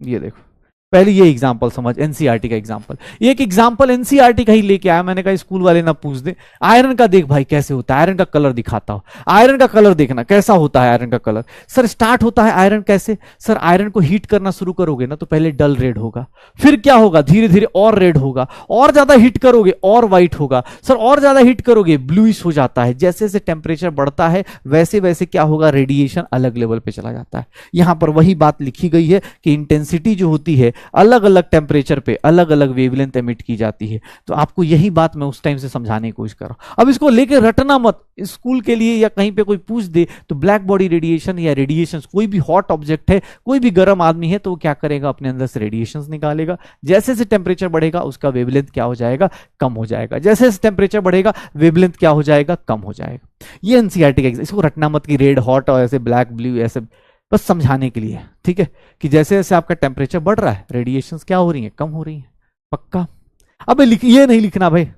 ये देखो पहले ये एग्जांपल समझ, एनसीईआरटी का एग्जांपल, एक एग्जांपल एनसीईआरटी का ही लेके आया, मैंने कहा स्कूल वाले ना पूछ दे। आयरन का देख भाई कैसे होता है, आयरन का कलर दिखाता हूं। आयरन का कलर देखना कैसा होता है, आयरन का कलर सर स्टार्ट होता है आयरन कैसे, सर आयरन को हीट करना शुरू करोगे ना तो पहले डल रेड होगा, फिर क्या होगा धीरे धीरे और रेड होगा, और ज्यादा हीट करोगे और व्हाइट होगा, सर और ज्यादा हीट करोगे ब्लूइश हो जाता है। जैसे जैसे टेम्परेचर बढ़ता है वैसे वैसे क्या होगा, रेडिएशन अलग लेवल पे चला जाता है। यहां पर वही बात लिखी गई है कि इंटेंसिटी जो होती है अलग अलग टेम्परेचर पे अलग अलग वेवलेंथ एमिट की जाती है। तो आपको यही बात मैं उस टाइम से समझाने की कोशिश कर रहा हूं। अब इसको लेके रटना मत, स्कूल के लिए या कहीं पे कोई पूछ दे तो ब्लैक बॉडी रेडिएशन या रेडिएशन, कोई भी हॉट ऑब्जेक्ट है, कोई भी गर्म आदमी है तो वो क्या करेगा, अपने अंदर से रेडिएशन निकालेगा। जैसे जैसे टेम्परेचर बढ़ेगा उसका वेवलेंथ क्या हो जाएगा, कम हो जाएगा। जैसे जैसे टेम्परेचर बढ़ेगा वेवलेंथ क्या हो जाएगा, कम हो जाएगा। ये एनसीईआरटी का, इसको रटना मत कि रेड हॉट और ऐसे ब्लैक ब्लू ऐसे, बस समझाने के लिए, ठीक है, कि जैसे जैसे आपका टेम्परेचर बढ़ रहा है रेडिएशंस क्या हो रही है, कम हो रही है। पक्का? अबे ये नहीं लिखना भाई,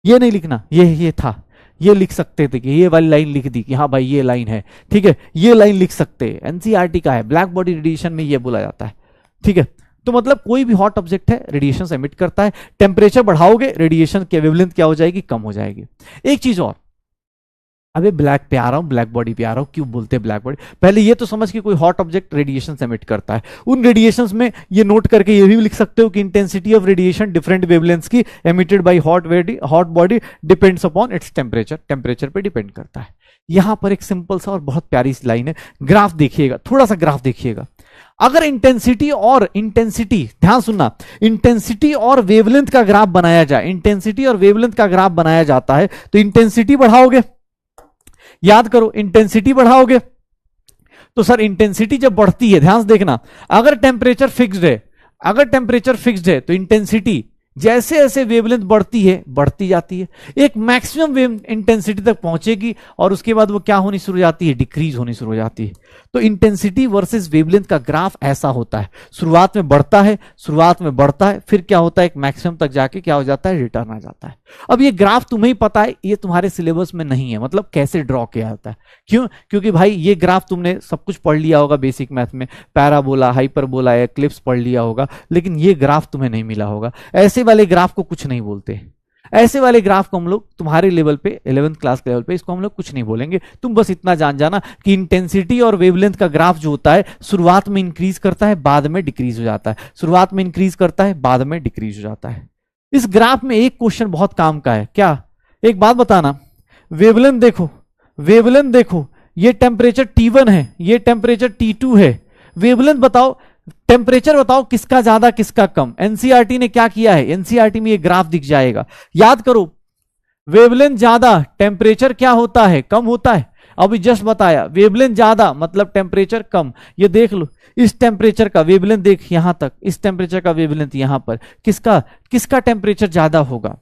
ये नहीं लिखना, ये था, ये लिख सकते थे कि ये वाली लाइन लिख दी कि हाँ भाई ये लाइन है, ठीक है, ये लाइन लिख सकते हैं, एनसीईआरटी का है, ब्लैक बॉडी रेडिएशन में ये बोला जाता है। ठीक है, तो मतलब कोई भी हॉट ऑब्जेक्ट है रेडिएशन एमिट करता है, टेम्परेचर बढ़ाओगे रेडिएशन की वेवलेंथ क्या हो जाएगी, कम हो जाएगी। एक चीज और, अबे ब्लैक पे आ रहा हूं, ब्लैक बॉडी पे आ रहा हूं, क्यों बोलते हैं ब्लैक बॉडी, पहले ये तो समझ कि कोई हॉट ऑब्जेक्ट रेडिएशन एमिट करता है। उन रेडिएशंस में ये नोट करके ये भी लिख सकते हो कि intensity of radiation different wavelengths की emitted by hot body depends upon its temperature, temperature पे डिपेंड करता है। यहां पर एक सिंपल सा और बहुत प्यारी सी लाइन है, ग्राफ देखिएगा, थोड़ा सा ग्राफ देखिएगा। अगर इंटेंसिटी ध्यान सुनना, इंटेंसिटी और वेवलेंथ का ग्राफ बनाया जाए, इंटेंसिटी और वेवलेंथ का ग्राफ बनाया जाता है तो इंटेंसिटी बढ़ाओगे, याद करो इंटेंसिटी बढ़ाओगे तो सर इंटेंसिटी जब बढ़ती है, ध्यान से देखना, अगर टेम्परेचर फिक्स्ड है, तो इंटेंसिटी जैसे जैसे वेवलेंथ बढ़ती है, बढ़ती जाती है, एक मैक्सिमम वेव इंटेंसिटी तक पहुंचेगी और उसके बाद वो क्या होनी शुरू हो जाती है, डिक्रीज होनी शुरू हो जाती है। तो इंटेंसिटी वर्सेस वेवलेंथ का ग्राफ ऐसा होता है, शुरुआत में बढ़ता है, शुरुआत में बढ़ता है, फिर क्या होता है, एक मैक्सिमम तक जाके क्या हो जाता है, रिटर्न आ जाता है। अब ये ग्राफ तुम्हें ही पता है, ये तुम्हारे सिलेबस में नहीं है, मतलब कैसे ड्रॉ किया जाता है। क्यों? क्योंकि भाई ये ग्राफ तुमने सब कुछ पढ़ लिया होगा बेसिक मैथ में, पैराबोला, हाइपरबोला, एक्लिप्स पढ़ लिया होगा, लेकिन ये ग्राफ तुम्हें नहीं मिला होगा। ऐसे वाले ग्राफ को कुछ नहीं बोलते, ऐसे वाले ग्राफ को हम लोग तुम्हारे लेवल पे 11th क्लास के लेवल पे इसको हम लोग कुछ नहीं बोलेंगे। तुम बस इतना जान जाना कि इंटेंसिटी और वेवलेंथ का ग्राफ जो होता है शुरुआत में इंक्रीज करता है, बाद में डिक्रीज हो जाता है, शुरुआत में इंक्रीज करता है, बाद में डिक्रीज हो जाता है। इस ग्राफ में एक क्वेश्चन बहुत काम का है, क्या? एक बात बताना, वेवलेंथ देखो, वेवलेंथ देखो, ये टेम्परेचर T1 है, ये टेम्परेचर T2 है, वेवलेंथ बताओ, टेम्परेचर बताओ किसका ज्यादा किसका कम। एनसीईआरटी ने क्या किया है, एनसीईआरटी में ये ग्राफ दिख जाएगा, याद करो, वेवलेंथ ज्यादा टेम्परेचर क्या होता है, कम होता है। अभी जस्ट बताया, वेवलेंथ ज्यादा मतलब टेम्परेचर कम। ये देख लो, इस टेम्परेचर का वेवलेंथ देख यहां तक, इस टेम्परेचर का वेवलेंथ यहां पर, किसका किसका टेम्परेचर ज्यादा होगा।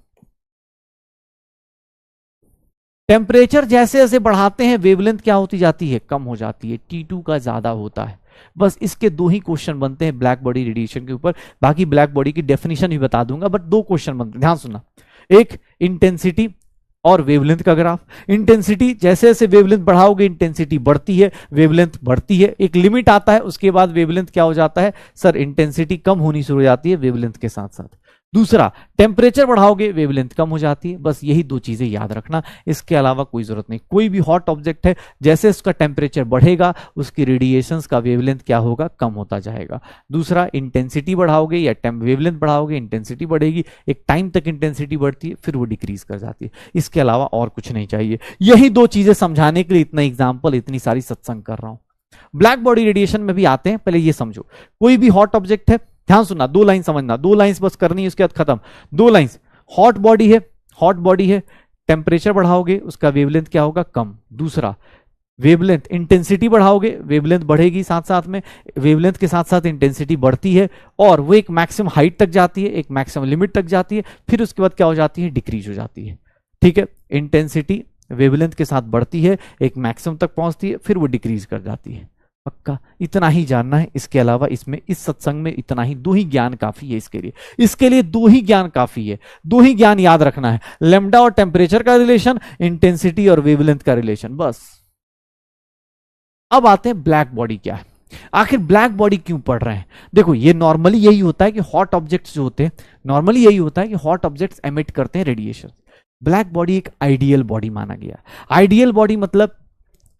टेम्परेचर जैसे जैसे बढ़ाते हैं वेवलेंथ क्या होती जाती है, कम हो जाती है, T2 का ज्यादा होता है। बस इसके दो ही क्वेश्चन बनते हैं ब्लैक बॉडी रेडिएशन के ऊपर, बाकी ब्लैक बॉडी की डेफिनेशन भी बता दूंगा, बट दो क्वेश्चन बनते हैं, ध्यान सुनना। एक इंटेंसिटी और वेवलेंथ का ग्राफ। इंटेंसिटी जैसे जैसे वेवलेंथ बढ़ाओगे इंटेंसिटी बढ़ती है, वेवलेंथ बढ़ती है, एक लिमिट आता है, उसके बाद वेवलेंथ क्या हो जाता है सर, इंटेंसिटी कम होनी शुरू हो जाती है वेवलेंथ के साथ साथ। दूसरा, टेम्परेचर बढ़ाओगे वेवलेंथ कम हो जाती है। बस यही दो चीजें याद रखना, इसके अलावा कोई जरूरत नहीं। कोई भी हॉट ऑब्जेक्ट है, जैसे उसका टेम्परेचर बढ़ेगा उसकी रेडिएशंस का वेवलेंथ क्या होगा, कम होता जाएगा। दूसरा, इंटेंसिटी बढ़ाओगे या वेवलेंथ बढ़ाओगे, इंटेंसिटी बढ़ेगी, एक टाइम तक इंटेंसिटी बढ़ती है, फिर वो डिक्रीज कर जाती है। इसके अलावा और कुछ नहीं चाहिए। यही दो चीजें समझाने के लिए इतना एग्जाम्पल, इतनी सारी सत्संग कर रहा हूं। ब्लैक बॉडी रेडिएशन में भी आते हैं, पहले ये समझो, कोई भी हॉट ऑब्जेक्ट है, ध्यान सुनना, दो लाइन समझना, दो लाइंस बस करनी है, उसके बाद खत्म। दो लाइंस, हॉट बॉडी है, हॉट बॉडी है, टेम्परेचर बढ़ाओगे उसका वेवलेंथ क्या होगा, कम। दूसरा, वेवलेंथ, इंटेंसिटी बढ़ाओगे वेवलेंथ बढ़ेगी, साथ साथ में वेवलेंथ के साथ साथ इंटेंसिटी बढ़ती है और वो एक मैक्सिमम हाइट तक जाती है, एक मैक्सिमम लिमिट तक जाती है, फिर उसके बाद क्या हो जाती है, डिक्रीज हो जाती है। ठीक है, इंटेंसिटी वेवलेंथ के साथ बढ़ती है, एक मैक्सिमम तक पहुंचती है, फिर वो डिक्रीज कर जाती है। पक्का इतना ही जानना है, इसके अलावा इसमें इस सत्संग में इतना ही, दो ही ज्ञान काफी है इसके लिए, इसके लिए दो ही ज्ञान काफी है, दो ही ज्ञान याद रखना है, लैम्डा और टेम्परेचर का रिलेशन, इंटेंसिटी और वेवलेंथ का रिलेशन, बस। अब आते हैं ब्लैक बॉडी क्या है, आखिर ब्लैक बॉडी क्यों पढ़ रहे हैं। देखो, ये नॉर्मली यही होता है कि हॉट ऑब्जेक्ट्स जो होते हैं, नॉर्मली यही होता है कि हॉट ऑब्जेक्ट्स एमिट करते हैं रेडिएशन। ब्लैक बॉडी एक आइडियल बॉडी माना गया। आइडियल बॉडी मतलब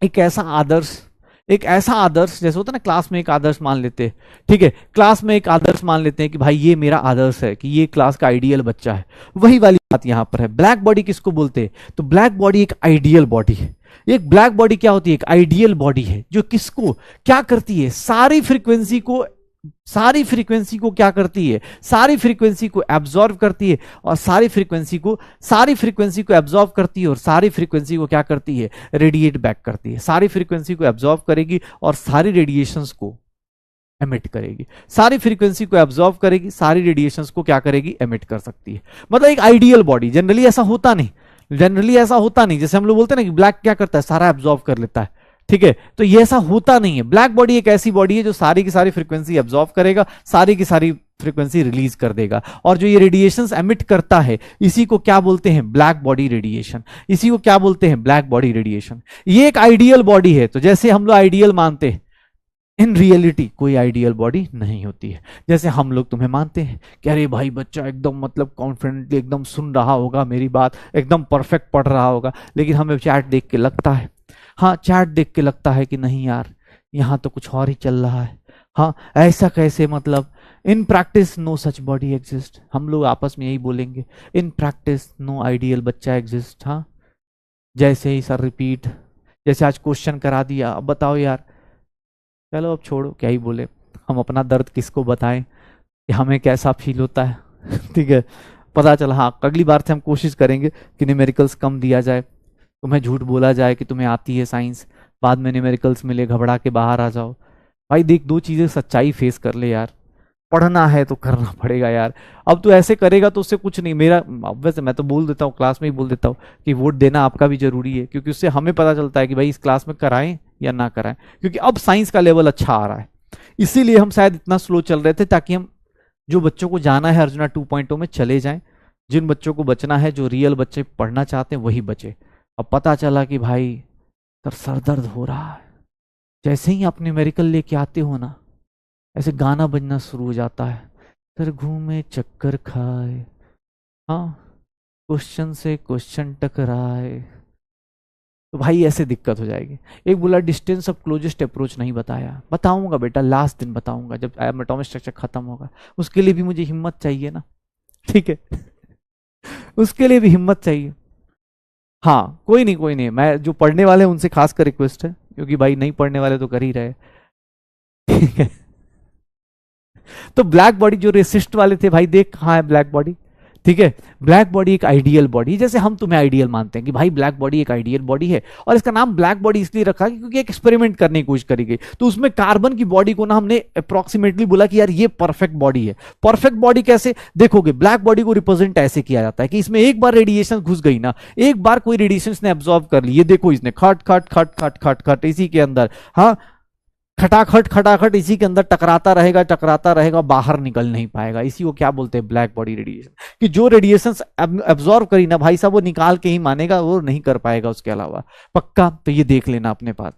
एक ऐसा आदर्श, एक ऐसा आदर्श, जैसे होता है ना क्लास में एक आदर्श मान लेते हैं, ठीक है, क्लास में एक आदर्श मान लेते हैं कि भाई ये मेरा आदर्श है, कि ये क्लास का आइडियल बच्चा है, वही वाली बात यहां पर है। ब्लैक बॉडी किसको बोलते हैं, तो ब्लैक बॉडी एक आइडियल बॉडी है। एक ब्लैक बॉडी क्या होती है, एक आइडियल बॉडी है, जो किसको क्या करती है, सारी फ्रीक्वेंसी को क्या करती है, सारी फ्रीक्वेंसी को एब्जॉर्व करती है, और सारी फ्रीक्वेंसी को एब्जॉर्व करती है, और सारी फ्रीक्वेंसी को क्या करती है, रेडिएट बैक करती है। सारी फ्रीक्वेंसी को एब्जॉर्व करेगी और सारी रेडिएशंस को एमिट करेगी, सारी फ्रीक्वेंसी को एब्जॉर्व करेगी, सारी रेडिएशंस को क्या करेगी, एमिट कर सकती है। मतलब एक आइडियल बॉडी। जनरली ऐसा होता नहीं, जैसे हम लोग बोलते हैं ना कि ब्लैक क्या करता है, सारा एब्जॉर्व कर लेता है, ठीक है, तो ये ऐसा होता नहीं है। ब्लैक बॉडी एक ऐसी बॉडी है जो सारी की सारी फ्रीक्वेंसी एब्जॉर्व करेगा, सारी की सारी फ्रीक्वेंसी रिलीज कर देगा, और जो ये रेडिएशंस एमिट करता है इसी को क्या बोलते हैं, ब्लैक बॉडी रेडिएशन। इसी को क्या बोलते हैं, ब्लैक बॉडी रेडिएशन। ये एक आइडियल बॉडी है। तो जैसे हम लोग आइडियल मानते हैं, इन रियलिटी कोई आइडियल बॉडी नहीं होती है। जैसे हम लोग तुम्हें मानते हैं कि अरे भाई बच्चा एकदम मतलब कॉन्फिडेंटली एकदम सुन रहा होगा मेरी बात, एकदम परफेक्ट पढ़ रहा होगा, लेकिन हमें चैट देख के लगता है, हाँ चैट देख के लगता है कि नहीं यार यहाँ तो कुछ और ही चल रहा है, हाँ ऐसा कैसे, मतलब in practice no such body exist. हम लोग आपस में यही बोलेंगे, इन प्रैक्टिस नो आइडियल बच्चा एग्जिस्ट। हाँ, जैसे ही सर रिपीट, जैसे आज क्वेश्चन करा दिया, अब बताओ यार, चलो अब छोड़ो क्या ही बोले, हम अपना दर्द किसको बताएं कि हमें कैसा फील होता है ठीक है, पता चला। हाँ, अगली बार से हम कोशिश करेंगे कि न्यूमेरिकल्स कम दिया जाए, तुम्हें झूठ बोला जाए कि तुम्हें आती है साइंस, बाद में न्यूमेरिकल्स मिले घबरा के बाहर आ जाओ। भाई देख, दो चीजें सच्चाई फेस कर ले यार, पढ़ना है तो करना पड़ेगा यार। अब तो ऐसे करेगा तो उससे कुछ नहीं। मेरा वैसे मैं तो बोल देता हूँ, क्लास में ही बोल देता हूँ कि वोट देना आपका भी जरूरी है, क्योंकि उससे हमें पता चलता है कि भाई इस क्लास में कराएं या ना कराएं, क्योंकि अब साइंस का लेवल अच्छा आ रहा है। इसीलिए हम शायद इतना स्लो चल रहे थे, ताकि हम जो बच्चों को जाना है अर्जुना 2.0 में चले जाएं, जिन बच्चों को बचना है, जो रियल बच्चे पढ़ना चाहते हैं वही बचे। अब पता चला कि भाई सर सर दर्द हो रहा है, जैसे ही आप न्यूमेरिकल लेके आते हो ना, ऐसे गाना बजना शुरू हो जाता है, सर घूमे चक्कर खाए, हाँ क्वेश्चन से क्वेश्चन टकराए, तो भाई ऐसे दिक्कत हो जाएगी। एक बोला डिस्टेंस ऑफ क्लोजेस्ट अप्रोच नहीं बताया, बताऊंगा बेटा लास्ट दिन बताऊंगा जब एटॉमिक स्ट्रक्चर खत्म होगा, उसके लिए भी मुझे हिम्मत चाहिए ना, ठीक है उसके लिए भी हिम्मत चाहिए। हाँ कोई नहीं कोई नहीं, मैं जो पढ़ने वाले हैं उनसे खास कर रिक्वेस्ट है, क्योंकि भाई नहीं पढ़ने वाले तो कर ही रहे, ठीक है। तो ब्लैक बॉडी जो रेसिस्ट वाले थे, भाई देख कहाँ है ब्लैक बॉडी, ठीक है। ब्लैक बॉडी एक आइडियल बॉडी, जैसे हम तुम्हें आइडियल मानते हैं कि भाई ब्लैक बॉडी एक आइडियल बॉडी है, और इसका नाम ब्लैक बॉडी इसलिए रखा क्योंकि एक एक्सपेरिमेंट करने की कोशिश करी गई, तो उसमें कार्बन की बॉडी को ना हमने अप्रोक्सीमेटली बोला कि यार ये परफेक्ट बॉडी है। परफेक्ट बॉडी कैसे देखोगे, ब्लैक बॉडी को रिप्रेजेंट ऐसे किया जाता है कि इसमें एक बार रेडिएशन घुस गई ना, एक बार कोई रेडिएशन ने एब्जॉर्ब कर ली, ये देखो इसने खट खट खट खट खट खट इसी के अंदर, हाँ खटाखट खटाखट इसी के अंदर टकराता रहेगा, बाहर निकल नहीं पाएगा। इसी को क्या बोलते हैं, ब्लैक बॉडी रेडिएशन, कि जो रेडिएशन एब्जॉर्ब करी ना भाई साहब, वो निकाल के ही मानेगा, वो नहीं कर पाएगा उसके अलावा, पक्का। तो ये देख लेना अपने पास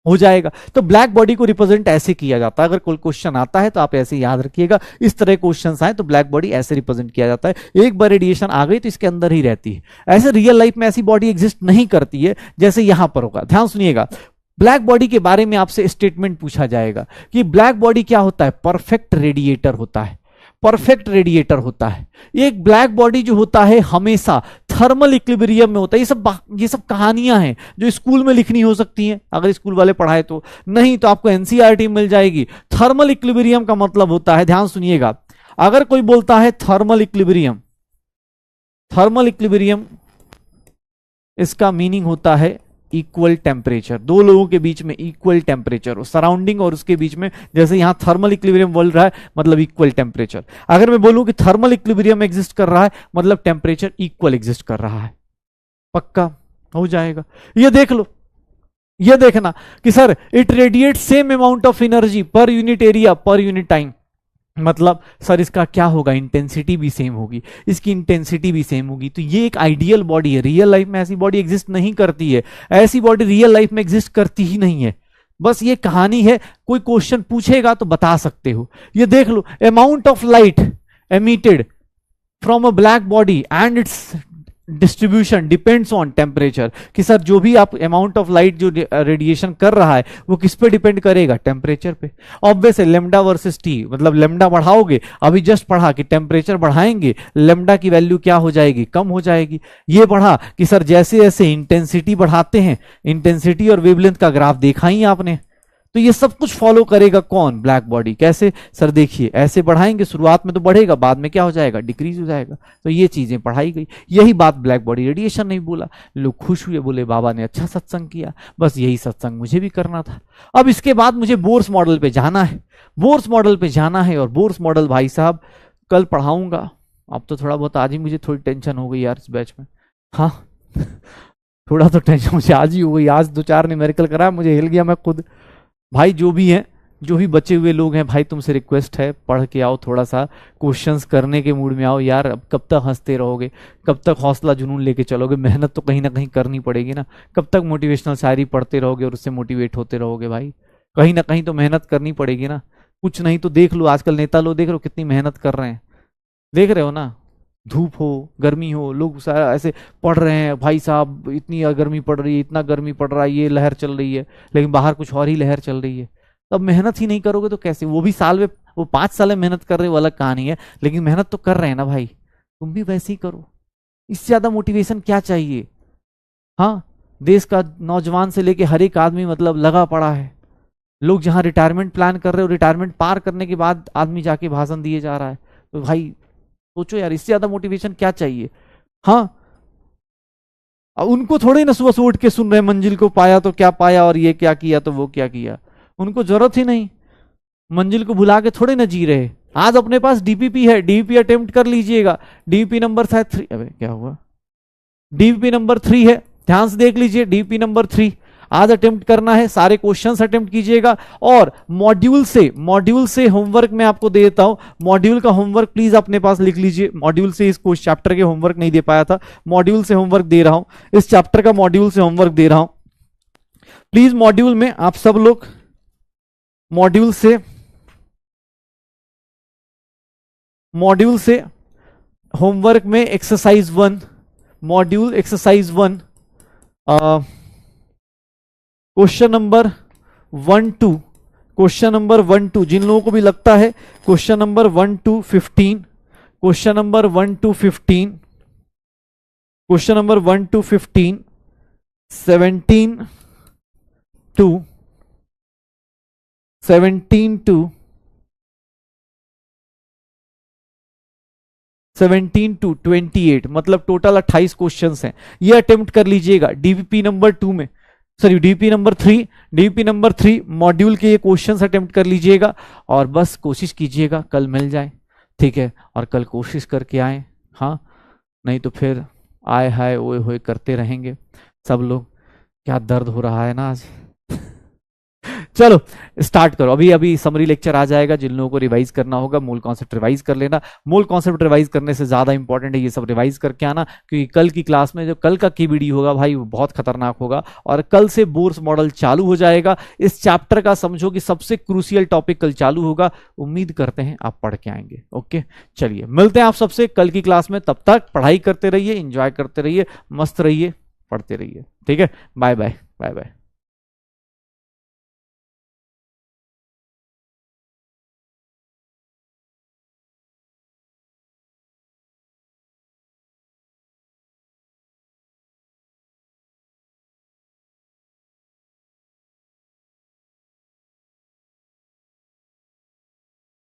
हो जाएगा। तो ब्लैक बॉडी को रिप्रेजेंट ऐसे किया जाता है, अगर कोई क्वेश्चन आता है तो आप ऐसे याद रखिएगा, इस तरह क्वेश्चन आए तो ब्लैक बॉडी ऐसे रिप्रेजेंट किया जाता है। एक बार रेडिएशन आ गई तो इसके अंदर ही रहती है, ऐसे रियल लाइफ में ऐसी बॉडी एग्जिस्ट नहीं करती है जैसे यहां पर होगा। ध्यान सुनिएगा, ब्लैक बॉडी के बारे में आपसे स्टेटमेंट पूछा जाएगा कि ब्लैक बॉडी क्या होता है, परफेक्ट रेडिएटर होता है, परफेक्ट रेडिएटर होता है। एक ब्लैक बॉडी जो होता है हमेशा थर्मल इक्विलिब्रियम में होता है। ये सब कहानियां हैं जो स्कूल में लिखनी हो सकती हैं, अगर स्कूल वाले पढ़ाए तो, नहीं तो आपको एनसीईआरटी मिल जाएगी। थर्मल इक्विलिब्रियम का मतलब होता है, ध्यान सुनिएगा, अगर कोई बोलता है थर्मल इक्विलिब्रियम, थर्मल इक्विलिब्रियम इसका मीनिंग होता है इक्वल टेम्परेचर, दो लोगों के बीच में इक्वल टेम्परेचर, सराउंडिंग और उसके बीच में, जैसे यहां थर्मल इक्विलिब्रियम बोल रहा है मतलब इक्वल टेम्परेचर। अगर मैं बोलूं कि थर्मल इक्विलिब्रियम एग्जिस्ट कर रहा है मतलब टेम्परेचर इक्वल एग्जिस्ट कर रहा है, पक्का हो जाएगा। ये देख लो, ये देखना कि sir it radiate same amount of energy per unit area per unit time, मतलब सर इसका क्या होगा, इंटेंसिटी भी सेम होगी, इसकी इंटेंसिटी भी सेम होगी। तो ये एक आइडियल बॉडी है, रियल लाइफ में ऐसी बॉडी एग्जिस्ट नहीं करती है, ऐसी बॉडी रियल लाइफ में एग्जिस्ट करती ही नहीं है, बस ये कहानी है। कोई क्वेश्चन पूछेगा तो बता सकते हो। ये देख लो, amount of light emitted from a black body and its distribution depends on temperature, कि सर जो भी आप अमाउंट ऑफ लाइट जो रेडिएशन कर रहा है वो किस पे डिपेंड करेगा, टेम्परेचर पे। ऑब्वियस है, लेमडा वर्सेस टी, मतलब लेमडा बढ़ाओगे, अभी जस्ट पढ़ा कि टेम्परेचर बढ़ाएंगे लेमडा की वैल्यू क्या हो जाएगी, कम हो जाएगी। ये पढ़ा कि सर जैसे जैसे इंटेंसिटी बढ़ाते हैं, इंटेंसिटी और वेवलेंथ का ग्राफ देखा ही आपने, तो ये सब कुछ फॉलो करेगा कौन, ब्लैक बॉडी। कैसे सर, देखिए ऐसे बढ़ाएंगे, शुरुआत में तो बढ़ेगा, बाद में क्या हो जाएगा, डिक्रीज हो जाएगा। तो ये चीजें पढ़ाई गई, यही बात ब्लैक बॉडी रेडिएशन नहीं बोला, लोग खुश हुए, बोले बाबा ने अच्छा सत्संग किया। बस यही सत्संग मुझे भी करना था। अब इसके बाद मुझे बोर्स मॉडल पे जाना है, बोर्स मॉडल पे जाना है, और बोर्स मॉडल भाई साहब कल पढ़ाऊंगा। अब तो थोड़ा बहुत आज ही मुझे थोड़ी टेंशन हो गई यार इस बैच में, हाँ थोड़ा तो टेंशन मुझे आज ही हो गई, आज 2-4 न्यूमेरिकल करा, मुझे हिल गया मैं खुद। भाई जो भी हैं, जो भी बचे हुए लोग हैं, भाई तुमसे रिक्वेस्ट है पढ़ के आओ, थोड़ा सा क्वेश्चंस करने के मूड में आओ यार। अब कब तक हंसते रहोगे, कब तक हौसला जुनून लेके चलोगे, मेहनत तो कहीं ना कहीं करनी पड़ेगी ना। कब तक मोटिवेशनल शायरी पढ़ते रहोगे और उससे मोटिवेट होते रहोगे, भाई कहीं ना कहीं तो मेहनत करनी पड़ेगी ना। कुछ नहीं तो देख लो, आजकल नेता लोग देख रहे हो कितनी मेहनत कर रहे हैं, देख रहे हो ना, धूप हो गर्मी हो, लोग सारा ऐसे पढ़ रहे हैं, भाई साहब इतनी गर्मी पड़ रही है, इतना गर्मी पड़ रहा है, ये लहर चल रही है, लेकिन बाहर कुछ और ही लहर चल रही है। तब मेहनत ही नहीं करोगे तो कैसे, वो भी साल में, वो 5 साल में मेहनत कर रहे हो अलग कहानी है, लेकिन मेहनत तो कर रहे हैं ना भाई, तुम भी वैसे ही करो। इससे ज्यादा मोटिवेशन क्या चाहिए। हाँ, देश का नौजवान से लेके हर एक आदमी मतलब लगा पड़ा है। लोग जहां रिटायरमेंट प्लान कर रहे हो, रिटायरमेंट पार करने के बाद आदमी जाके भाषण दिए जा रहा है, तो भाई सोचो यार, इससे ज्यादा मोटिवेशन क्या चाहिए। हाँ, अब उनको थोड़े ना सुबह से उठ के सुन रहे मंजिल को पाया तो क्या पाया, और ये क्या किया तो वो क्या किया, उनको जरूरत ही नहीं। मंजिल को भुला के थोड़े ना जी रहे, आज अपने पास डीपीपी है, डीपीपी अटेम्प्ट कर लीजिएगा। डीपीपी नंबर शायद 3, अबे क्या हुआ, डीपीपी नंबर 3 है, ध्यान से देख लीजिए, डीपीपी नंबर 3 आज अटेम्प्ट करना है, सारे क्वेश्चंस अटेम्प्ट कीजिएगा। और मॉड्यूल से होमवर्क मैं आपको दे देता हूं, मॉड्यूल का होमवर्क प्लीज अपने पास लिख लीजिए। मॉड्यूल से इस चैप्टर के होमवर्क नहीं दे पाया था, मॉड्यूल से होमवर्क दे रहा हूं, इस चैप्टर का मॉड्यूल से होमवर्क दे रहा हूं। प्लीज मॉड्यूल में आप सब लोग मॉड्यूल से होमवर्क में exercise 1, module exercise 1 question number 1 2 जिन लोगों को भी लगता है question number 1 to 15, question number 1 to 15, question number 1 to 15, 17 to 28, मतलब टोटल 28 क्वेश्चंस हैं, ये अटेम्प्ट कर लीजिएगा। डीपीपी नंबर 2 में, सॉरी डीपीपी नंबर 3 मॉड्यूल के ये क्वेश्चंस अटेम्प्ट कर लीजिएगा और बस कोशिश कीजिएगा कल मिल जाए, ठीक है, और कल कोशिश करके आए, हाँ, नहीं तो फिर आए हाय ओए होए करते रहेंगे सब लोग। क्या दर्द हो रहा है ना आज। चलो स्टार्ट करो, अभी समरी लेक्चर आ जाएगा, जिन लोगों को रिवाइज करना होगा मूल कॉन्सेप्ट रिवाइज कर लेना। मूल कॉन्सेप्ट रिवाइज करने से ज्यादा इंपॉर्टेंट है ये सब रिवाइज करके आना, क्योंकि कल की क्लास में जो कल का KBD होगा भाई वो बहुत खतरनाक होगा, और कल से बोर्स मॉडल चालू हो जाएगा। इस चैप्टर का समझो कि सबसे क्रूशियल टॉपिक कल चालू होगा, उम्मीद करते हैं आप पढ़ के आएंगे। ओके चलिए मिलते हैं आप सबसे कल की क्लास में, तब तक पढ़ाई करते रहिए, एंजॉय करते रहिए, मस्त रहिए, पढ़ते रहिए, ठीक है, बाय बाय बाय बाय।